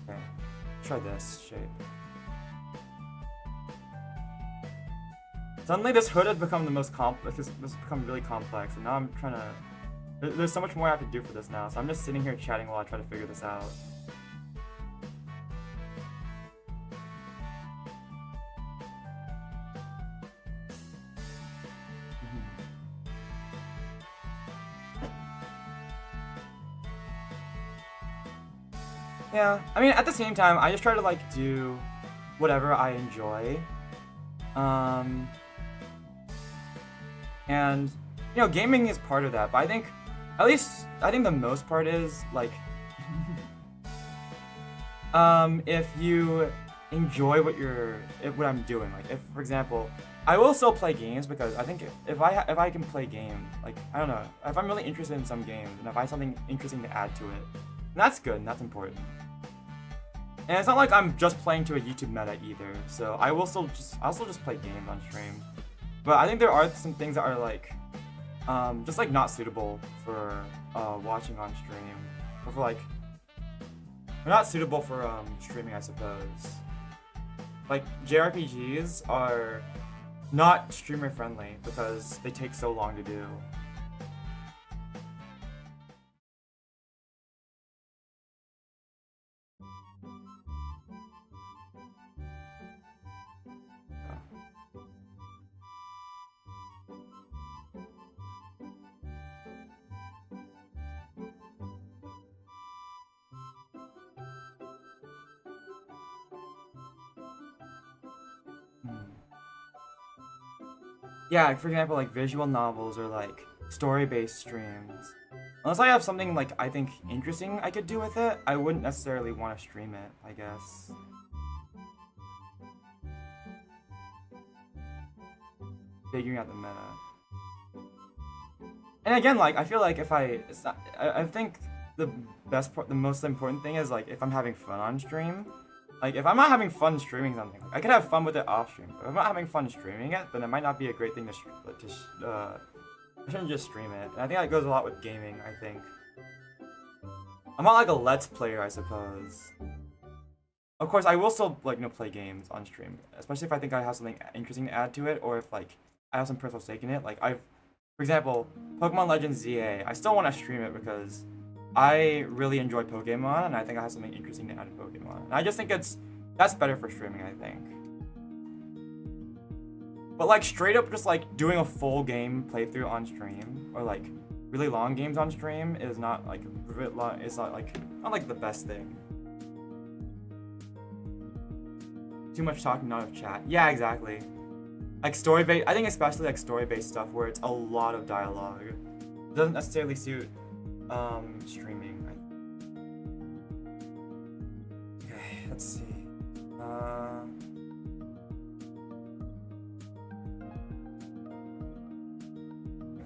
Okay, try this shape. Suddenly this hood has become the most complex. This has become really complex, and now I'm trying to. There's so much more I have to do for this now, so I'm just sitting here chatting while I try to figure this out. Yeah, I mean, at the same time, I just try to like do whatever I enjoy. And gaming is part of that, but I think the most part is like if you enjoy what I'm doing. Like, if for example, I will still play games because I think if I can play game, like, I don't know, if I'm really interested in some game and if I have something interesting to add to it, that's good and that's important. And it's not like I'm just playing to a YouTube meta either, so I'll still just play games on stream. But I think there are some things that are like just like not suitable for watching on stream, or for like they're not suitable for streaming, I suppose. Like JRPGs are not streamer friendly because they take so long to do. Yeah, for example, like visual novels or like story-based streams. Unless I have something like I think interesting I could do with it, I wouldn't necessarily want to stream it, I guess. Figuring out the meta. And again, like I feel like I think the most important thing is like if I'm having fun on stream. Like, if I'm not having fun streaming something, I could have fun with it off stream. But if I'm not having fun streaming it, then it might not be a great thing I shouldn't just stream it. And I think that goes a lot with gaming, I think. I'm not like a Let's Player, I suppose. Of course, I will still like play games on stream, especially if I think I have something interesting to add to it, or if like I have some personal stake in it. Like for example, Pokemon Legends ZA. I still want to stream it because I really enjoy Pokemon, and I think I have something interesting to add to Pokemon. And I just think that's better for streaming, I think. But like straight up, just like doing a full game playthrough on stream, or like really long games on stream, is not like not like the best thing. Too much talking, not enough chat. Yeah, exactly. Like story-based, I think especially like story-based stuff where it's a lot of dialogue. It doesn't necessarily suit streaming. Okay, let's see. Here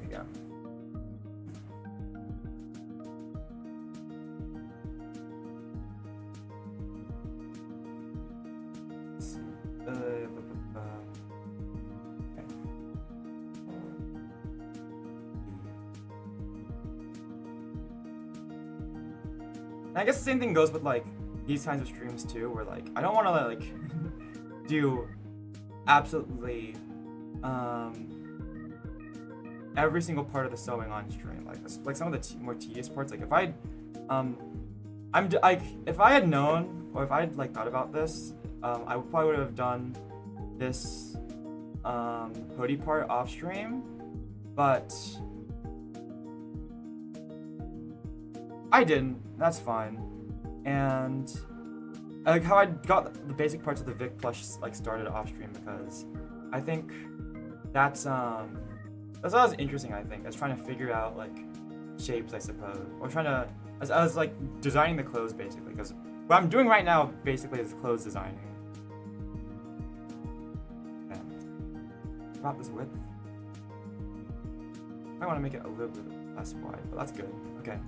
we go. Let's see. Okay. And I guess the same thing goes with like these kinds of streams too, where like I don't want to like do absolutely every single part of the sewing on stream. Like some of the more tedious parts. Like if if I had known, or if I had like thought about this, I probably would have done this hoodie part off stream, but I didn't. That's fine. And I like how I got the basic parts of the Vic plush like started off stream, because I think that's always interesting. I think as trying to figure out like shapes, I suppose, or trying to as like designing the clothes basically, because what I'm doing right now basically is clothes designing. Okay. About this width, I want to make it a little bit less wide, but that's good. Okay.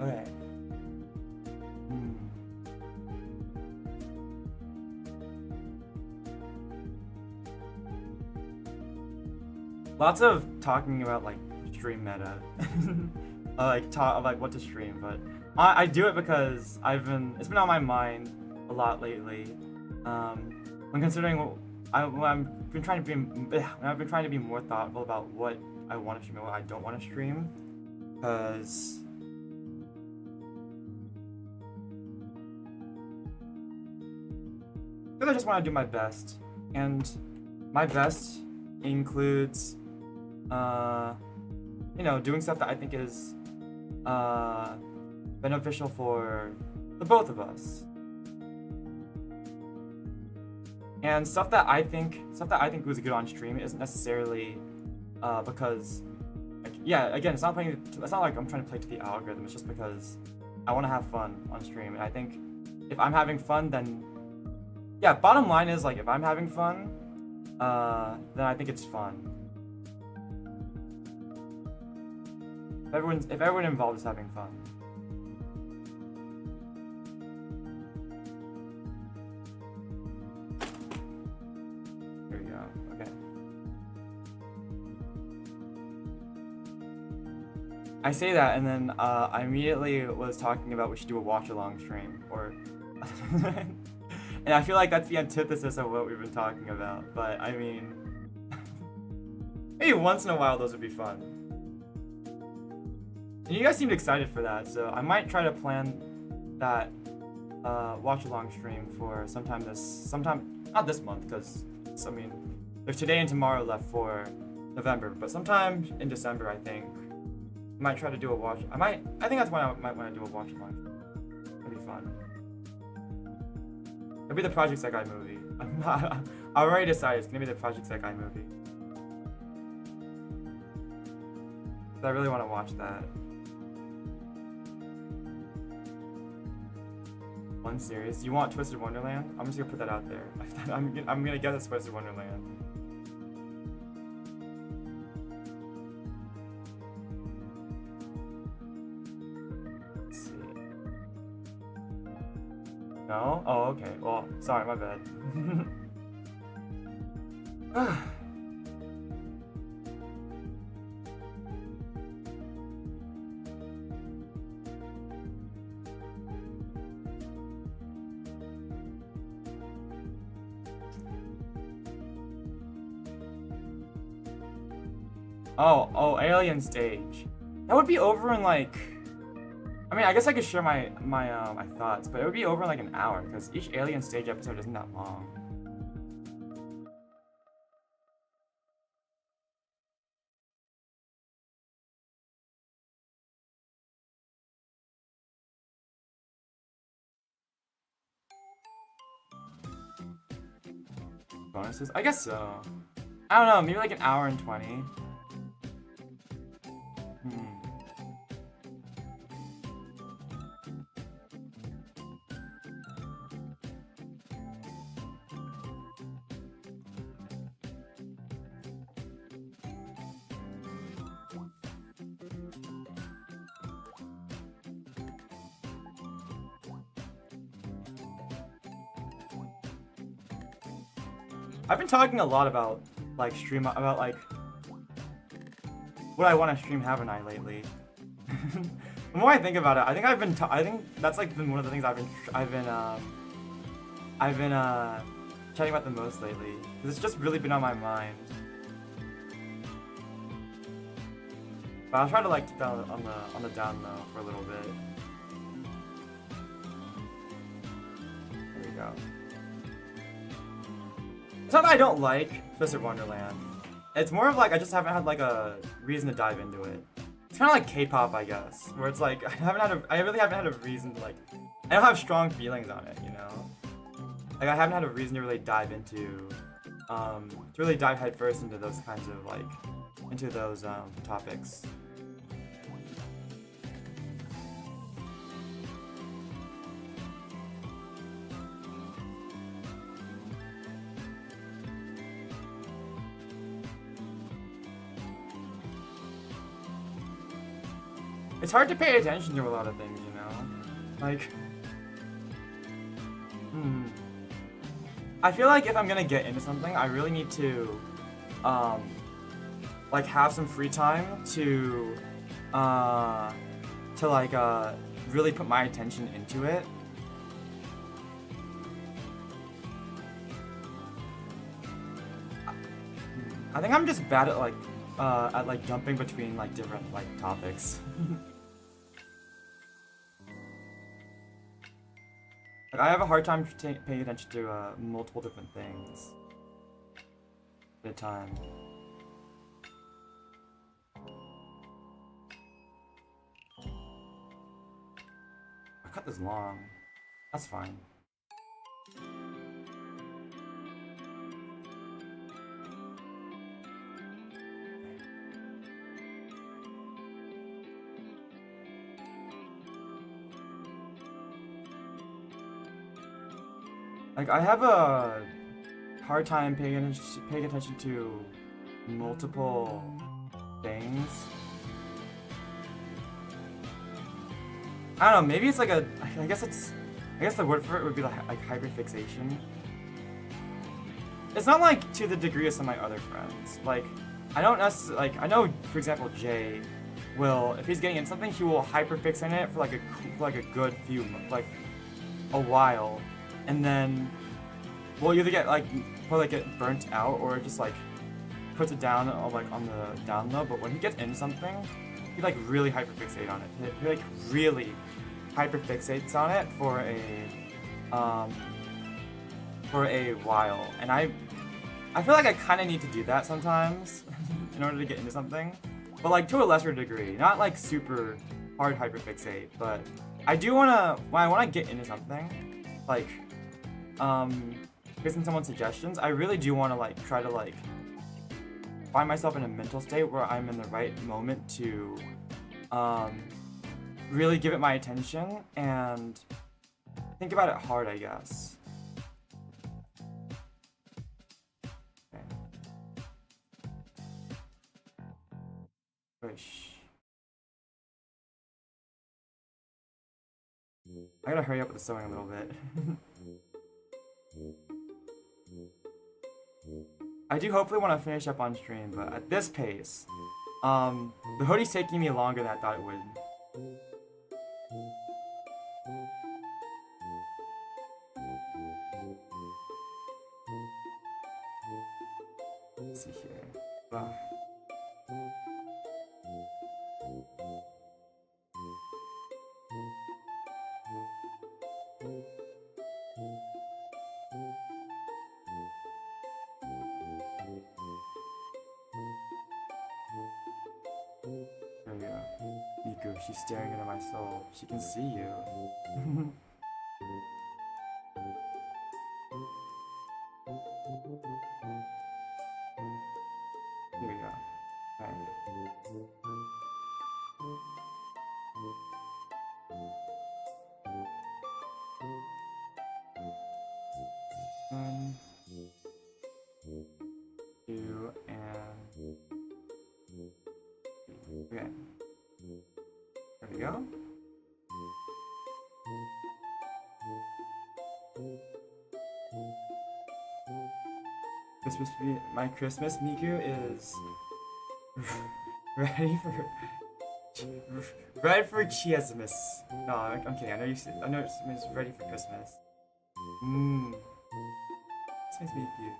Okay. Lots of talking about like stream meta, like what to stream, but I do it because it's been on my mind a lot lately. When considering I've been trying to be more thoughtful about what I want to stream and what I don't want to stream, because I just want to do my best, and my best includes, doing stuff that I think is beneficial for the both of us, and stuff that I think was good on stream isn't necessarily because, again, it's not like I'm trying to play to the algorithm. It's just because I want to have fun on stream, and I think if I'm having fun, then yeah, bottom line is, like, if I'm having fun, then I think it's fun. If everyone involved is having fun. Here we go, okay. I say that, and then I immediately was talking about we should do a watch-along stream, or... And I feel like that's the antithesis of what we've been talking about, but I mean, maybe once in a while those would be fun. And you guys seemed excited for that, so I might try to plan that watch-along stream for sometime, not this month, because there's today and tomorrow left for November, but sometime in December, I think. I might try to do a watch. I think that's when I might want to do a watch-along. It'd be fun. It'll be the Project Sekai movie. I already decided it's gonna be the Project Sekai movie. I really want to watch that. One series. You want Twisted Wonderland? I'm just gonna put that out there. I'm gonna guess it's Twisted Wonderland. Let's see. No? Oh, okay. Well, sorry, my bad. Oh, alien stage. That would be over in like. I mean, I guess I could share my thoughts, but it would be over in like an hour because each alien stage episode isn't that long. Bonuses? I guess so. I don't know, maybe like an hour and 20. I've been talking a lot about like like what I want to stream, haven't I, lately? The more I think about it, I think I think that's like been one of the things I've been chatting about the most lately because it's just really been on my mind. But I'll try to like keep that on the down low for a little bit. There we go. It's not that I don't like Twisted Wonderland. It's more of like I just haven't had like a reason to dive into it. It's kind of like K-pop, I guess, where it's like I really haven't had a reason to like. I don't have strong feelings on it, you know. Like I haven't had a reason to really dive into, to really dive headfirst into those kinds of like, into those topics. It's hard to pay attention to a lot of things, you know? Like, I feel like if I'm gonna get into something, I really need to, like, have some free time to like, really put my attention into it. I think I'm just bad at, like, jumping between, like, different, like, topics. Like, I have a hard time paying attention to multiple different things at a time. I cut this long. That's fine. Like, I have a hard time paying attention to multiple things. I don't know, maybe it's like I guess the word for it would be like hyperfixation. It's not like to the degree of some of my other friends. Like, I don't necessarily, like, I know, for example, Jay will, if he's getting into something, he will hyperfix in it for like a good few, like, a while. And then we'll either get get burnt out or just like puts it down like on the down low. But when he gets into something, he like really hyperfixates on it. He like really hyperfixates on it for a while. And I feel like I kind of need to do that sometimes in order to get into something, but like to a lesser degree, not like super hard hyperfixate. But I do wanna when I wanna get into something, like. Based on someone's suggestions, I really do want to like try to like find myself in a mental state where I'm in the right moment to really give it my attention and think about it hard, I guess. Okay. Push. I gotta hurry up with the sewing a little bit. I do hopefully want to finish up on stream, but at this pace, the hoodie's taking me longer than I thought it would. Let's see here. There we go. Miku, she's staring into my soul. She can see you. Here we go. Alright. One, two, and three. Okay. There we go. My Christmas Miku is ready for Christmas. No, I'm kidding. I know it means ready for Christmas. This makes me cute.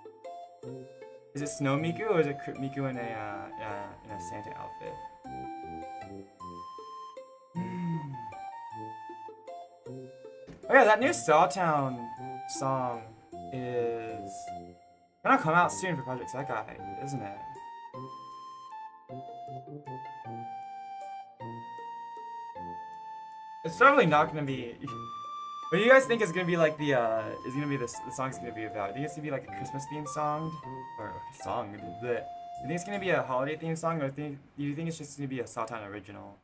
Is it Snow Miku or is it Miku in a Santa outfit? Oh yeah, that new Sawtown song is gonna come out soon for Project Sekai, isn't it? It's probably not gonna be. What do you guys think is gonna be like the song's gonna be about? Do you think it's gonna be like a Christmas themed song or song? Do you think it's gonna be a holiday themed song, or do you think it's just gonna be a Sawtown original?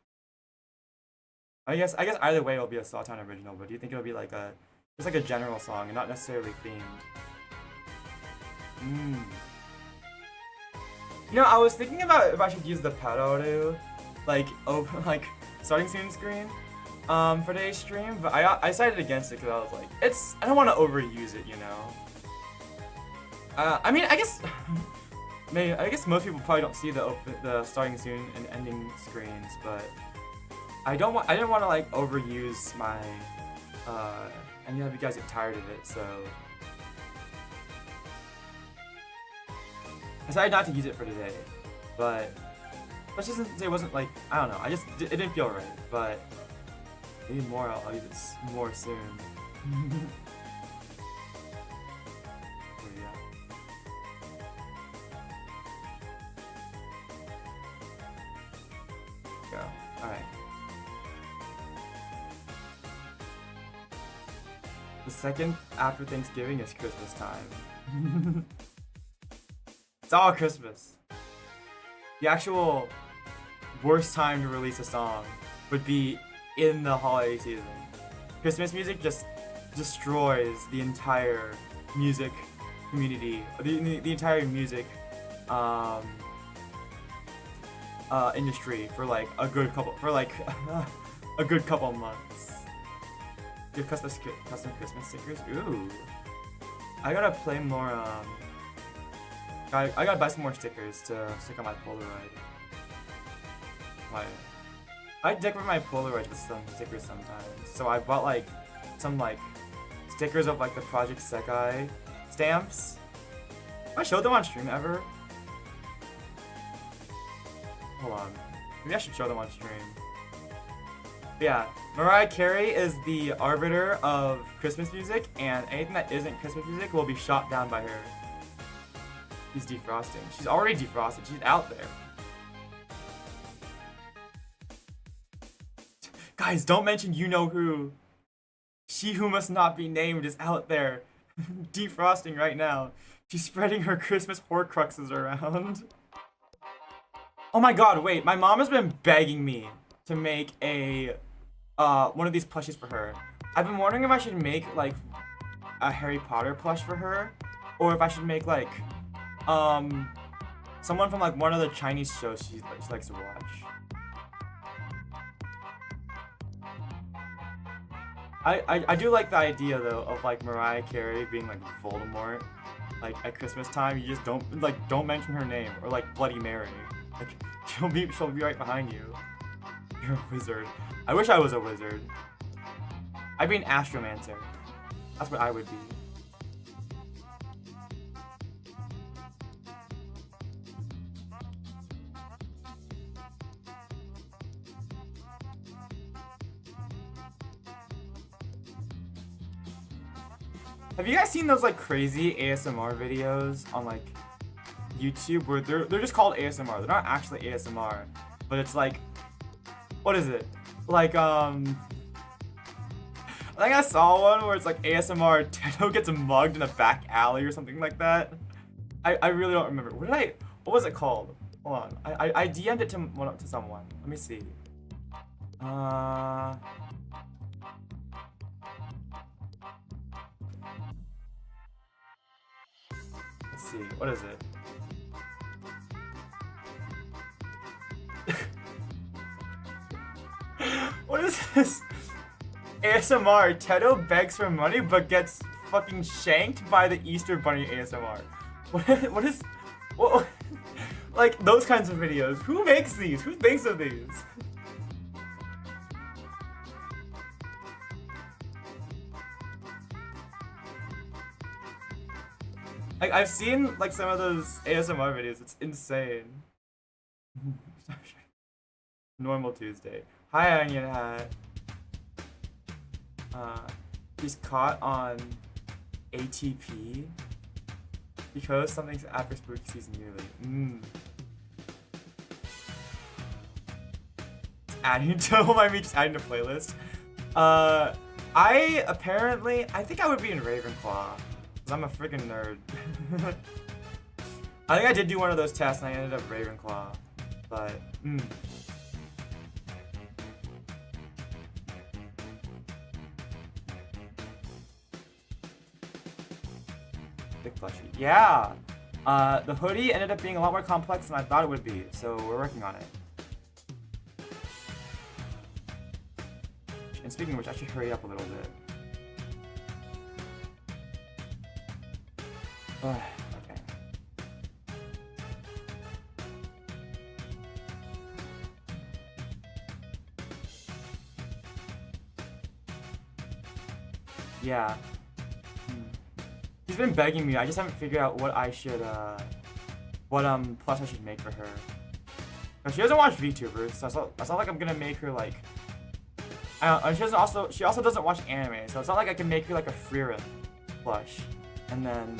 I guess either way it'll be a Sawtown original, but do you think it'll be like just like a general song and not necessarily themed? You know, I was thinking about if I should use the Padoru, like starting soon screen, for today's stream, but I decided against it because I was like, I don't want to overuse it, you know. I mean, I guess most people probably don't see the starting soon and ending screens, but I didn't want to like overuse my and have you guys get tired of it, so I decided not to use it for today. But let's just say it wasn't like, I don't know, it didn't feel right, but maybe more I'll use it more soon. Go. Alright. The second after Thanksgiving is Christmas time. It's all Christmas. The actual worst time to release a song would be in the holiday season. Christmas music just destroys the entire music community, the entire music industry for like a good couple months. Good custom Christmas stickers. Ooh, I gotta play more. I gotta buy some more stickers to stick on my Polaroid. I decorate my Polaroids with some stickers sometimes. So I bought like some like stickers of like the Project Sekai stamps. Have I showed them on stream ever? Hold on. Maybe I should show them on stream. But yeah, Mariah Carey is the arbiter of Christmas music, and anything that isn't Christmas music will be shot down by her. She's defrosting. She's already defrosted. She's out there. Guys, don't mention you know who. She who must not be named is out there. Defrosting right now. She's spreading her Christmas horcruxes around. Oh my god, wait. My mom has been begging me to make a one of these plushies for her. I've been wondering if I should make like a Harry Potter plush for her, or if I should make like someone from like one of the Chinese shows she likes to watch. I do like the idea though of like Mariah Carey being like Voldemort, like at Christmas time. You just don't mention her name, or like Bloody Mary. Like she'll be right behind you. You're a wizard. I wish I was a wizard. I'd be an astromancer. That's what I would be. Have you guys seen those like crazy ASMR videos on like YouTube where they're just called ASMR? They're not actually ASMR, but it's like, what is it? Like I think I saw one where it's like ASMR Teto gets mugged in a back alley or something like that. I really don't remember. What was it called? Hold on. I DM'd it to someone. Let me see. Let's see. What is it? What is this? ASMR, Teto begs for money but gets fucking shanked by the Easter Bunny ASMR. What like those kinds of videos. Who makes these? Who thinks of these? Like I've seen like some of those ASMR videos. It's insane. Normal Tuesday. Hi, Onion Hat. He's caught on ATP because something's after spooky season yearly. Adding to just adding to playlist. I think I would be in Ravenclaw because I'm a freaking nerd. I think I did do one of those tests and I ended up Ravenclaw, but Big plushie. Yeah! The hoodie ended up being a lot more complex than I thought it would be, so we're working on it. And speaking of which, I should hurry up a little bit. Okay. Yeah. She's been begging me. I just haven't figured out what I should, what plush I should make for her. No, she doesn't watch VTubers, so it's not like I'm gonna make her like. She also doesn't watch anime, so it's not like I can make her like a Frieren plush, and then,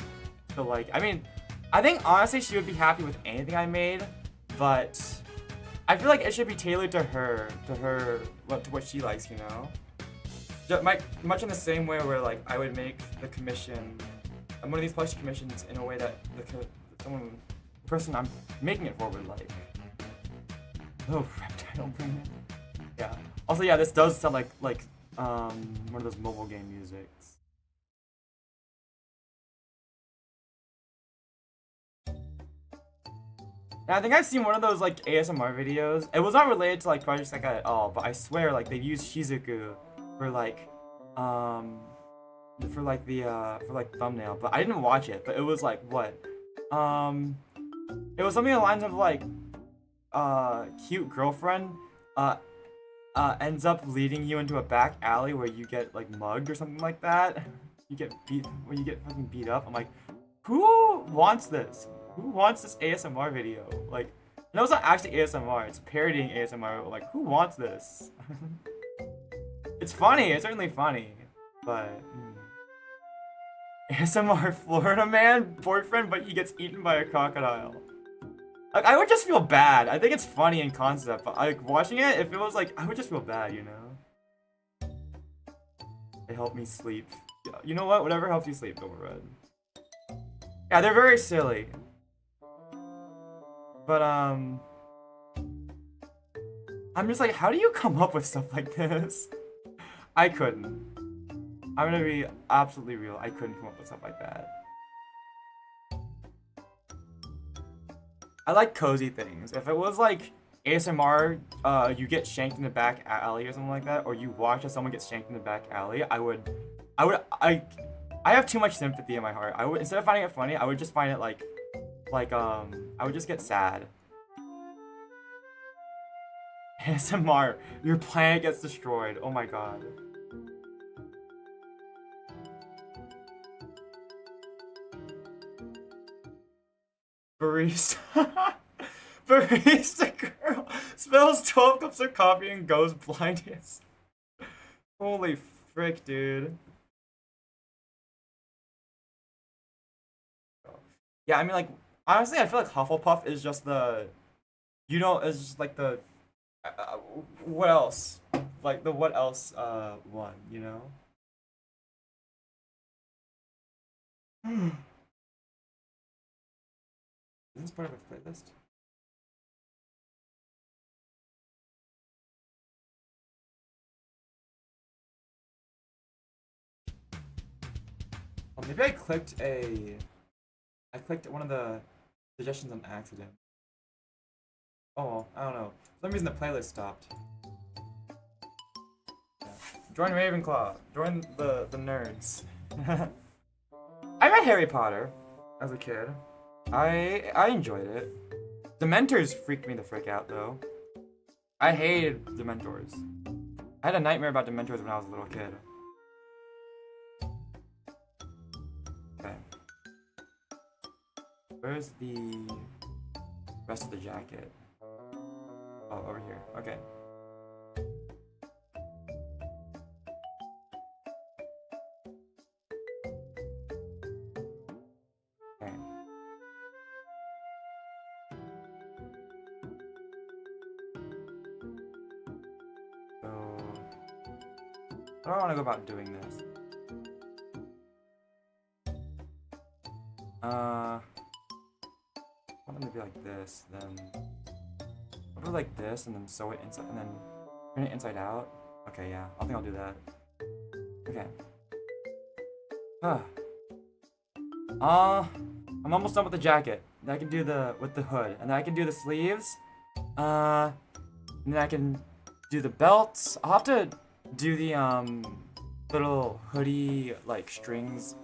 so like, I mean, I think honestly she would be happy with anything I made, but I feel like it should be tailored to her, to what she likes, you know. Much in the same way where like I would make the commission. One of these plushie commissions in a way that the person I'm making it for would like. Oh, reptile brain. Yeah. Also, yeah, this does sound like one of those mobile game musics. Yeah, I think I've seen one of those like ASMR videos. It was not related to like Project Arah at all, but I swear like they used Shizuku for like for like the thumbnail, but I didn't watch it. But it was like what? It was something along the lines of like cute girlfriend ends up leading you into a back alley where you get like mugged or something like that. You get fucking beat up. I'm like, who wants this? Who wants this ASMR video? Like, no, it's not actually ASMR. It's parodying ASMR. But like, who wants this? It's funny. It's certainly funny, but. ASMR Florida man boyfriend, but he gets eaten by a crocodile. Like, I would just feel bad. I think it's funny in concept, but like watching it, if it was like, I would just feel bad, you know? They help me sleep. You know what? Whatever helps you sleep, Double Red. Yeah, they're very silly. But I'm just like, how do you come up with stuff like this? I couldn't. I'm gonna be absolutely real. I couldn't come up with stuff like that. I like cozy things. If it was like ASMR, you get shanked in the back alley or something like that, or you watch as someone gets shanked in the back alley, I have too much sympathy in my heart. I would, instead of finding it funny, I would just find it I would just get sad. ASMR, your planet gets destroyed. Oh my god. Barista. Barista girl spills 12 cups of coffee and goes blindness. Holy frick, dude. Yeah, I mean, like, honestly, I feel like Hufflepuff is just the, you know, is just like the, what else? Like the what else one, you know? Is this part of a playlist? Oh, maybe I clicked one of the suggestions on accident. Oh, well, I don't know. For some reason the playlist stopped. Yeah. Join Ravenclaw. Join the nerds. I read Harry Potter as a kid. I enjoyed it. Dementors freaked me the frick out though. I hated Dementors. I had a nightmare about Dementors when I was a little kid. Okay. Where's the rest of the jacket? Oh, over here. Okay. Okay. So, how do I want to go about doing this? Want them to be like this, then I'll do like this, and then sew it inside, and then turn it inside out. Okay, yeah, I think I'll do that. Okay. I'm almost done with the jacket. Then I can do with the hood, and then I can do the sleeves. And then I can do the belts. I'll have to do the little hoodie like strings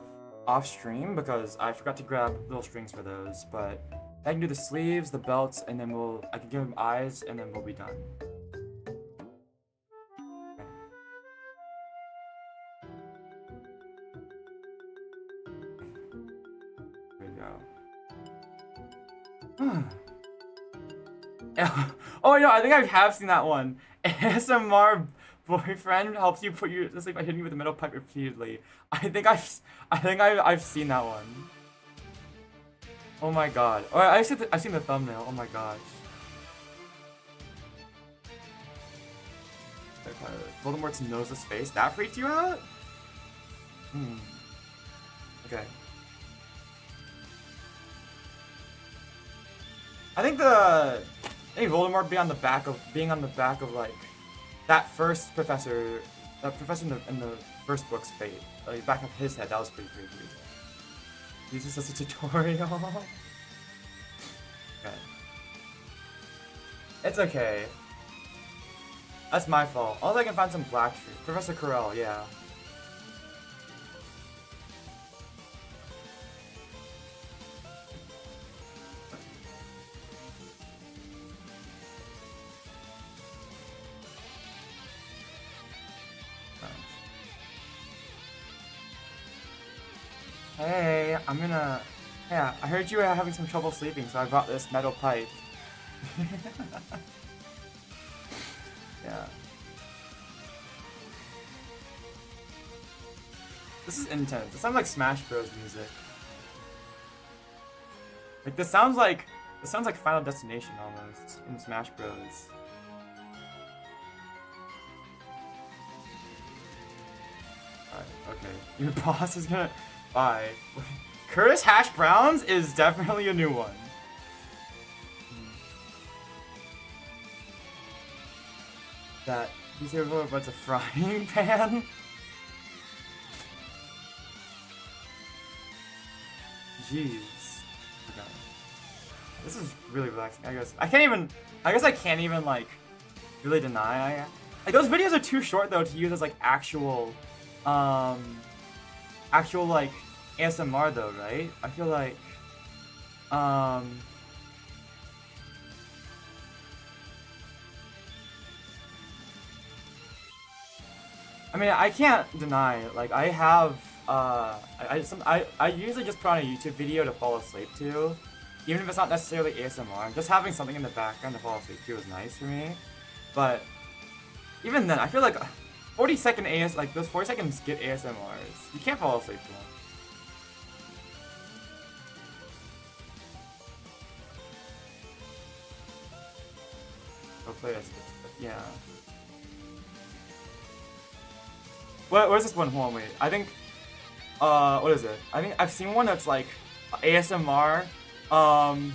off stream because I forgot to grab little strings for those. But I can do the sleeves, the belts, and then I can give them eyes, and then we'll be done. Oh no, I think I have seen that one. ASMR boyfriend helps you put you to sleep by hitting you with a metal pipe repeatedly. I think I've seen that one. Oh my god. Oh, I've seen the thumbnail. Oh my gosh. Voldemort's noseless face. That freaked you out? Okay. I think Voldemort being on the back of like that first professor, in the first book's fate, like back of his head. That was pretty creepy. This is just a tutorial. Okay. It's okay. That's my fault. Although I can find some black streak. Professor Quirrell, yeah. Hey, yeah, I heard you were having some trouble sleeping, so I brought this metal pipe. Yeah. This is intense. This sounds like Smash Bros. Music. Like this sounds like Final Destination almost in Smash Bros. Alright, okay. Your boss is gonna bye. Kurtis Hash Browns is definitely a new one. That he's here for what's a frying pan? Jeez. Okay. This is really relaxing. I guess I can't even like really deny. Like those videos are too short though to use as like actual like ASMR though, right? I feel like I mean, I can't deny, like, I have, I usually just put on a YouTube video to fall asleep to, even if it's not necessarily ASMR. Just having something in the background to fall asleep to is nice for me, but even then, I feel like 40-second like, those 40-second skit ASMRs, you can't fall asleep to them. I'll play this, yeah. Where's this one? Hold on, wait. I think, what is it? I think I've seen one that's like ASMR. No,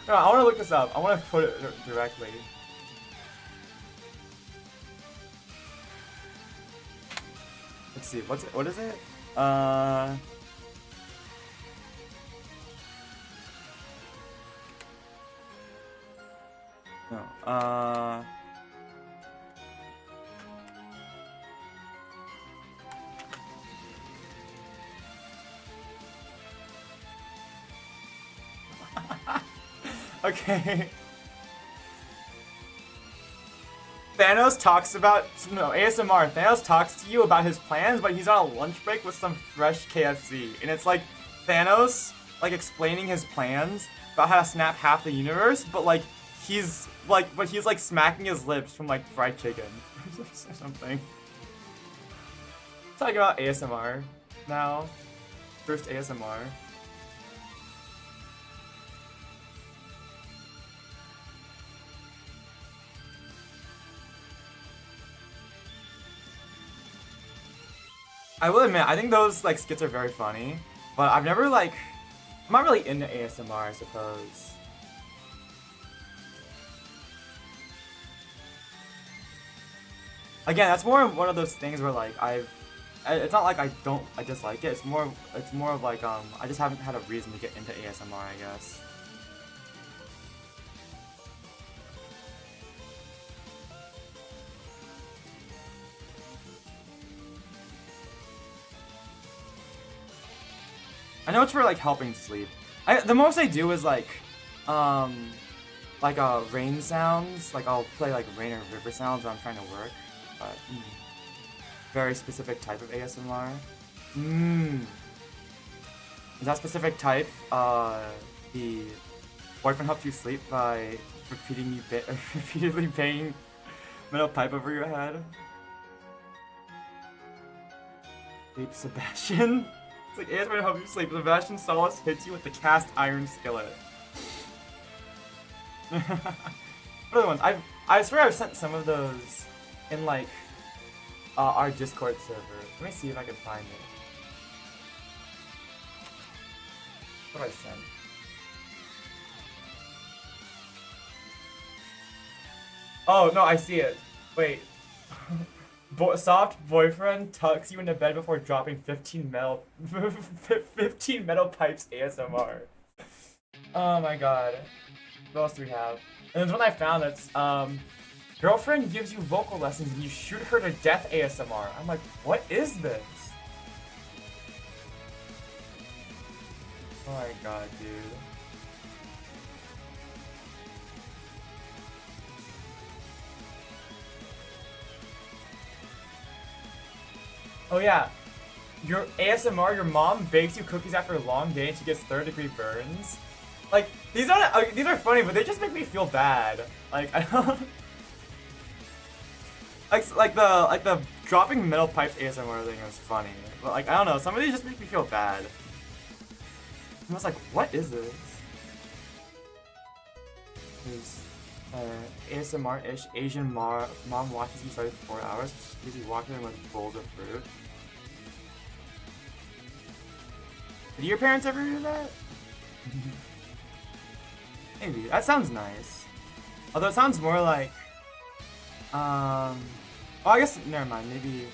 I want to look this up. I want to put it directly. Let's see. What is it? No. Okay. Thanos talks about ASMR. Thanos talks to you about his plans, but he's on a lunch break with some fresh KFC, and it's like Thanos like explaining his plans about how to snap half the universe, but like he's like smacking his lips from like fried chicken or something. Talking about ASMR now. First ASMR. I will admit, I think those like skits are very funny, but I've never like, I'm not really into ASMR, I suppose. Again, that's more one of those things where like it's not like I dislike it. It's more of like I just haven't had a reason to get into ASMR, I guess. I know it's for like helping sleep. The most I do is like rain sounds. Like I'll play like rain or river sounds when I'm trying to work. But very specific type of ASMR. Is that specific type the boyfriend helps you sleep by repeatedly banging metal pipe over your head? Babe Sebastian? It's like ASMR to help you sleep. Sebastian Solace hits you with the cast iron skillet. What other ones? I swear I've sent some of those in like our Discord server. Let me see if I can find it. What did I send? Oh no, I see it. Wait. Soft boyfriend tucks you into bed before dropping 15 metal pipes ASMR. Oh my god. What else do we have? And there's one I found that's girlfriend gives you vocal lessons and you shoot her to death ASMR. I'm like, what is this? Oh my god, dude. Oh yeah, your ASMR, your mom bakes you cookies after a long day and she gets third-degree burns. Like, these are funny, but they just make me feel bad. Like, I don't... like the dropping metal pipes ASMR thing is funny. But like, I don't know, some of these just make me feel bad. I was like, what is this? There's ASMR-ish Asian mom watches you start for 4 hours. She's usually walking in with bowls of fruit. Did your parents ever do that? Maybe. That sounds nice. Although it sounds more like... oh, I guess... Never mind. Maybe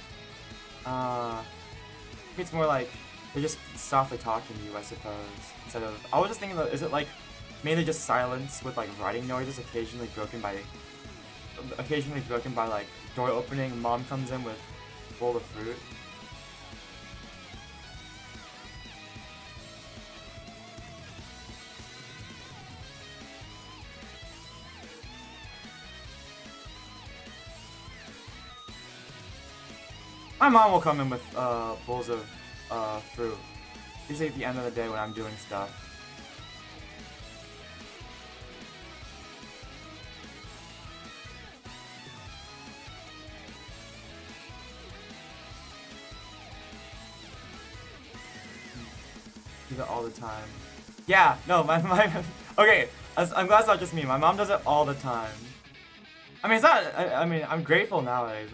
it's more like they're just softly talking to you, I suppose. Instead of, I was just thinking, is it like mainly just silence with like writing noises, occasionally broken by like door opening. Mom comes in with a bowl of fruit. My mom will come in with bowls of fruit. Usually at the end of the day when I'm doing stuff. Do that all the time. Yeah, no, my okay, I'm glad it's not just me. My mom does it all the time. I mean, it's not. I mean, I'm grateful nowadays.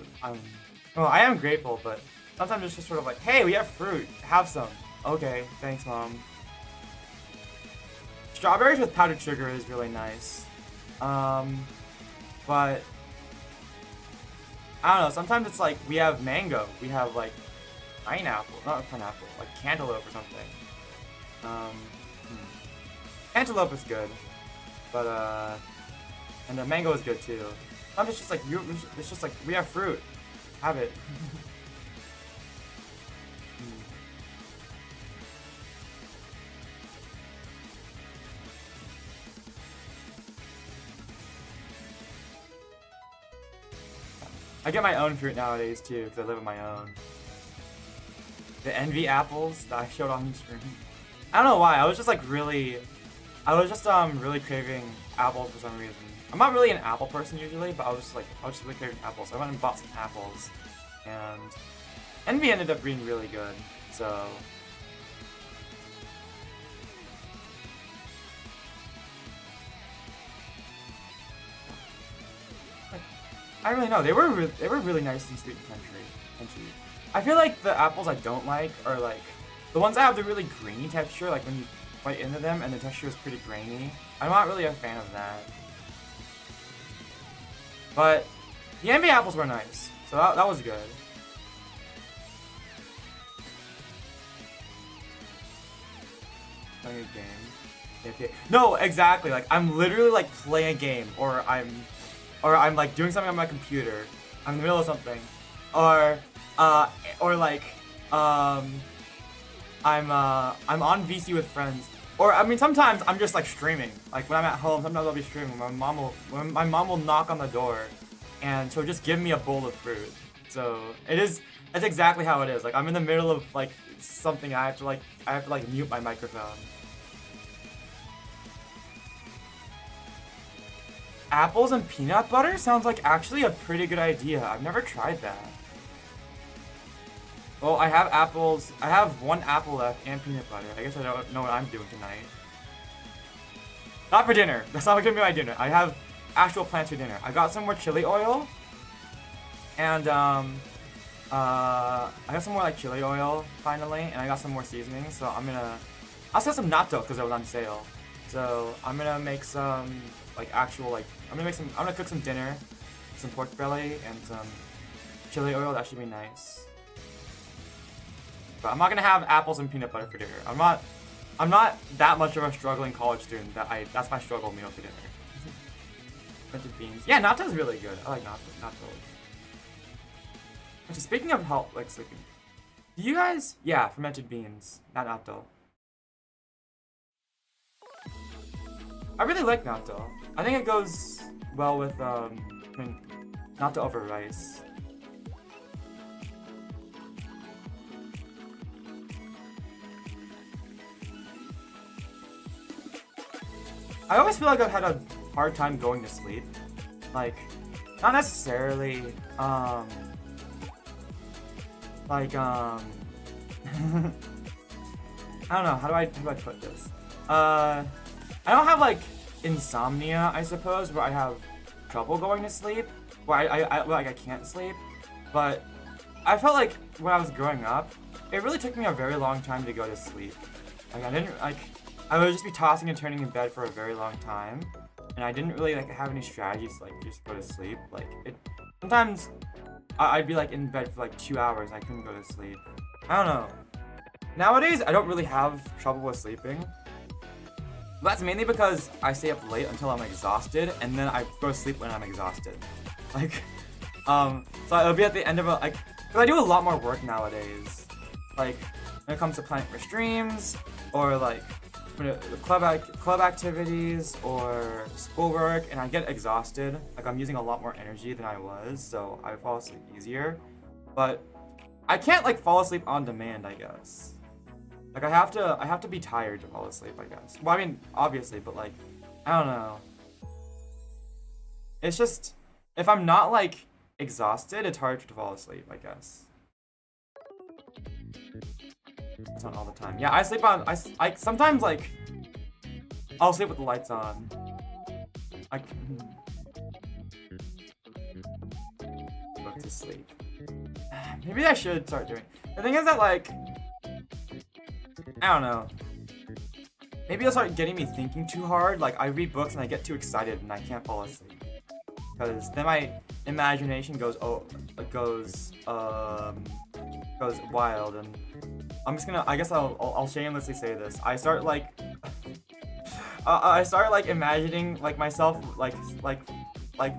Well, I am grateful, but sometimes it's just sort of like, hey, we have fruit. Have some. Okay, thanks, Mom. Strawberries with powdered sugar is really nice. But I don't know. Sometimes it's like we have mango. We have like pineapple, not pineapple, like cantaloupe or something. Cantaloupe is good, but and the mango is good too. I'm just like it's just like we have fruit. Have it. I get my own fruit nowadays too, because I live on my own. The envy apples that I showed on the screen. I don't know why. I was just really craving apples for some reason. I'm not really an apple person usually, but I was just really craving apples. So I went and bought some apples, and envy ended up being really good. So I really know they were really nice and sweet and crunchy. I feel like the apples I don't like are like the ones that have the really grainy texture, like when you bite into them and the texture is pretty grainy. I'm not really a fan of that. But the envy apples were nice, so that was good. Playing a game. Okay. No, exactly. Like I'm literally like playing a game, or I'm like doing something on my computer. I'm in the middle of something, or like I'm on VC with friends, or I mean sometimes I'm just like streaming. Like when I'm at home, sometimes I'll be streaming. My mom will knock on the door, and she'll just give me a bowl of fruit. So that's exactly how it is. Like I'm in the middle of like something. I have to mute my microphone. Apples and peanut butter sounds like actually a pretty good idea. I've never tried that. Well, I have apples. I have one apple left and peanut butter. I guess I don't know what I'm doing tonight. Not for dinner. That's not gonna be my dinner. I have actual plans for dinner. I got some more chili oil. And I got some more like chili oil finally, and I got some more seasonings. So I also got some natto because it was on sale. So I'm gonna make some I'm gonna cook some dinner, some pork belly and some chili oil. That should be nice. But I'm not gonna have apples and peanut butter for dinner. I'm not that much of a struggling college student that's my struggle meal for dinner. Fermented beans. Yeah, natto's really good. I like natto. Actually, speaking of health, like sleeping, do you guys? Yeah, fermented beans, not natto. I really like natto. I think it goes well with natto over rice. I always feel like I've had a hard time going to sleep. Like, not necessarily, I don't know, how do I put this? I don't have like insomnia, I suppose, where I have trouble going to sleep, where I can't sleep, but I felt like when I was growing up, it really took me a very long time to go to sleep. Like I would just be tossing and turning in bed for a very long time, and I didn't really have any strategies to just go to sleep. Sometimes I'd be in bed for 2 hours and I couldn't go to sleep. I don't know. Nowadays, I don't really have trouble with sleeping. That's mainly because I stay up late until I'm exhausted, and then I go to sleep when I'm exhausted. Like, so it'll be at the end of cause I do a lot more work nowadays. Like, when it comes to planning for streams, or like, club activities, or schoolwork, and I get exhausted. Like, I'm using a lot more energy than I was, so I fall asleep easier. But I can't, like, fall asleep on demand, I guess. Like, I have to be tired to fall asleep, I guess. Well, I mean, obviously, but, like, I don't know. It's just, if I'm not, like, exhausted, it's hard to fall asleep, I guess. It's not all the time. Yeah, I sleep on, I sometimes, like, I'll sleep with the lights on. Go to sleep. Maybe I should start doing. The thing is that, like, I don't know. Maybe it'll start getting me thinking too hard. Like, I read books and I get too excited and I can't fall asleep. Because then my imagination goes wild, and I'm just gonna, I guess I'll shamelessly say this. I start like imagining like myself like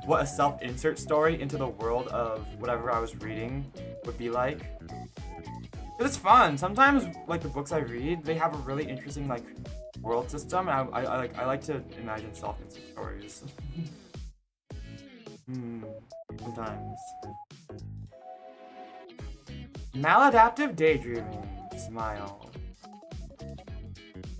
what a self-insert story into the world of whatever I was reading would be like. It's fun. Sometimes like the books I read, they have a really interesting like world system, and I like to imagine self-insert stories. Sometimes. Maladaptive daydreaming. Smile.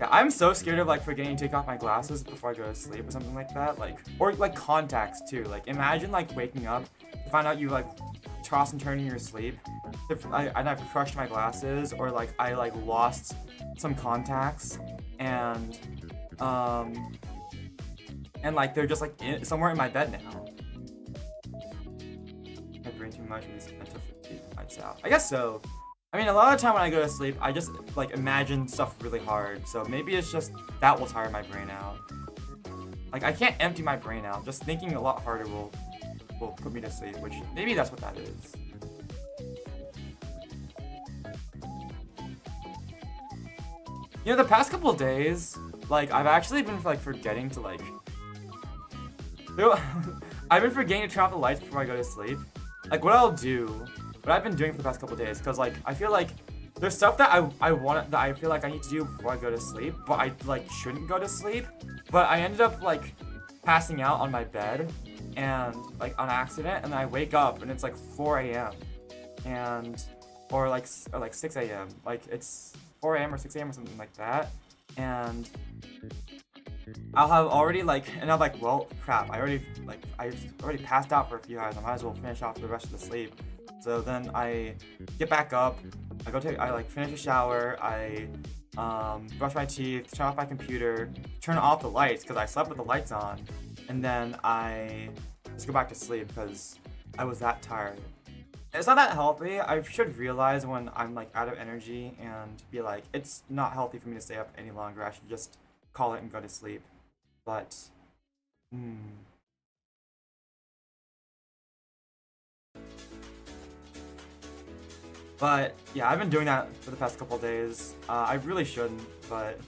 Yeah, I'm so scared of like forgetting to take off my glasses before I go to sleep or something like that. Like, or like contacts too. Like, imagine like waking up to find out you like toss and turn in your sleep. And I've crushed my glasses, or like I like lost some contacts, and like they're just like somewhere in my bed now. I drink too much and until 15 nights out. I guess so. I mean, a lot of the time when I go to sleep, I just like imagine stuff really hard. So maybe it's just that will tire my brain out. Like, I can't empty my brain out. Just thinking a lot harder will put me to sleep, which maybe that's what that is. You know, the past couple of days, like, I've actually been like forgetting to like I've been forgetting to turn off the lights before I go to sleep. Like, what I've been doing for the past couple of days, because like I feel like there's stuff that I feel like I need to do before I go to sleep, but I like shouldn't go to sleep. But I ended up like passing out on my bed, and like on accident, and then I wake up and it's like 4 a.m. or like 6 a.m. Like it's 4 a.m. or 6 a.m. or something like that, and I'll have already like, and I'm like, well, crap, I already passed out for a few hours. I might as well finish off the rest of the sleep. So then I get back up, I like finish a shower, I brush my teeth, turn off my computer, turn off the lights because I slept with the lights on, and then I just go back to sleep because I was that tired. It's not that healthy. I should realize when I'm like out of energy and be like, it's not healthy for me to stay up any longer. I should just call it and go to sleep. But But yeah, I've been doing that for the past couple days. I really shouldn't, but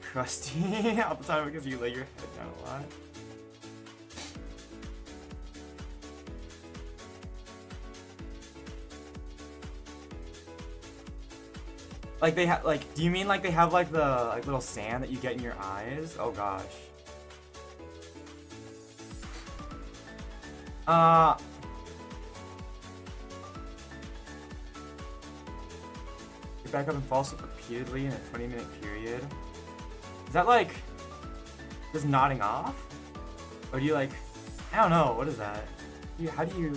crusty all the time because you lay your head down a lot. Like they have, like, do you mean like they have like the like little sand that you get in your eyes? Oh gosh. Get back up and fall asleep repeatedly in a 20-minute period. Is that like just nodding off? Or do you like, I don't know, what is that? How do you?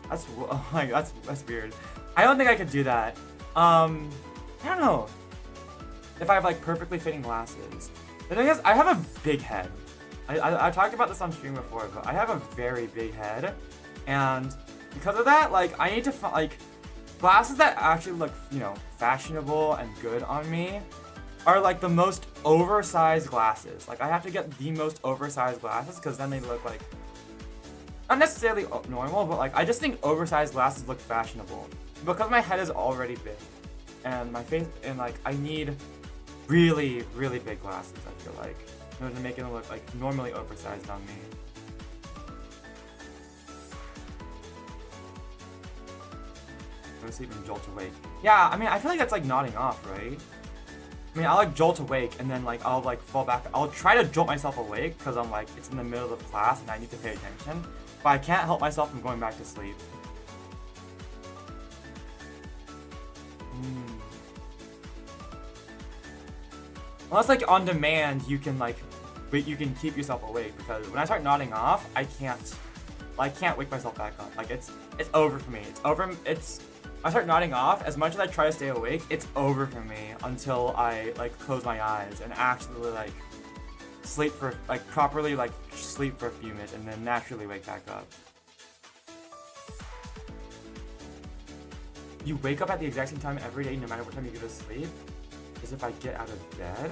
That's, oh my, that's weird. I don't think I could do that. I don't know. If I have like perfectly fitting glasses. The thing is, I have a big head. I talked about this on stream before, but I have a very big head, and because of that, like I need to like glasses that actually look, you know, fashionable and good on me are like the most oversized glasses. Like I have to get the most oversized glasses because then they look like not necessarily normal, but like I just think oversized glasses look fashionable because my head is already big, and my face, and like I need really, really big glasses. I feel like in order to make it look like normally oversized on me. Go to sleep and jolt awake. Yeah, I mean, I feel like that's like nodding off, right? I mean, I'll like jolt awake and then like I'll like fall back. I'll try to jolt myself awake because I'm like, it's in the middle of class and I need to pay attention. But I can't help myself from going back to sleep. Unless like on demand, you can like, you can keep yourself awake, because when I start nodding off, I can't wake myself back up. Like it's over for me. I start nodding off, as much as I try to stay awake, it's over for me until I like close my eyes and actually like sleep for like properly like sleep for a few minutes and then naturally wake back up. You wake up at the exact same time every day, no matter what time you go to sleep? As if I get out of bed?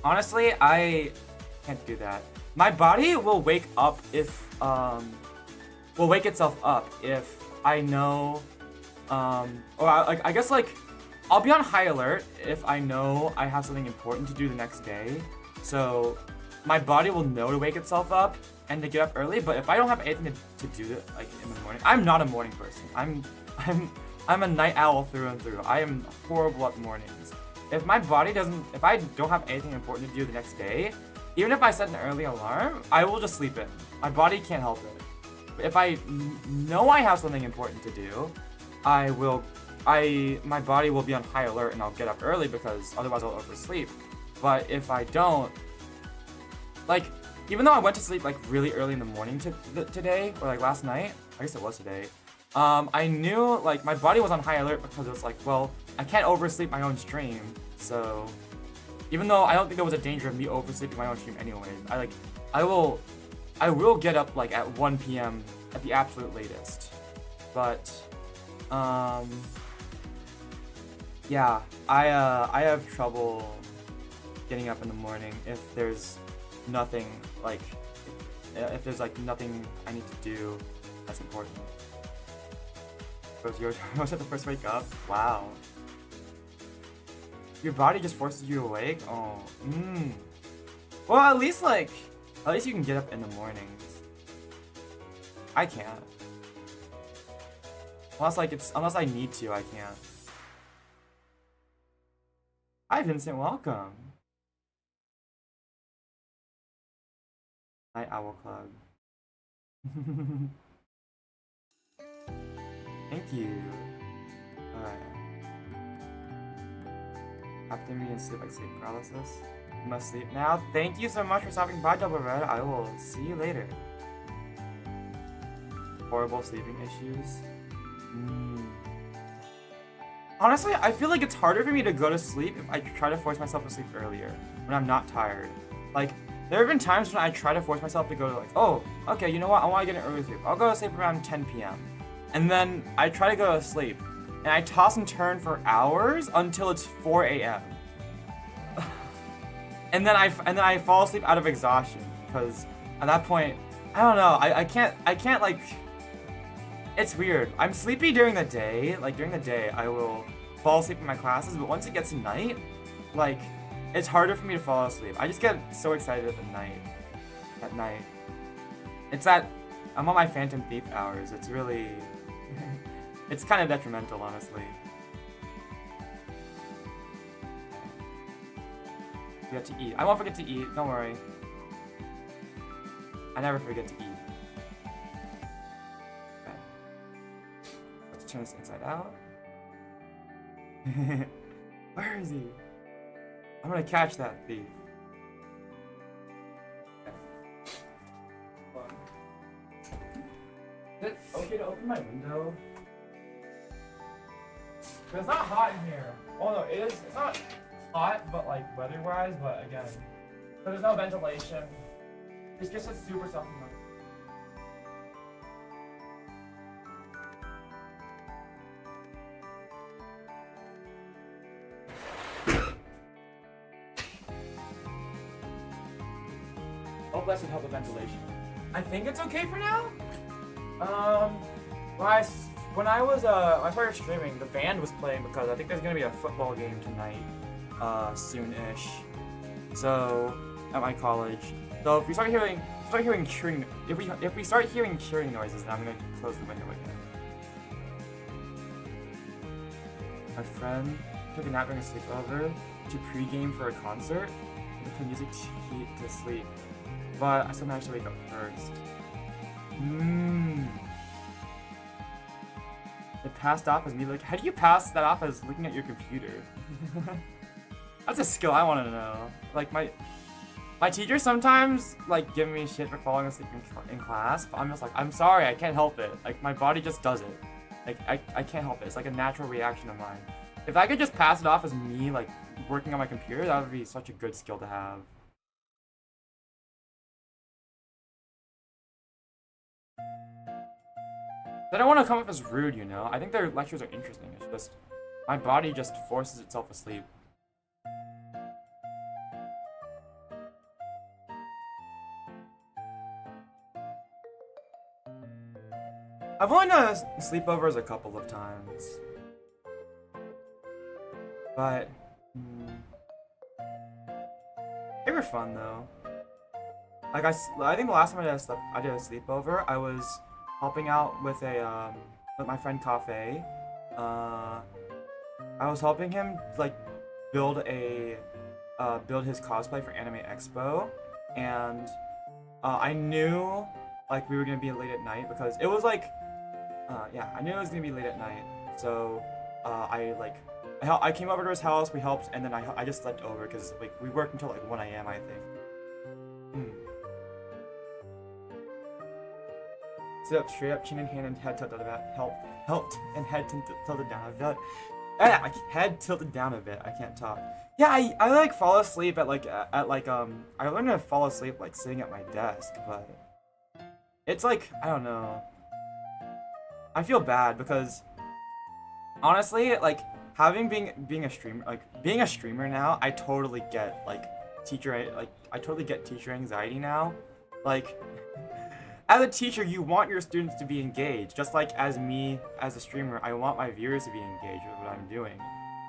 Honestly, I can't do that. My body will wake up if will wake itself up if I know, or I guess like, I'll be on high alert if I know I have something important to do the next day. So my body will know to wake itself up and to get up early. But if I don't have anything to do like in the morning, I'm not a morning person. I'm a night owl through and through. I am horrible at mornings. If my body if I don't have anything important to do the next day, even if I set an early alarm, I will just sleep in. My body can't help it. If I know I have something important to do, my body will be on high alert and I'll get up early because otherwise I'll oversleep. But if I don't, like, even though I went to sleep like really early in the morning today, or like last night, I guess it was today, I knew like my body was on high alert because it was like, well, I can't oversleep my own stream. So even though I don't think there was a danger of me oversleeping my own stream anyways, I will get up like at 1 p.m. at the absolute latest. But yeah, I have trouble getting up in the morning if there's nothing like, if there's like nothing I need to do that's important. Was your turn? Was it the first wake up? Wow. Your body just forces you awake? Oh, Well, at least you can get up in the mornings. I can't. Unless I need to, I can't. Hi, Vincent, welcome. Night Owl Club. Thank you. Alright. After me and sleep like sleep paralysis. You must sleep now. Thank you so much for stopping by, Double Red. I will see you later. Horrible sleeping issues. Honestly, I feel like it's harder for me to go to sleep if I try to force myself to sleep earlier when I'm not tired. Like, there have been times when I try to force myself to go to like, oh, okay, you know what? I want to get an early sleep. I'll go to sleep around 10 p.m. And then I try to go to sleep, and I toss and turn for hours until it's 4 a.m. and then I fall asleep out of exhaustion because at that point, I don't know. I can't like. It's weird. I'm sleepy during the day. Like during the day, I will fall asleep in my classes, but once it gets to night, like it's harder for me to fall asleep. I just get so excited at night. It's that I'm on my Phantom Thief hours. It's really. It's kind of detrimental, honestly. Forget to eat. I won't forget to eat, don't worry. I never forget to eat. Okay. Let's turn this inside out. Where is he? I'm gonna catch that thief. Okay. Is it okay to open my window? It's not hot in here. Oh no, it is. It's not hot, but like weather-wise. But again, so there's no ventilation. It's just a super soft environment. less would help with ventilation. I think it's okay for now. When I started streaming, the band was playing because I think there's gonna be a football game tonight, soon-ish. So at my college. So if we start hearing cheering, if we start hearing cheering noises, then I'm gonna close the window again. My friend took a nap during a sleepover to pre-game for a concert and play music to sleep, but I still managed to wake up first. It passed off as me like, how do you pass that off as looking at your computer? That's a skill I want to know. Like my teachers sometimes like give me shit for falling asleep in class, but I'm just like, I'm sorry, I can't help it. Like my body just does it. Like I can't help it. It's like a natural reaction of mine. If I could just pass it off as me like working on my computer, that would be such a good skill to have. I don't want to come off as rude, you know? I think their lectures are interesting. It's just, my body just forces itself asleep. I've only done sleepovers a couple of times. But, they were fun though. Like I think the last time I did a sleepover, I was helping out with with my friend Cafe. I was helping him like build his cosplay for Anime Expo, and I knew like we were gonna be late at night because it was like I knew it was gonna be late at night. So I came over to his house, we helped, and then I just slept over because like we worked until like 1 AM I think. Sit up straight up, chin in hand, and head tilted down a bit. Head tilted down a bit. I can't talk. Yeah, I like fall asleep at I learned to fall asleep like sitting at my desk, but it's like I don't know. I feel bad because honestly, like being a streamer now, I totally get I totally get teacher anxiety now. Like as a teacher, you want your students to be engaged, just like as me, as a streamer, I want my viewers to be engaged with what I'm doing.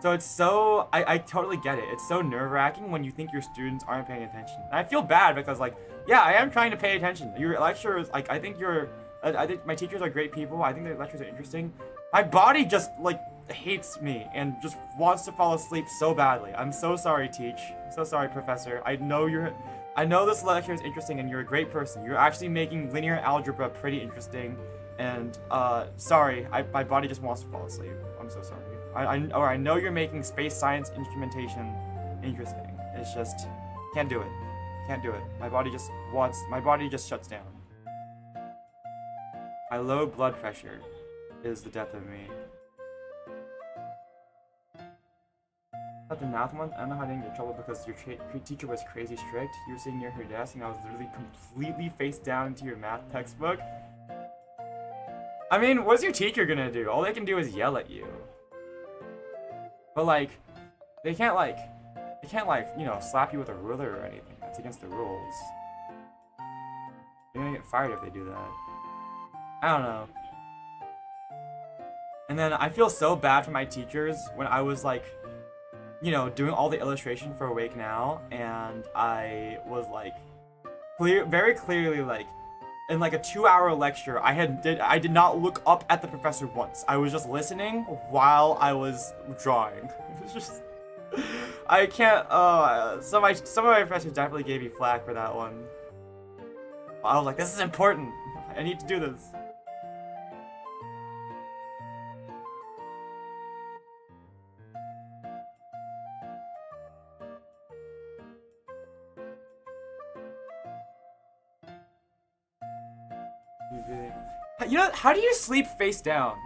So it's so, I totally get it. It's so nerve-wracking when you think your students aren't paying attention. And I feel bad because like, yeah, I am trying to pay attention. Your lecturers, like, I think my teachers are great people. I think their lectures are interesting. My body just like hates me and just wants to fall asleep so badly. I'm so sorry, Teach. I'm so sorry, Professor. I know this lecture is interesting and you're a great person. You're actually making linear algebra pretty interesting. And, sorry, my body just wants to fall asleep. I'm so sorry. I know you're making space science instrumentation interesting. It's just, can't do it. Can't do it. My body just shuts down. My low blood pressure is the death of me. At the math one, I don't know how I didn't get in trouble because your teacher was crazy strict. You were sitting near her desk and I was literally completely face down into your math textbook. I mean, what's your teacher gonna do? All they can do is yell at you. But like, they can't you know, slap you with a ruler or anything. That's against the rules. You're gonna get fired if they do that. I don't know. And then I feel so bad for my teachers when I was like, you know, doing all the illustration for Awake Now, and I was like, very clearly like, in like a 2-hour lecture, I did not look up at the professor once. I was just listening while I was drawing. It was just, I can't. Some of my professors definitely gave me flack for that one. I was like, this is important. I need to do this. You know, how do you sleep face down?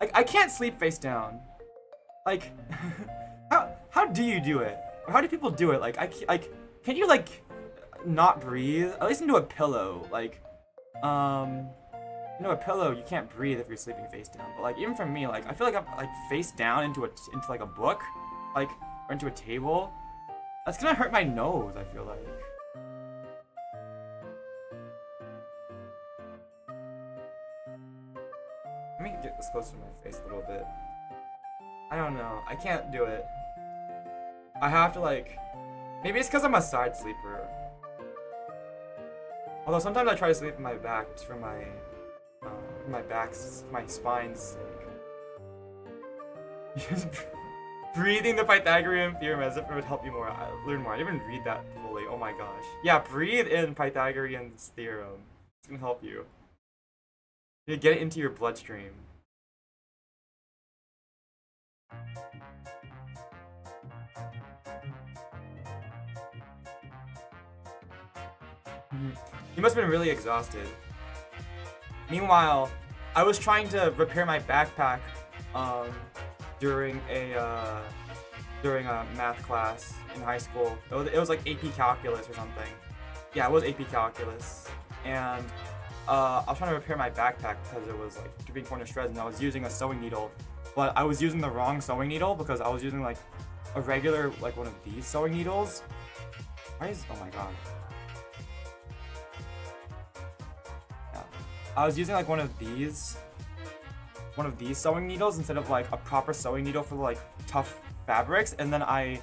Like, I can't sleep face down. Like, how do you do it? Or how do people do it? Like, can you like not breathe? At least into a pillow. Like, a pillow you can't breathe if you're sleeping face down. But like, even for me, like, I feel like I'm like face down into like a book, like, or into a table. That's gonna hurt my nose. I feel like. Let me get this closer to my face a little bit. I don't know. I can't do it. I have to like... Maybe it's because I'm a side sleeper. Although sometimes I try to sleep on my back just for my my spine's sake. Just breathing the Pythagorean theorem as if it would help you more. Learn more. I didn't even read that fully. Oh my gosh. Yeah, breathe in Pythagorean's theorem. It's gonna help you. You get it into your bloodstream. You must have been really exhausted. Meanwhile, I was trying to repair my backpack during a math class in high school. It was like AP Calculus or something. Yeah, it was AP Calculus. And I was trying to repair my backpack because it was like being torn to shreds, and I was using a sewing needle. But I was using the wrong sewing needle because I was using like a regular, like one of these sewing needles. Why is, oh my god. I was using like one of these sewing needles instead of like a proper sewing needle for like tough fabrics, and then I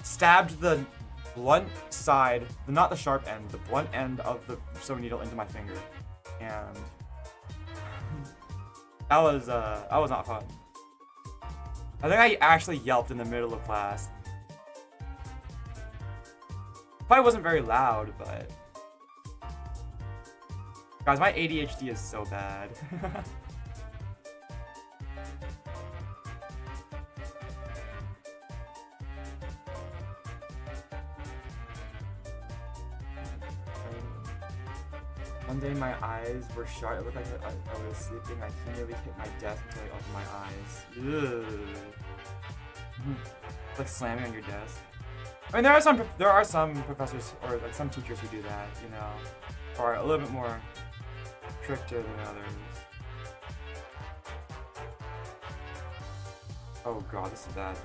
stabbed the blunt side, not the sharp end, the blunt end of the sewing needle into my finger, and that was not fun. I think I actually yelped in the middle of class. Probably wasn't very loud, but guys, my ADHD is so bad. One day my eyes were shut. It looked like I was sleeping. I nearly hit my desk until I opened my eyes. Ugh. Like slamming on your desk. I mean, there are some professors or like some teachers who do that, you know, or a little bit more stricter than others. Oh god, this is bad.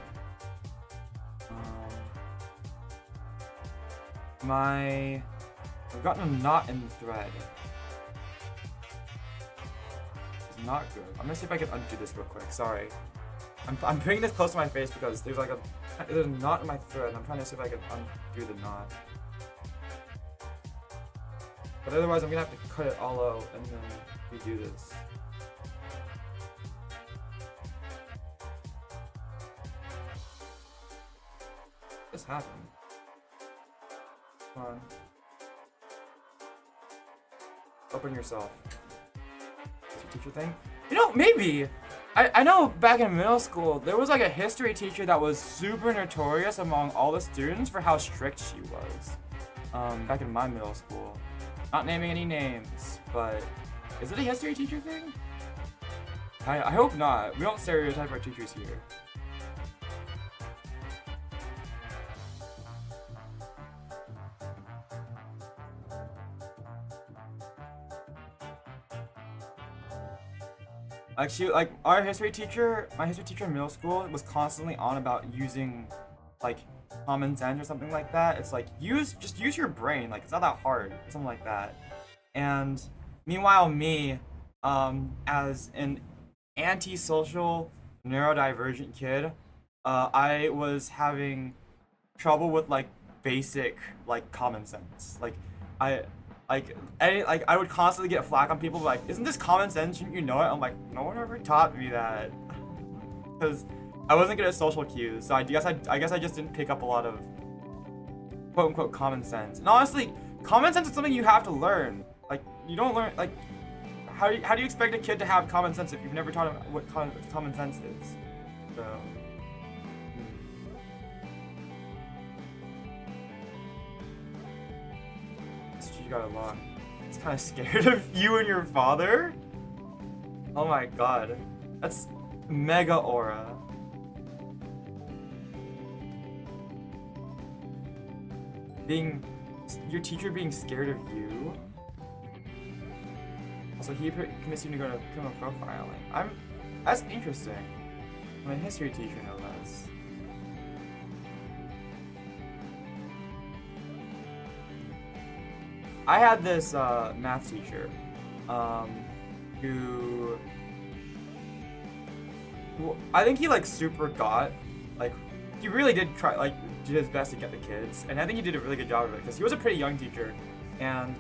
I've gotten a knot in the thread. It's not good. I'm gonna see if I can undo this real quick. Sorry. I'm bringing this close to my face because there's a knot in my thread, and I'm trying to see if I can undo the knot. But otherwise, I'm gonna have to cut it all out and then redo this. What just happened? Come on. Open yourself. Is your teacher thing? You know, maybe. I know back in middle school, there was like a history teacher that was super notorious among all the students for how strict she was. Back in my middle school. Not naming any names, but is it a history teacher thing? I hope not. We don't stereotype our teachers here. Like our history teacher, my history teacher in middle school was constantly on about using like common sense or something like that. It's like just use your brain, like it's not that hard, something like that. And meanwhile me, as an antisocial neurodivergent kid, I was having trouble with like basic like common sense. I would constantly get flack on people like, isn't this common sense? Shouldn't you know it? I'm like, no one ever taught me that. Because I wasn't good at social cues, so I guess I just didn't pick up a lot of quote unquote common sense. And honestly, common sense is something you have to learn. Like, you don't learn, like, how do you expect a kid to have common sense if you've never taught him what common sense is? So. You got a lot. It's kind of scared of you and your father? Oh my god. That's mega aura. Your teacher being scared of you? Also, he commits you to go to criminal profiling. That's interesting. I'm a history teacher, no less. I had this math teacher who Well, I think he like super got, like, he really did try, like, did his best to get the kids, and I think he did a really good job of it because he was a pretty young teacher, and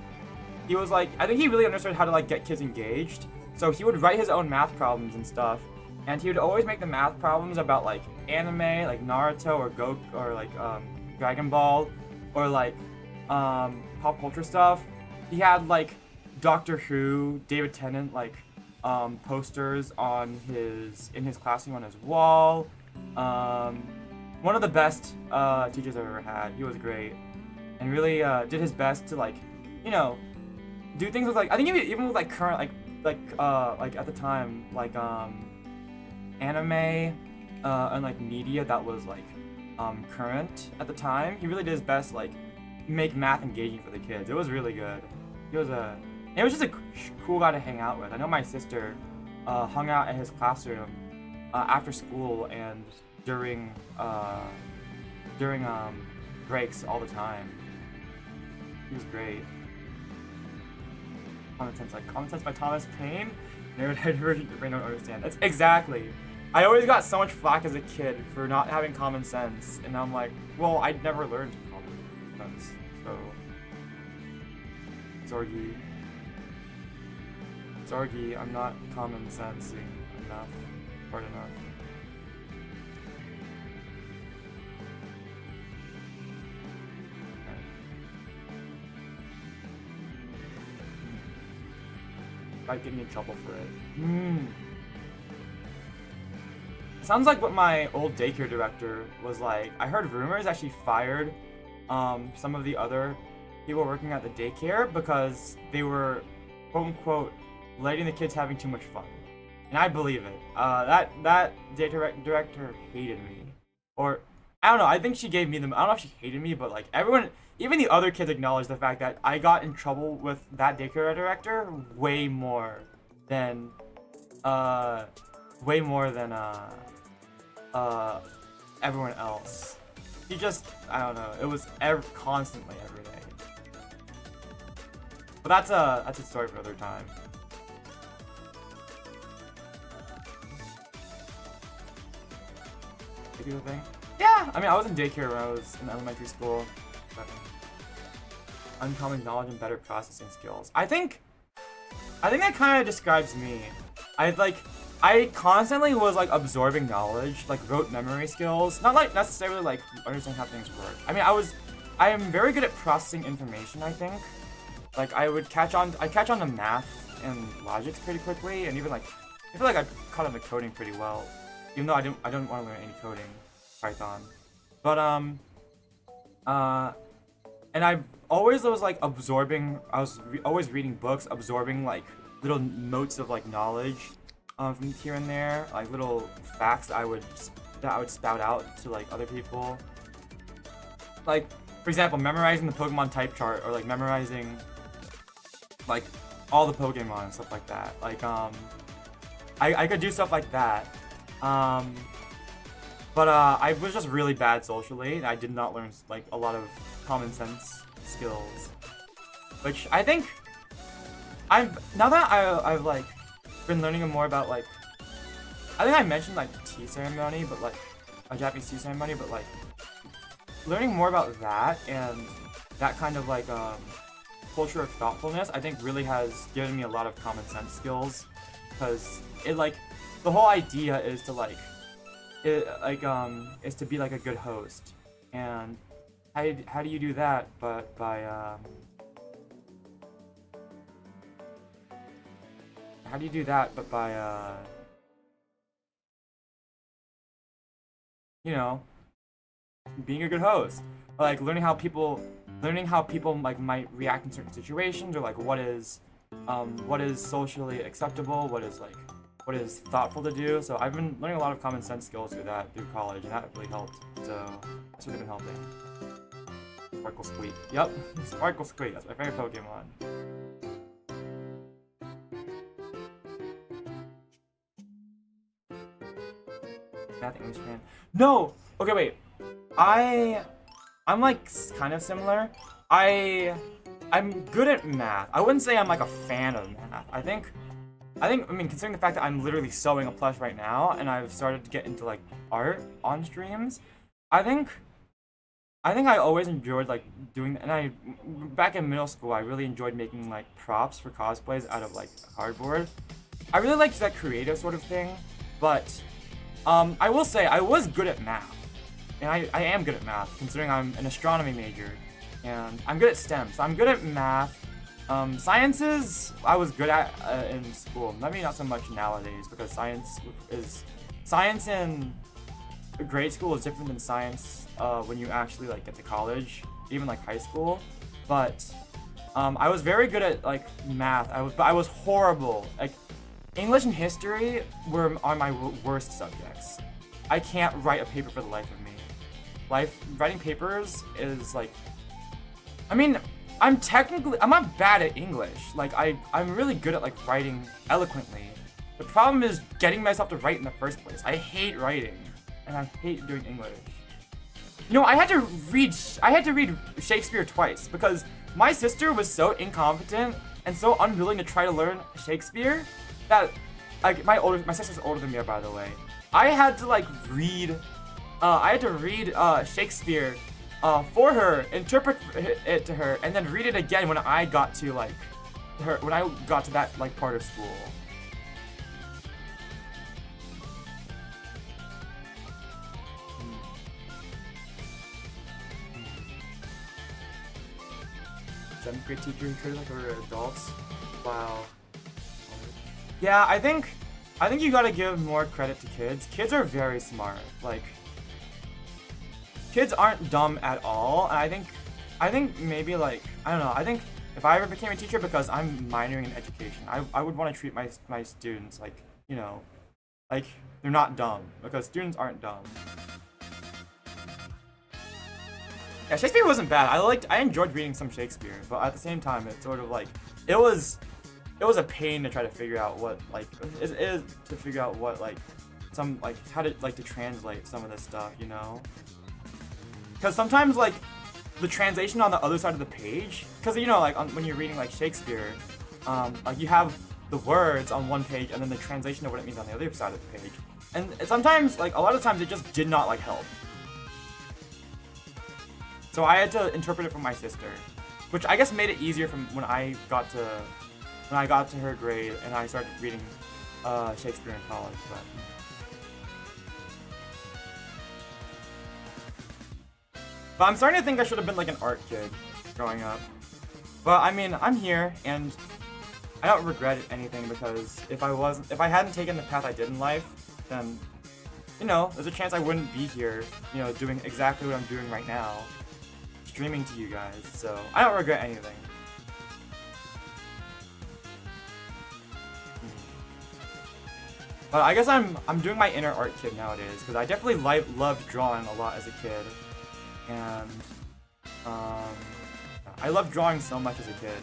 he was like, I think he really understood how to like get kids engaged. So he would write his own math problems and stuff, and he would always make the math problems about like anime, like Naruto or Goku or like Dragon Ball, or like pop culture stuff. He had like Doctor Who, David Tennant like posters on in his classroom on his wall. One of the best teachers I've ever had. He was great, and really did his best to like, you know, do things with like, I think even with like current like at the time like anime and like media that was like current at the time. He really did his best to like make math engaging for the kids. It was really good. It was just a cool guy to hang out with. I know my sister hung out at his classroom after school and during breaks all the time. He was great. Common Sense by Thomas Paine? Narrative version your brain don't understand. That's exactly. I always got so much flack as a kid for not having common sense, and I'm like, well, I'd never learned common sense, so Zorgi, I'm not common sensing enough, hard enough. Might get me in trouble for it. Sounds like what my old daycare director was like. I heard rumors that she fired some of the other people working at the daycare because they were, quote unquote, letting the kids having too much fun. And I believe it. That daycare director hated me. Or, I don't know, I think she gave me I don't know if she hated me, but like everyone, even the other kids acknowledged the fact that I got in trouble with that daycare director way more than everyone else. He just, I don't know, it was constantly every day. But that's a story for another time. People think? Yeah, I mean, I was in daycare when I was in elementary school. But uncommon knowledge and better processing skills. I think that kind of describes me. I constantly was like absorbing knowledge, like rote memory skills. Not like necessarily like understanding how things work. I mean, I am very good at processing information, I think. Like I catch on to math and logics pretty quickly, and even like I feel like I caught on to coding pretty well. Even though I don't want to learn any coding, Python. But and I always was like absorbing. I was always reading books, absorbing like little notes of like knowledge from here and there, like little facts that I would spout out to like other people. Like for example, memorizing the Pokemon type chart, or like memorizing like all the Pokemon and stuff like that. Like I could do stuff like that. But I was just really bad socially, and I did not learn like a lot of common sense skills, which I think now that I've like been learning more about like, I think I mentioned like tea ceremony, but like a Japanese tea ceremony, but like learning more about that and that kind of like culture of thoughtfulness, I think really has given me a lot of common sense skills, because it like the whole idea is to like is to be like a good host, and how do you do that but by you know, being a good host, like learning how people like might react in certain situations, or like what is socially acceptable, what is thoughtful to do. So I've been learning a lot of common sense skills through college, and that really helped. So that's really been helping. Sparkle Squeak. Yep, Sparkle Squeak. That's my favorite Pokemon. Math English fan. No. Okay, wait. I'm like kind of similar. I'm good at math. I wouldn't say I'm like a fan of math. I think I mean, considering the fact that I'm literally sewing a plush right now, and I've started to get into like art on streams, I think I always enjoyed like doing that. And back in middle school, I really enjoyed making like props for cosplays out of like cardboard. I really liked that creative sort of thing, but I will say I was good at math, and I am good at math considering I'm an astronomy major, and I'm good at STEM, so I'm good at math. Sciences I was good at in school. Maybe not so much nowadays because science in grade school is different than science when you actually like get to college, even like high school. But I was very good at like math. But I was horrible. Like English and history are my worst subjects. I can't write a paper for the life of me. Writing papers is like, I mean, I'm not bad at English. Like I'm really good at like writing eloquently. The problem is getting myself to write in the first place. I hate writing, and I hate doing English. You know, I had to read Shakespeare twice because my sister was so incompetent and so unwilling to try to learn Shakespeare that like my sister's older than me, by the way. I had to like read Shakespeare for her, interpret it to her, and then read it again when I got to like that like part of school. Seventh grade teacher who treated like we're adults. Wow. Yeah, I think you gotta give more credit to kids. Kids are very smart. Like, kids aren't dumb at all, and I think maybe like, I don't know, I think if I ever became a teacher, because I'm minoring in education, I would want to treat my students like, you know, like they're not dumb, because students aren't dumb. Yeah, Shakespeare wasn't bad. I enjoyed reading some Shakespeare, but at the same time, it's sort of like, it was a pain to try to figure out what like some like how to like to translate some of this stuff, you know? Because sometimes like the translation on the other side of the page, because you know like when you're reading like Shakespeare, like you have the words on one page and then the translation of what it means on the other side of the page, and sometimes like a lot of times it just did not like help. So I had to interpret it for my sister, which I guess made it easier from when I got to her grade and I started reading Shakespeare in college. But I'm starting to think I should have been like an art kid growing up. But I mean, I'm here and I don't regret anything, because if I hadn't taken the path I did in life, then you know, there's a chance I wouldn't be here, you know, doing exactly what I'm doing right now, streaming to you guys. So I don't regret anything. But I guess I'm doing my inner art kid nowadays, because I definitely loved drawing a lot as a kid, and I loved drawing so much as a kid,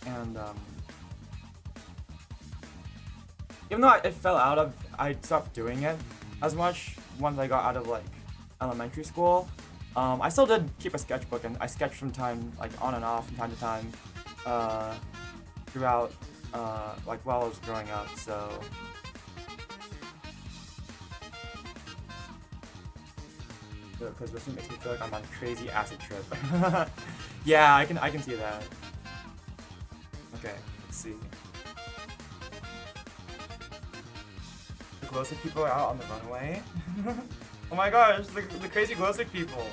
and even though it fell out of, I stopped doing it as much once I got out of like elementary school. I still did keep a sketchbook, and I sketched from time like on and off from time to time throughout like while I was growing up. So because this makes me feel like I'm on a crazy acid trip. Yeah, I can see that. Okay, let's see. The glow stick people are out on the runway. Oh my gosh, the crazy glow stick people.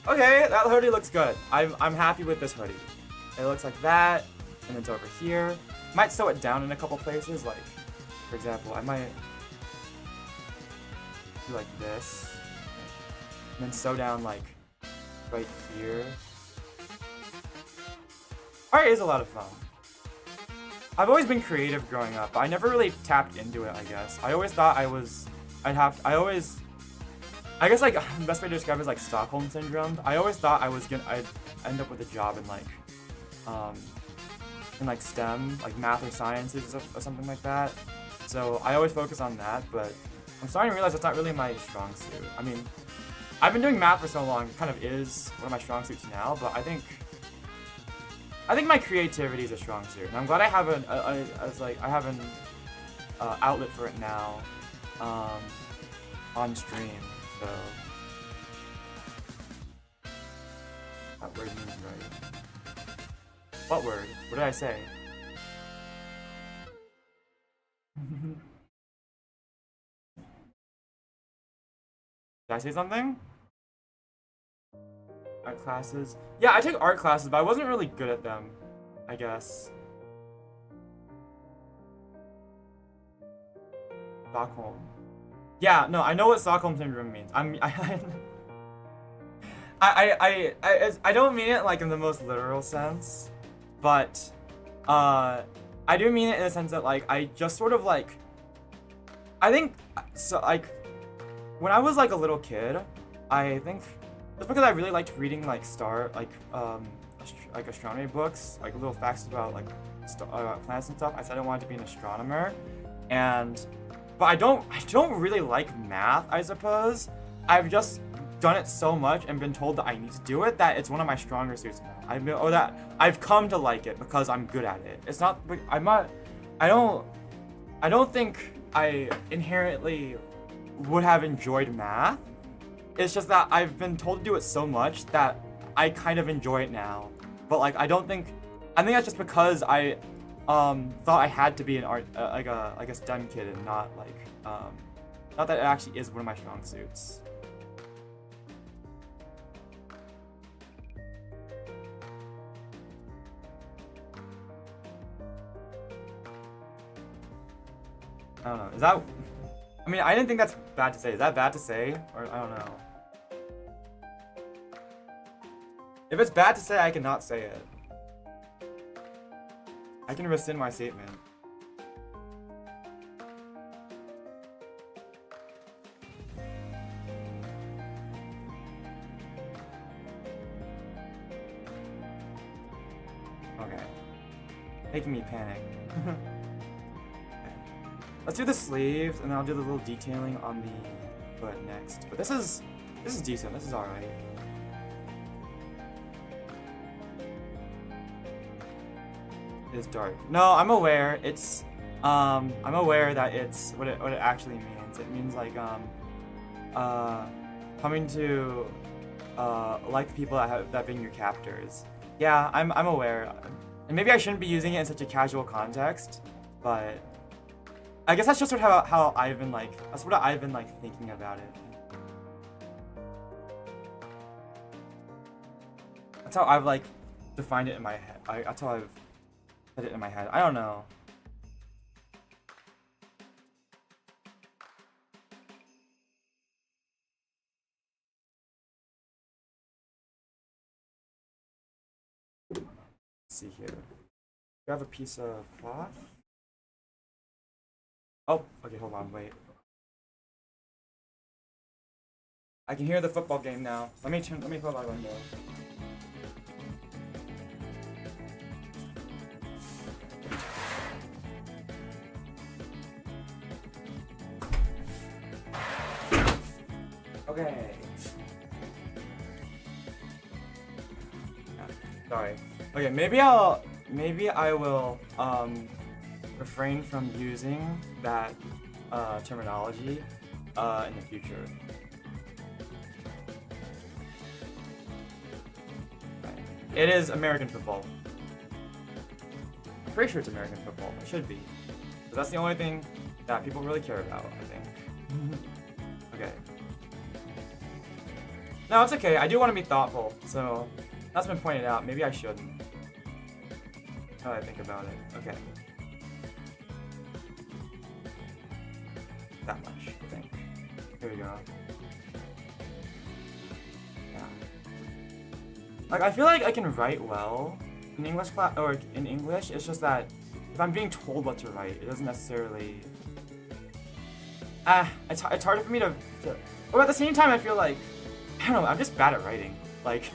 Okay, that hoodie looks good. I'm happy with this hoodie. It looks like that, and it's over here. Might sew it down in a couple places, like, for example, I might do like this, and then sew down like right here. Art is a lot of fun. I've always been creative growing up, but I never really tapped into it, I guess. I always thought I guess like the best way to describe it is like Stockholm Syndrome. I always thought I'd end up with a job in like STEM, like math or sciences or something like that. So I always focus on that, but I'm starting to realize that's not really my strong suit. I mean, I've been doing math for so long, it kind of is one of my strong suits now, but I think I think my creativity is a strong suit, and I'm glad I have an outlet for it now, on stream. So that word means right. What word? What did I say? Did I say something? Art classes? Yeah, I took art classes, but I wasn't really good at them, I guess. Stockholm. Yeah, no, I know what Stockholm syndrome means. I don't mean it like in the most literal sense, but I do mean it in the sense that like I just sort of like I think so like when I was like a little kid, I think just because I really liked reading like astronomy books, like little facts about like planets and stuff. I said I wanted to be an astronomer, but I don't really like math, I suppose. I've just done it so much and been told that I need to do it that it's one of my stronger suits now. That I've come to like it because I'm good at it. It's not. I don't think I inherently would have enjoyed math. It's just that I've been told to do it so much that I kind of enjoy it now. But like I think that's just because I thought I had to be an art like a STEM kid and not like not that it actually is one of my strong suits. I don't know. Is that? I mean, I didn't think that's bad to say. Is that bad to say? Or I don't know. If it's bad to say, I cannot say it. I can rescind my statement. Okay. Making me panic. Let's do the sleeves, and then I'll do the little detailing on the foot next. But this is decent. This is all right. It is dark. No, I'm aware. It's I'm aware that it's what it actually means. It means like coming to like the people that been your captors. Yeah, I'm aware, and maybe I shouldn't be using it in such a casual context, but. I guess that's just sort of how I've been like, that's what I've been like thinking about it. That's how I've like defined it in my head. That's how I've said it in my head. I don't know. Let's see here. You have a piece of cloth? Oh, okay, hold on, wait. I can hear the football game now. Let me pull my window. Okay. Sorry. Okay, maybe I will refrain from using that terminology in the future. It is American football. I'm pretty sure it's American football. It should be. But that's the only thing that people really care about, I think. Okay. No, it's okay. I do want to be thoughtful, so that's been pointed out. Maybe I shouldn't. Now that I think about it. Okay. That much, I think. Here we go. Yeah. Like, I feel like I can write well in English class, or in English. It's just that if I'm being told what to write, it doesn't necessarily. It's harder for me to. But at the same time, I feel like I don't know. I'm just bad at writing. Like,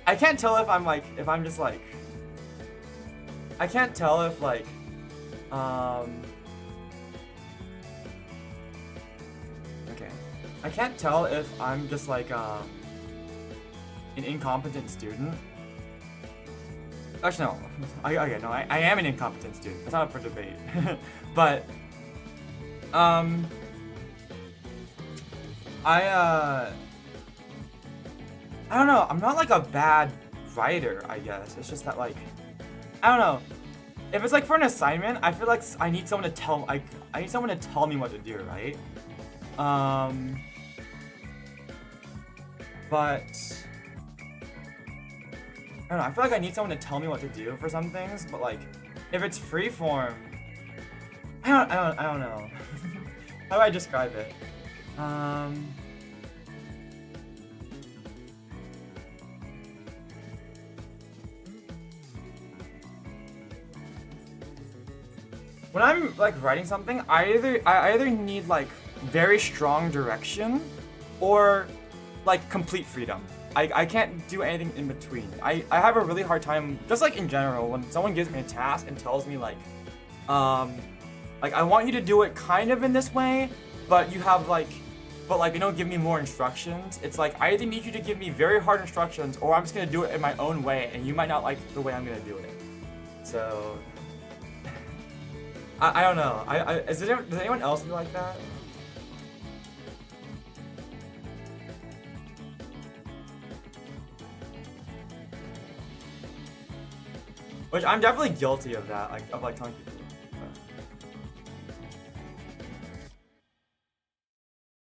I can't tell if I'm just like. I can't tell if like. Okay. I can't tell if I'm just like an incompetent student. Actually, no. Okay, no, I am an incompetent student. That's not up for debate. But, I don't know. I'm not like a bad writer, I guess. It's just that like, I don't know. If it's like for an assignment, I feel like I need someone to tell, like, I need someone to tell me what to do, right? But I don't know. I feel like I need someone to tell me what to do for some things. But like, if it's freeform, I don't know. How do I describe it? When I'm like writing something, I either need like very strong direction or like complete freedom. I can't do anything in between. I have a really hard time, just like in general, when someone gives me a task and tells me like I want you to do it kind of in this way, but you have like, you don't give me more instructions. It's like I either need you to give me very hard instructions, or I'm just gonna do it in my own way, and you might not like the way I'm gonna do it. So I don't know. Does anyone else feel like that? Which I'm definitely guilty of that, like of like telling people.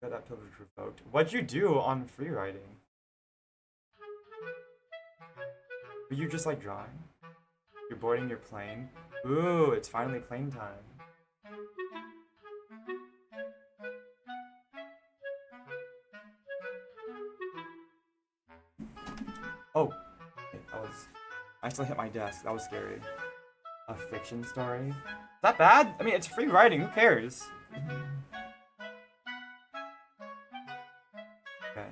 Got that privilege revoked. What'd you do on free writing? Were you just like drawing? You're boarding your plane? Ooh, it's finally plane time. Oh, okay, I still hit my desk. That was scary. A fiction story? Is that bad? I mean, it's free writing. Who cares? Okay.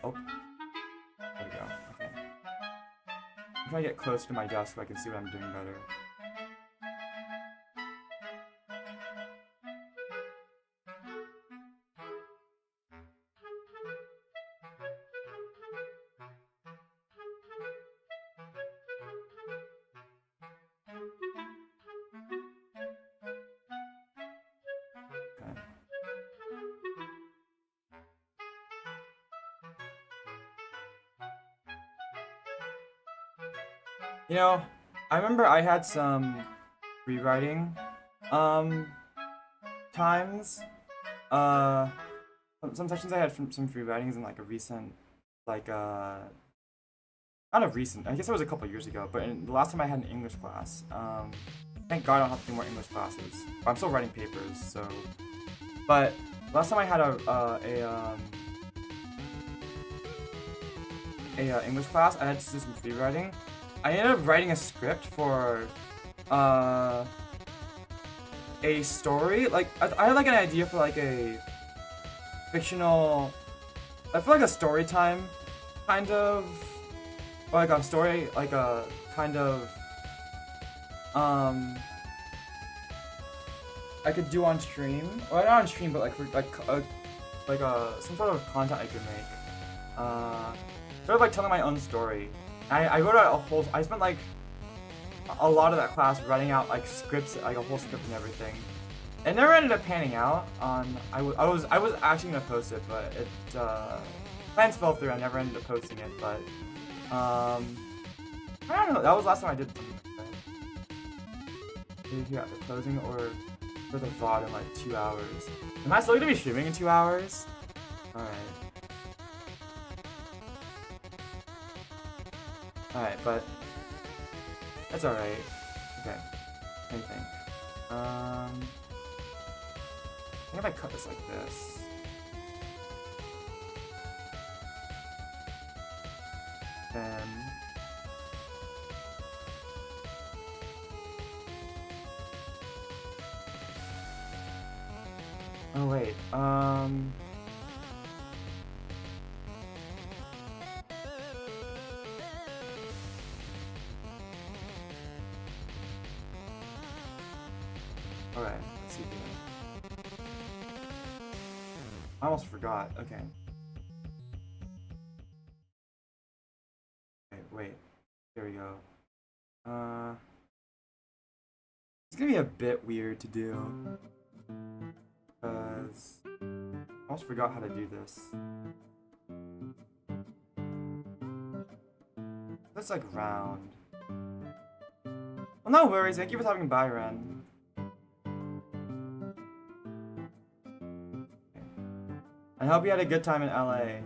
Oh. There we go. Okay. I'm trying to get close to my desk so I can see what I'm doing better. Okay. You know, I remember I had some rewriting times. Some sessions I had from some free writings in like a recent, like not a recent, I guess it was a couple years ago, but the last time I had an English class. Thank God I don't have to do more English classes. I'm still writing papers, so. But last time I had a English class, I had to do some free writing. I ended up writing a script for a story. Like I had like an idea for like a fictional, I feel like a story time kind of, or like a story, like a kind of I could do on stream, or not on stream, but like for like some sort of content I could make. Sort of like telling my own story. I wrote out a whole. I spent like a lot of that class writing out like scripts, like a whole script and everything. It never ended up panning out. I was actually gonna post it, but it plans fell through. I never ended up posting it, but I don't know. That was the last time I did something like that. Did you at the closing or for the VOD in like 2 hours? Am I still gonna be streaming in 2 hours? All right. Alright, but that's alright. Okay. What do you think? I think if I cut this like this. Then oh wait, alright, let's see here. I almost forgot. Okay. wait. Here we go. It's gonna be a bit weird to do. Because I almost forgot how to do this. That's like round. Well, no worries. Thank you for stopping by, Ren. I hope you had a good time in LA.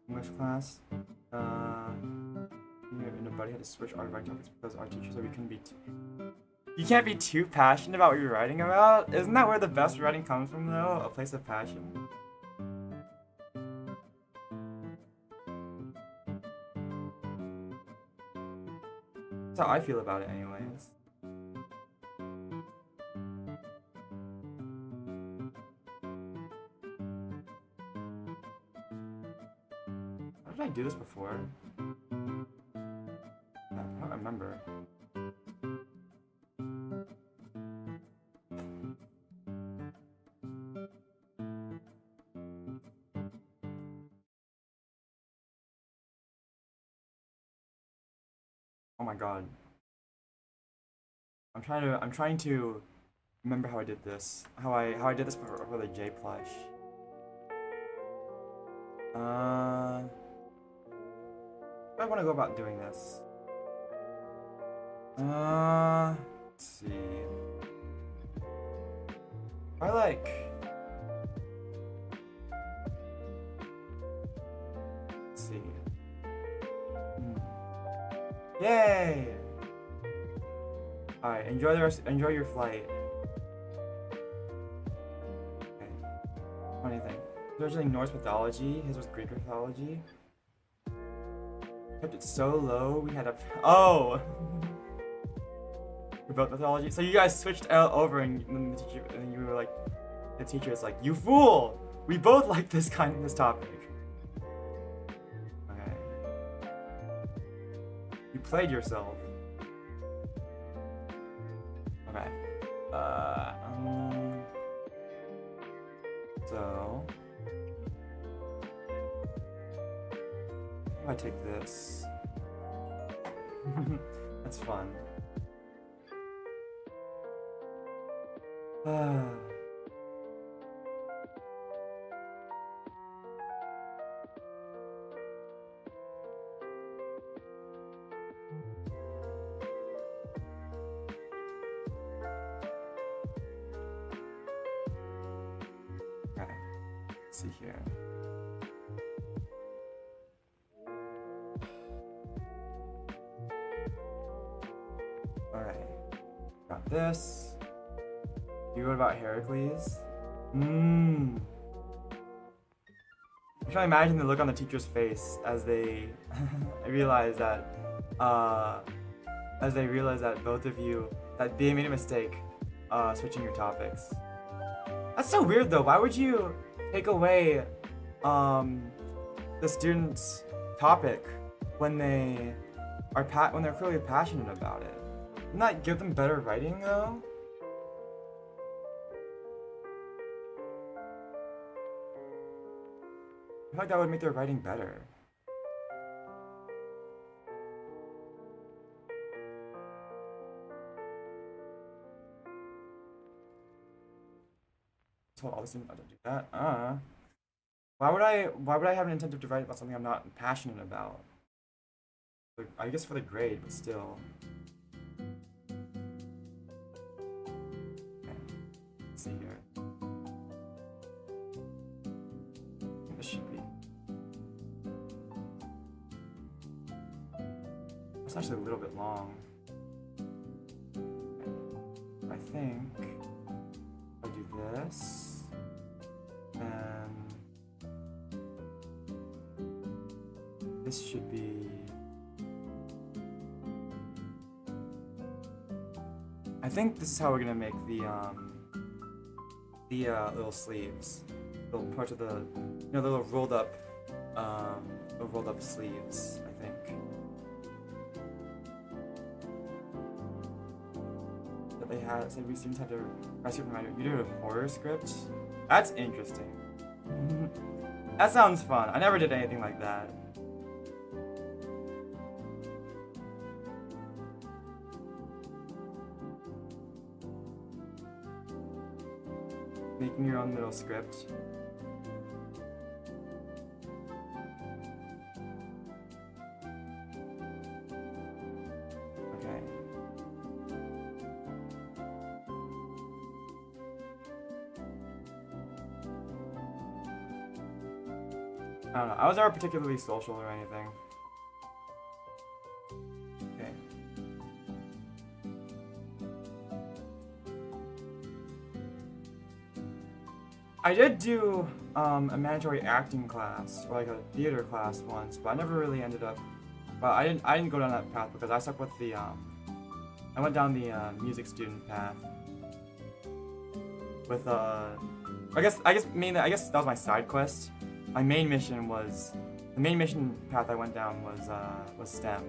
English class. Nobody had to switch our writing topics because our teachers said we couldn't be You can't be too passionate about what you're writing about? Isn't that where the best writing comes from, though? A place of passion. That's how I feel about it, anyways. How did I do this before? I don't remember. Oh my god. I'm trying to remember how I did this. How I did this for the J plush. How do I want to go about doing this? Let's see. I like. Let's see. Yay! Alright, enjoy your flight. Okay. Funny thing. His originally Norse mythology, his was Greek mythology. Kept it so low, we had a. Oh! We both mythology. So you guys switched over and then the teacher, and you were like, the teacher is like, you fool! We both like this topic. Okay. You played yourself. Okay. So if I take this, that's fun. Okay, let's see here. Alright, got this. You wrote about Heracles? I'm trying to imagine the look on the teacher's face as they realize that both of you, that they made a mistake switching your topics. That's so weird though. Why would you take away the student's topic when they're clearly passionate about it? Wouldn't that give them better writing though? I feel like that would make their writing better. So all this, I don't do that. Why would I have an incentive to write about something I'm not passionate about? Like, I guess for the grade, but still. Okay. Let's see here. This should be. It's actually a little bit long. Okay. I think I do this, and this should be. I think this is how we're gonna make the little sleeves, little parts of the, the little rolled up sleeves. I think that they said we students had to rescue from a video horror script. That's interesting. That sounds fun. I never did anything like that. Making your own little script. Okay. I don't know. I was never particularly social or anything. Okay. I did do a mandatory acting class, or like a theater class once, but I never really ended up. Well, I didn't go down that path because I stuck with the I went down the music student path. With I guess mainly that was my side quest. My main mission was the main mission path I went down was STEM.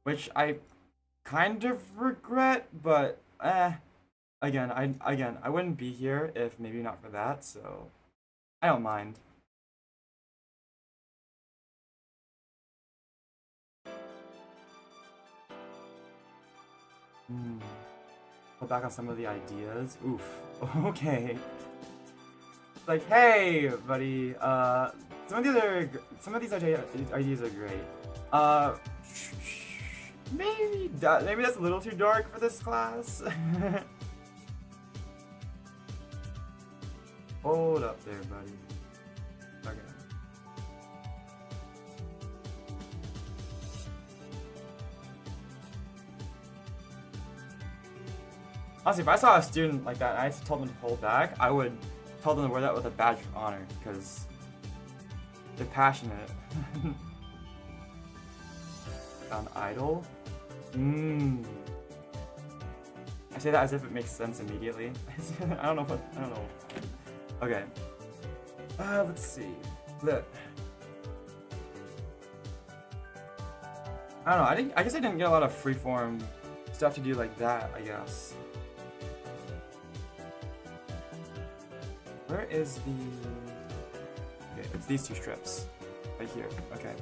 Which I kind of regret, but again, I wouldn't be here if maybe not for that, so I don't mind. Pull back on some of the ideas. Oof. Okay. Like, hey, buddy. Some of these ideas are great. Maybe that's a little too dark for this class. Hold up there, buddy. Okay. Honestly, if I saw a student like that and I just told them to hold back, I would tell them to wear that with a badge of honor, because they're passionate. Found idol? I say that as if it makes sense immediately. I don't know. Okay. Let's see. Look. I don't know. I guess I didn't get a lot of freeform stuff to do like that, I guess. Where is the... Okay, it's these two strips. Right here. Okay.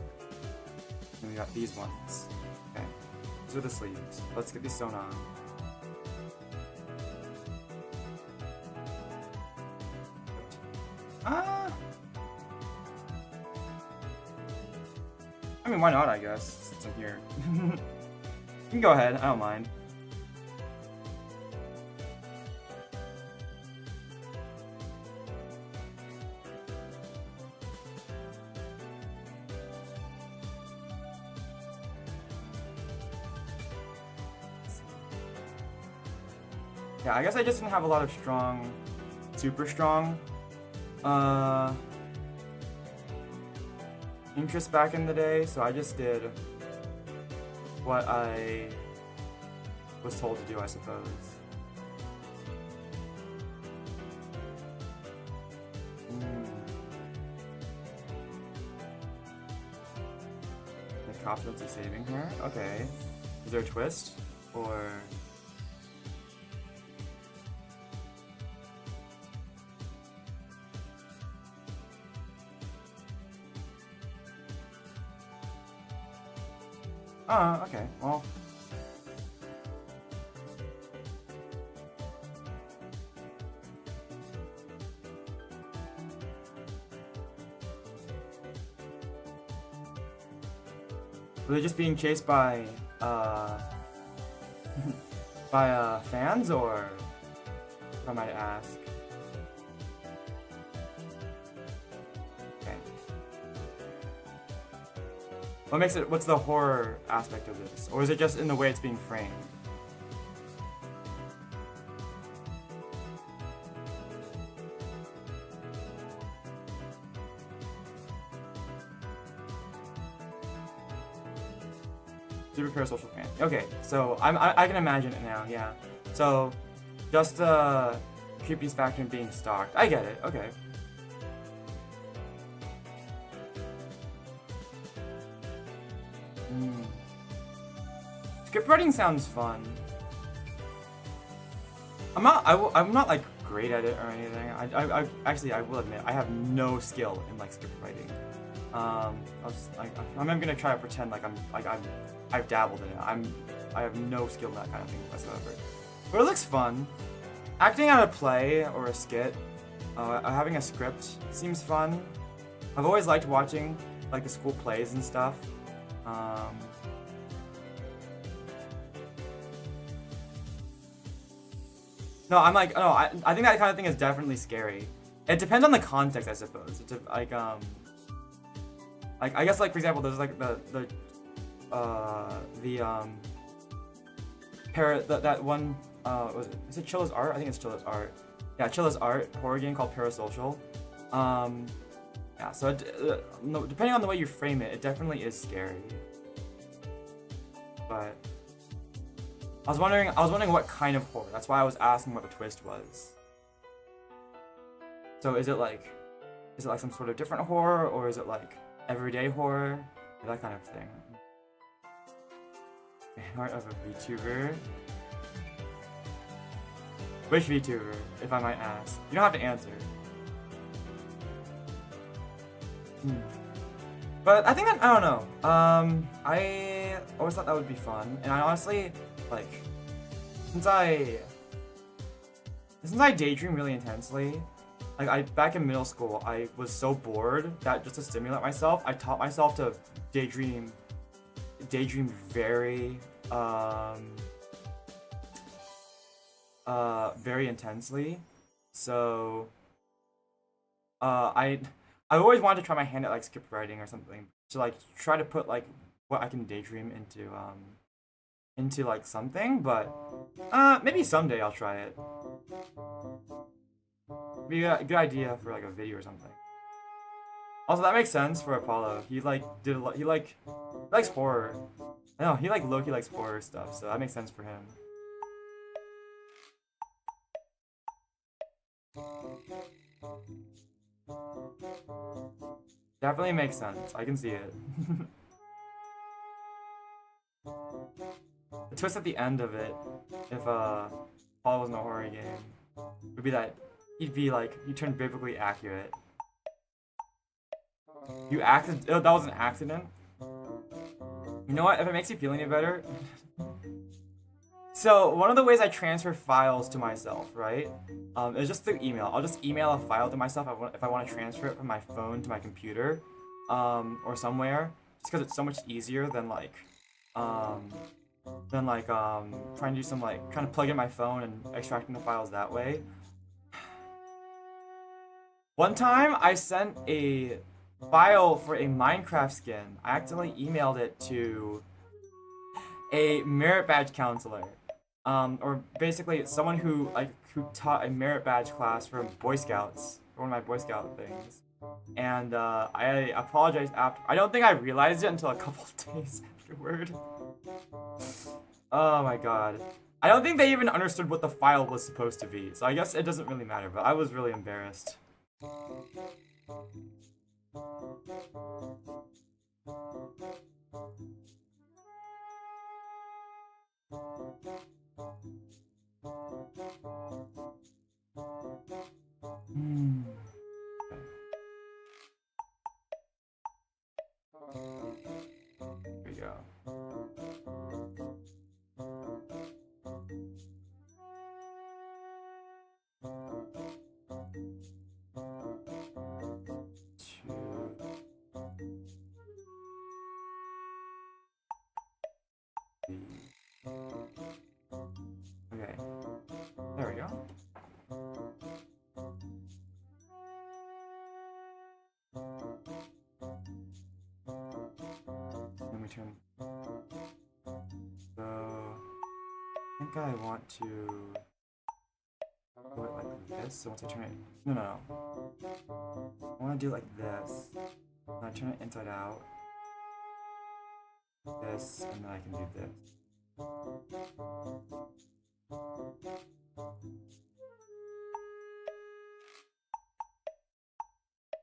And we got these ones. Okay. These are the sleeves. Let's get these sewn on. I mean, why not, I guess, since I'm here. You can go ahead, I don't mind. Yeah, I guess I just didn't have a lot of super strong, interest back in the day, so I just did what I was told to do, I suppose. The confidence of saving her? Okay. Is there a twist? Or... okay, well. Were they just being chased by, fans, or, if I might ask? What's the horror aspect of this? Or is it just in the way it's being framed? Super parasocial fan. Okay, so I can imagine it now, yeah. So, just the creepiest factor in being stalked. I get it, okay. Mm. Script writing sounds fun. I'm not like great at it or anything. I actually I will admit I have no skill in like script writing. I'm gonna try to pretend like I've dabbled in it. I have no skill in that kind of thing whatsoever. But it looks fun. Acting out a play or a skit, having a script seems fun. I've always liked watching like the school plays and stuff. No, I think that kind of thing is definitely scary. It depends on the context, I suppose. It's like I guess like for example, there's like that one was it Chilla's Art? I think it's Chilla's Art. Yeah, Chilla's Art horror game called Parasocial. Yeah, so no, depending on the way you frame it, it definitely is scary. But I was wondering what kind of horror. That's why I was asking what the twist was. So is it like some sort of different horror, or is it like everyday horror? That kind of thing. Art of a VTuber. Which VTuber, if I might ask? You don't have to answer. But I think that, I don't know. I always thought that would be fun, and I honestly, like, since I daydream really intensely, like back in middle school, I was so bored that just to stimulate myself, I taught myself to daydream very intensely. So I always wanted to try my hand at like script writing or something to like try to put like what I can daydream into like something, but maybe someday I'll try it. Be a good idea for like a video or something. Also, that makes sense for Apollo. He likes horror. I know he like low-key likes horror stuff, so that makes sense for him. Definitely makes sense. I can see it. The twist at the end of it, if Paul wasn't a horror game, would be that he turned biblically accurate. That was an accident. You know what? If it makes you feel any better. So one of the ways I transfer files to myself, right, is just through email. I'll just email a file to myself if I want to transfer it from my phone to my computer, or somewhere, just because it's so much easier than trying to plug in my phone and extracting the files that way. One time I sent a file for a Minecraft skin. I accidentally emailed it to a merit badge counselor. Or basically someone who taught a merit badge class for Boy Scouts, for one of my Boy Scout things. And I apologized after. I don't think I realized it until a couple of days afterward. Oh my god. I don't think they even understood what the file was supposed to be, so I guess it doesn't really matter, but I was really embarrassed. Here we go. Okay. There we go. Let me turn. So I think I want to do it like this. So once I turn it, no. I want to do it like this. And I turn it inside out. This, and then I can do this.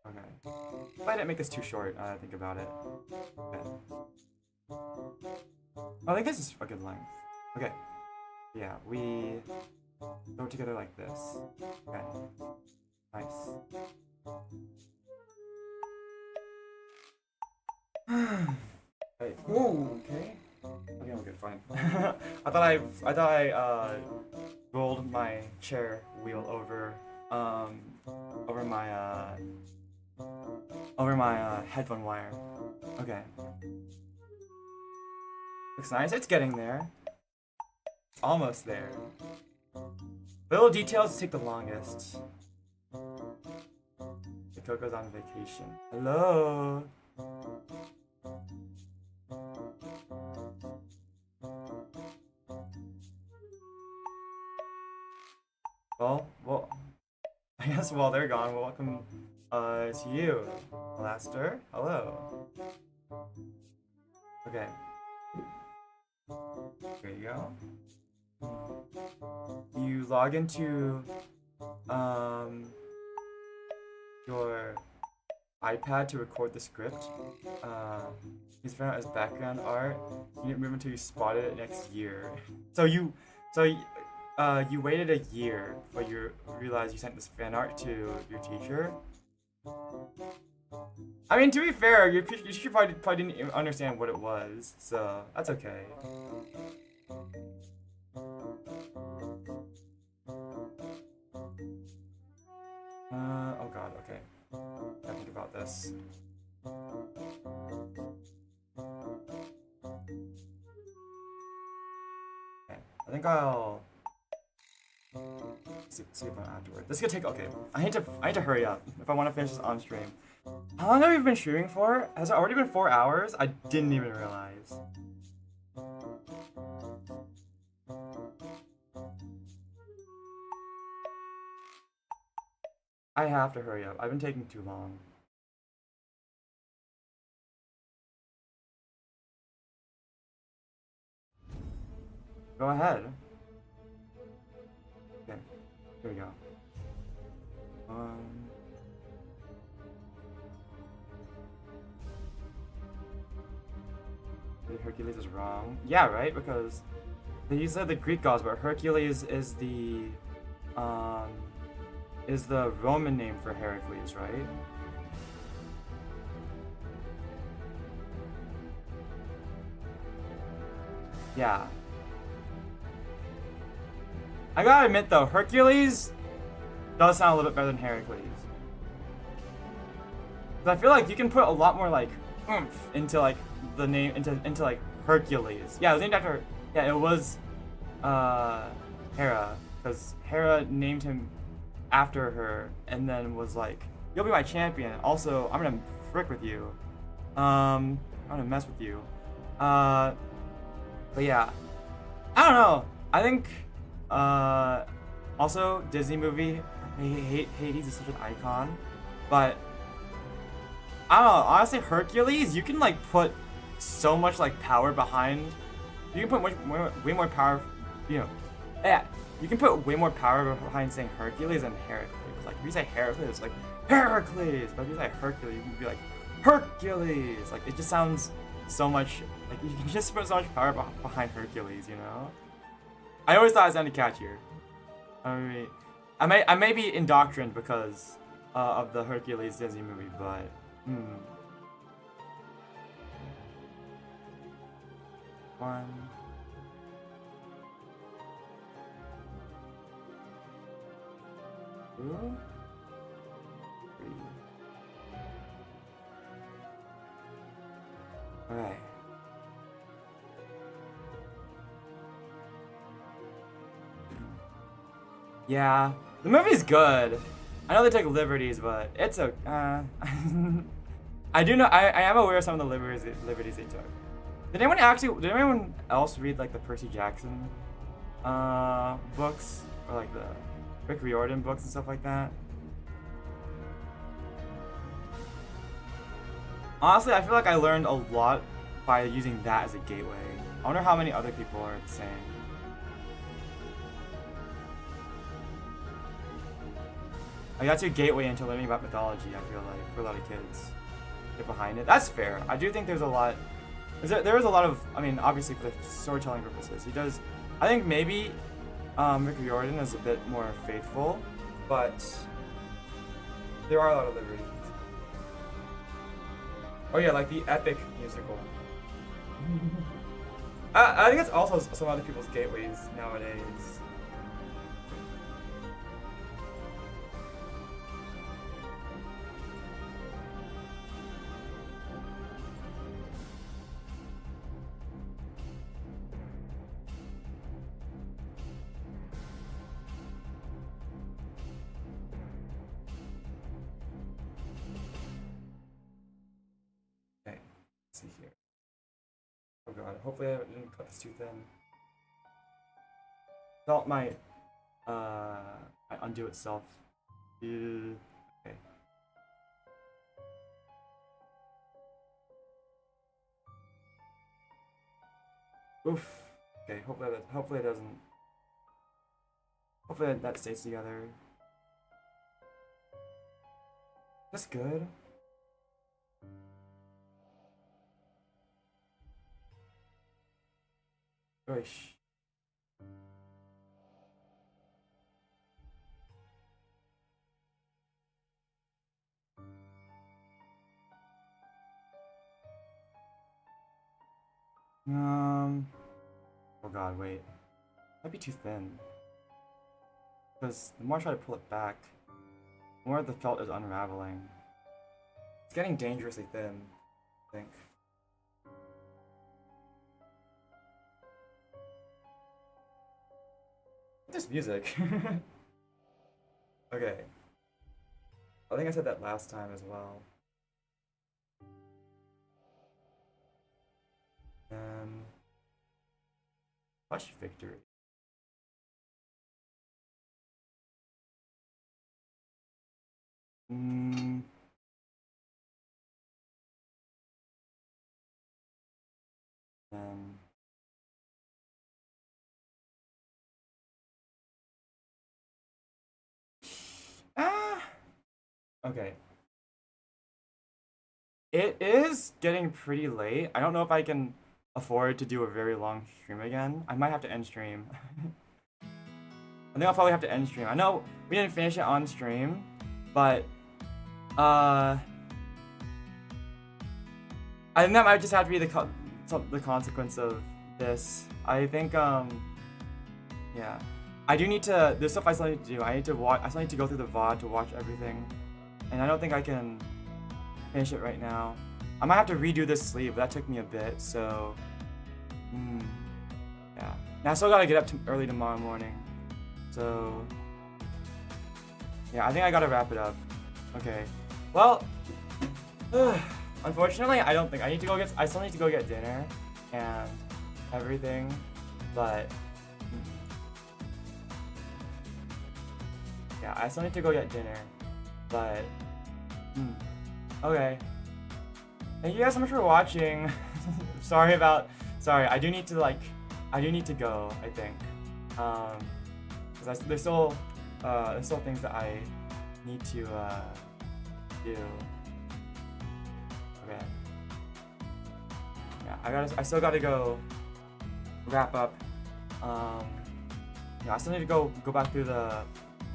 Okay. I didn't make this too short, I think about it. Okay. I think this is a good length. Okay. Yeah, we go together like this. Okay. Nice. Right. Ooh, okay. Okay, I'm good, fine. I thought I rolled my chair wheel over my headphone wire. Okay. Looks nice. It's getting there. It's almost there. Little details take the longest. The Coco's on vacation. Hello. Well, I guess while they're gone, welcome to you, Blaster. Hello. Okay. There you go. You log into your iPad to record the script. He's found out as background art. You didn't move until you spotted it next year. So you waited a year, but you realized you sent this fan art to your teacher. I mean, to be fair, your teacher probably didn't even understand what it was, so that's okay. Oh god, okay. I think about this. Okay, I think I'll see about afterward. This could take. Okay, I need to hurry up if I want to finish this on stream. How long have we been shooting for? Has it already been 4 hours? I didn't even realize. I have to hurry up. I've been taking too long. Go ahead. Okay, here we go. Hercules is wrong. Yeah, right? Because he said the Greek gods, but Hercules is the Roman name for Heracles, right? Yeah. I gotta admit though, Hercules does sound a little bit better than Heracles. But I feel like you can put a lot more like oomph into like the name into like Hercules. Yeah, it was named after. Yeah, it was Hera, because Hera named him after her, and then was like, "You'll be my champion. Also, I'm gonna frick with you. I'm gonna mess with you." But yeah, I don't know. I think also Disney movie Hades is such an icon, but I don't know. Honestly, Hercules, you can like put so much like power behind. You can put way more power. You know, yeah. You can put way more power behind saying Hercules than Heracles. Like if you say Heracles, it's like Heracles. But if you say Hercules, you can be like Hercules. Like it just sounds so much. Like you can just put so much power behind Hercules. You know. I always thought it sounded catchier. I may be indoctrined because of the Hercules Disney movie, but. One. Two. Three. Alright. Yeah, the movie's good. I know they take liberties, but it's a. I do know. I am aware of some of the liberties they took. Did anyone else read like the Percy Jackson books or like the Rick Riordan books and stuff like that? Honestly, I feel like I learned a lot by using that as a gateway. I wonder how many other people are the same. Like that's your gateway into learning about mythology, I feel like, for a lot of kids. Get behind it. That's fair. I do think there's a lot There is a lot of, I mean, obviously for the storytelling purposes, he does. I think maybe Rick Riordan is a bit more faithful, but there are a lot of liberties. Oh yeah, like the epic musical. I think it's also some other people's gateways nowadays. Okay, let's see here. Oh god, hopefully I didn't cut this too thin. Felt might undo itself. Okay. Oof. Okay, hopefully it doesn't. Hopefully that stays together. That's good. Gosh. Oh god, wait. Might be too thin. Because the more I try to pull it back, the more the felt is unraveling. It's getting dangerously thin, I think. This music. Okay. I think I said that last time as well. Plush victory. Okay. It is getting pretty late. I don't know if I can afford to do a very long stream again. I might have to end stream. I think I'll probably have to end stream. I know we didn't finish it on stream, but I think that might just have to be the consequence of this. I think yeah. I do need to. There's stuff I still need to do. I need to watch. I still need to go through the VOD to watch everything, and I don't think I can finish it right now. I might have to redo this sleeve. That took me a bit, so yeah. And I still gotta get up early tomorrow morning, so yeah. I think I gotta wrap it up. Okay. Well, unfortunately, I don't think I need to go get. I still need to go get dinner and everything, but. Yeah, I still need to go get dinner, but okay. Thank you guys so much for watching. Sorry, I do need to go, I think, because there's still things that I need to do. Okay. Yeah, I still gotta go wrap up. Yeah, I still need to go back through the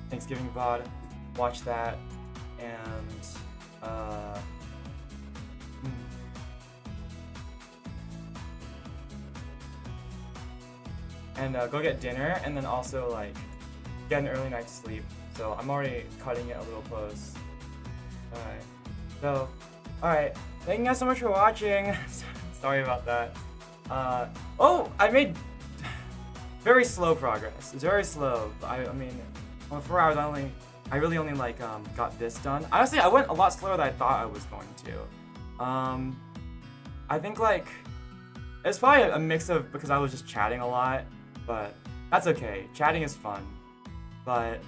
Thanksgiving VOD, watch that, and go get dinner, and then also like get an early night's sleep. So I'm already cutting it a little close. Alright. So, alright. Thank you guys so much for watching. Sorry about that. Oh, I made very slow progress. It's very slow. I mean, well, 4 hours I really only like got this done. Honestly, I went a lot slower than I thought I was going to. I think like it's probably a mix of because I was just chatting a lot, but that's okay. Chatting is fun, but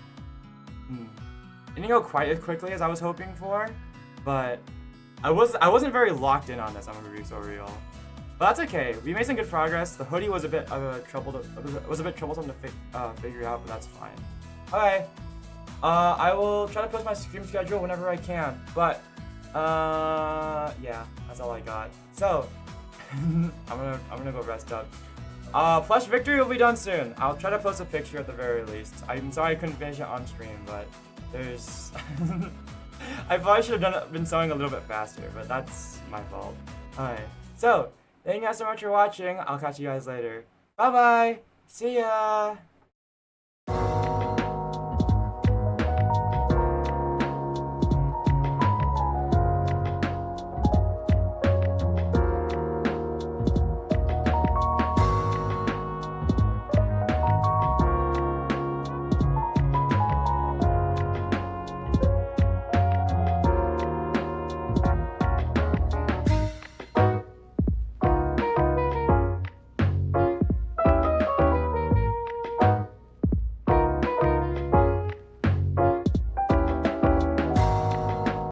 it didn't go quite as quickly as I was hoping for. But I wasn't very locked in on this. I'm gonna be so real. But that's okay. We made some good progress. The hoodie was a bit troublesome to figure out, but that's fine. Okay. I will try to post my stream schedule whenever I can, but yeah, that's all I got. So, I'm gonna go rest up. Plush victory will be done soon. I'll try to post a picture at the very least. I'm sorry I couldn't finish it on stream, but there's I probably should have been sewing a little bit faster, but that's my fault. Alright. So, thank you guys so much for watching. I'll catch you guys later. Bye bye! See ya!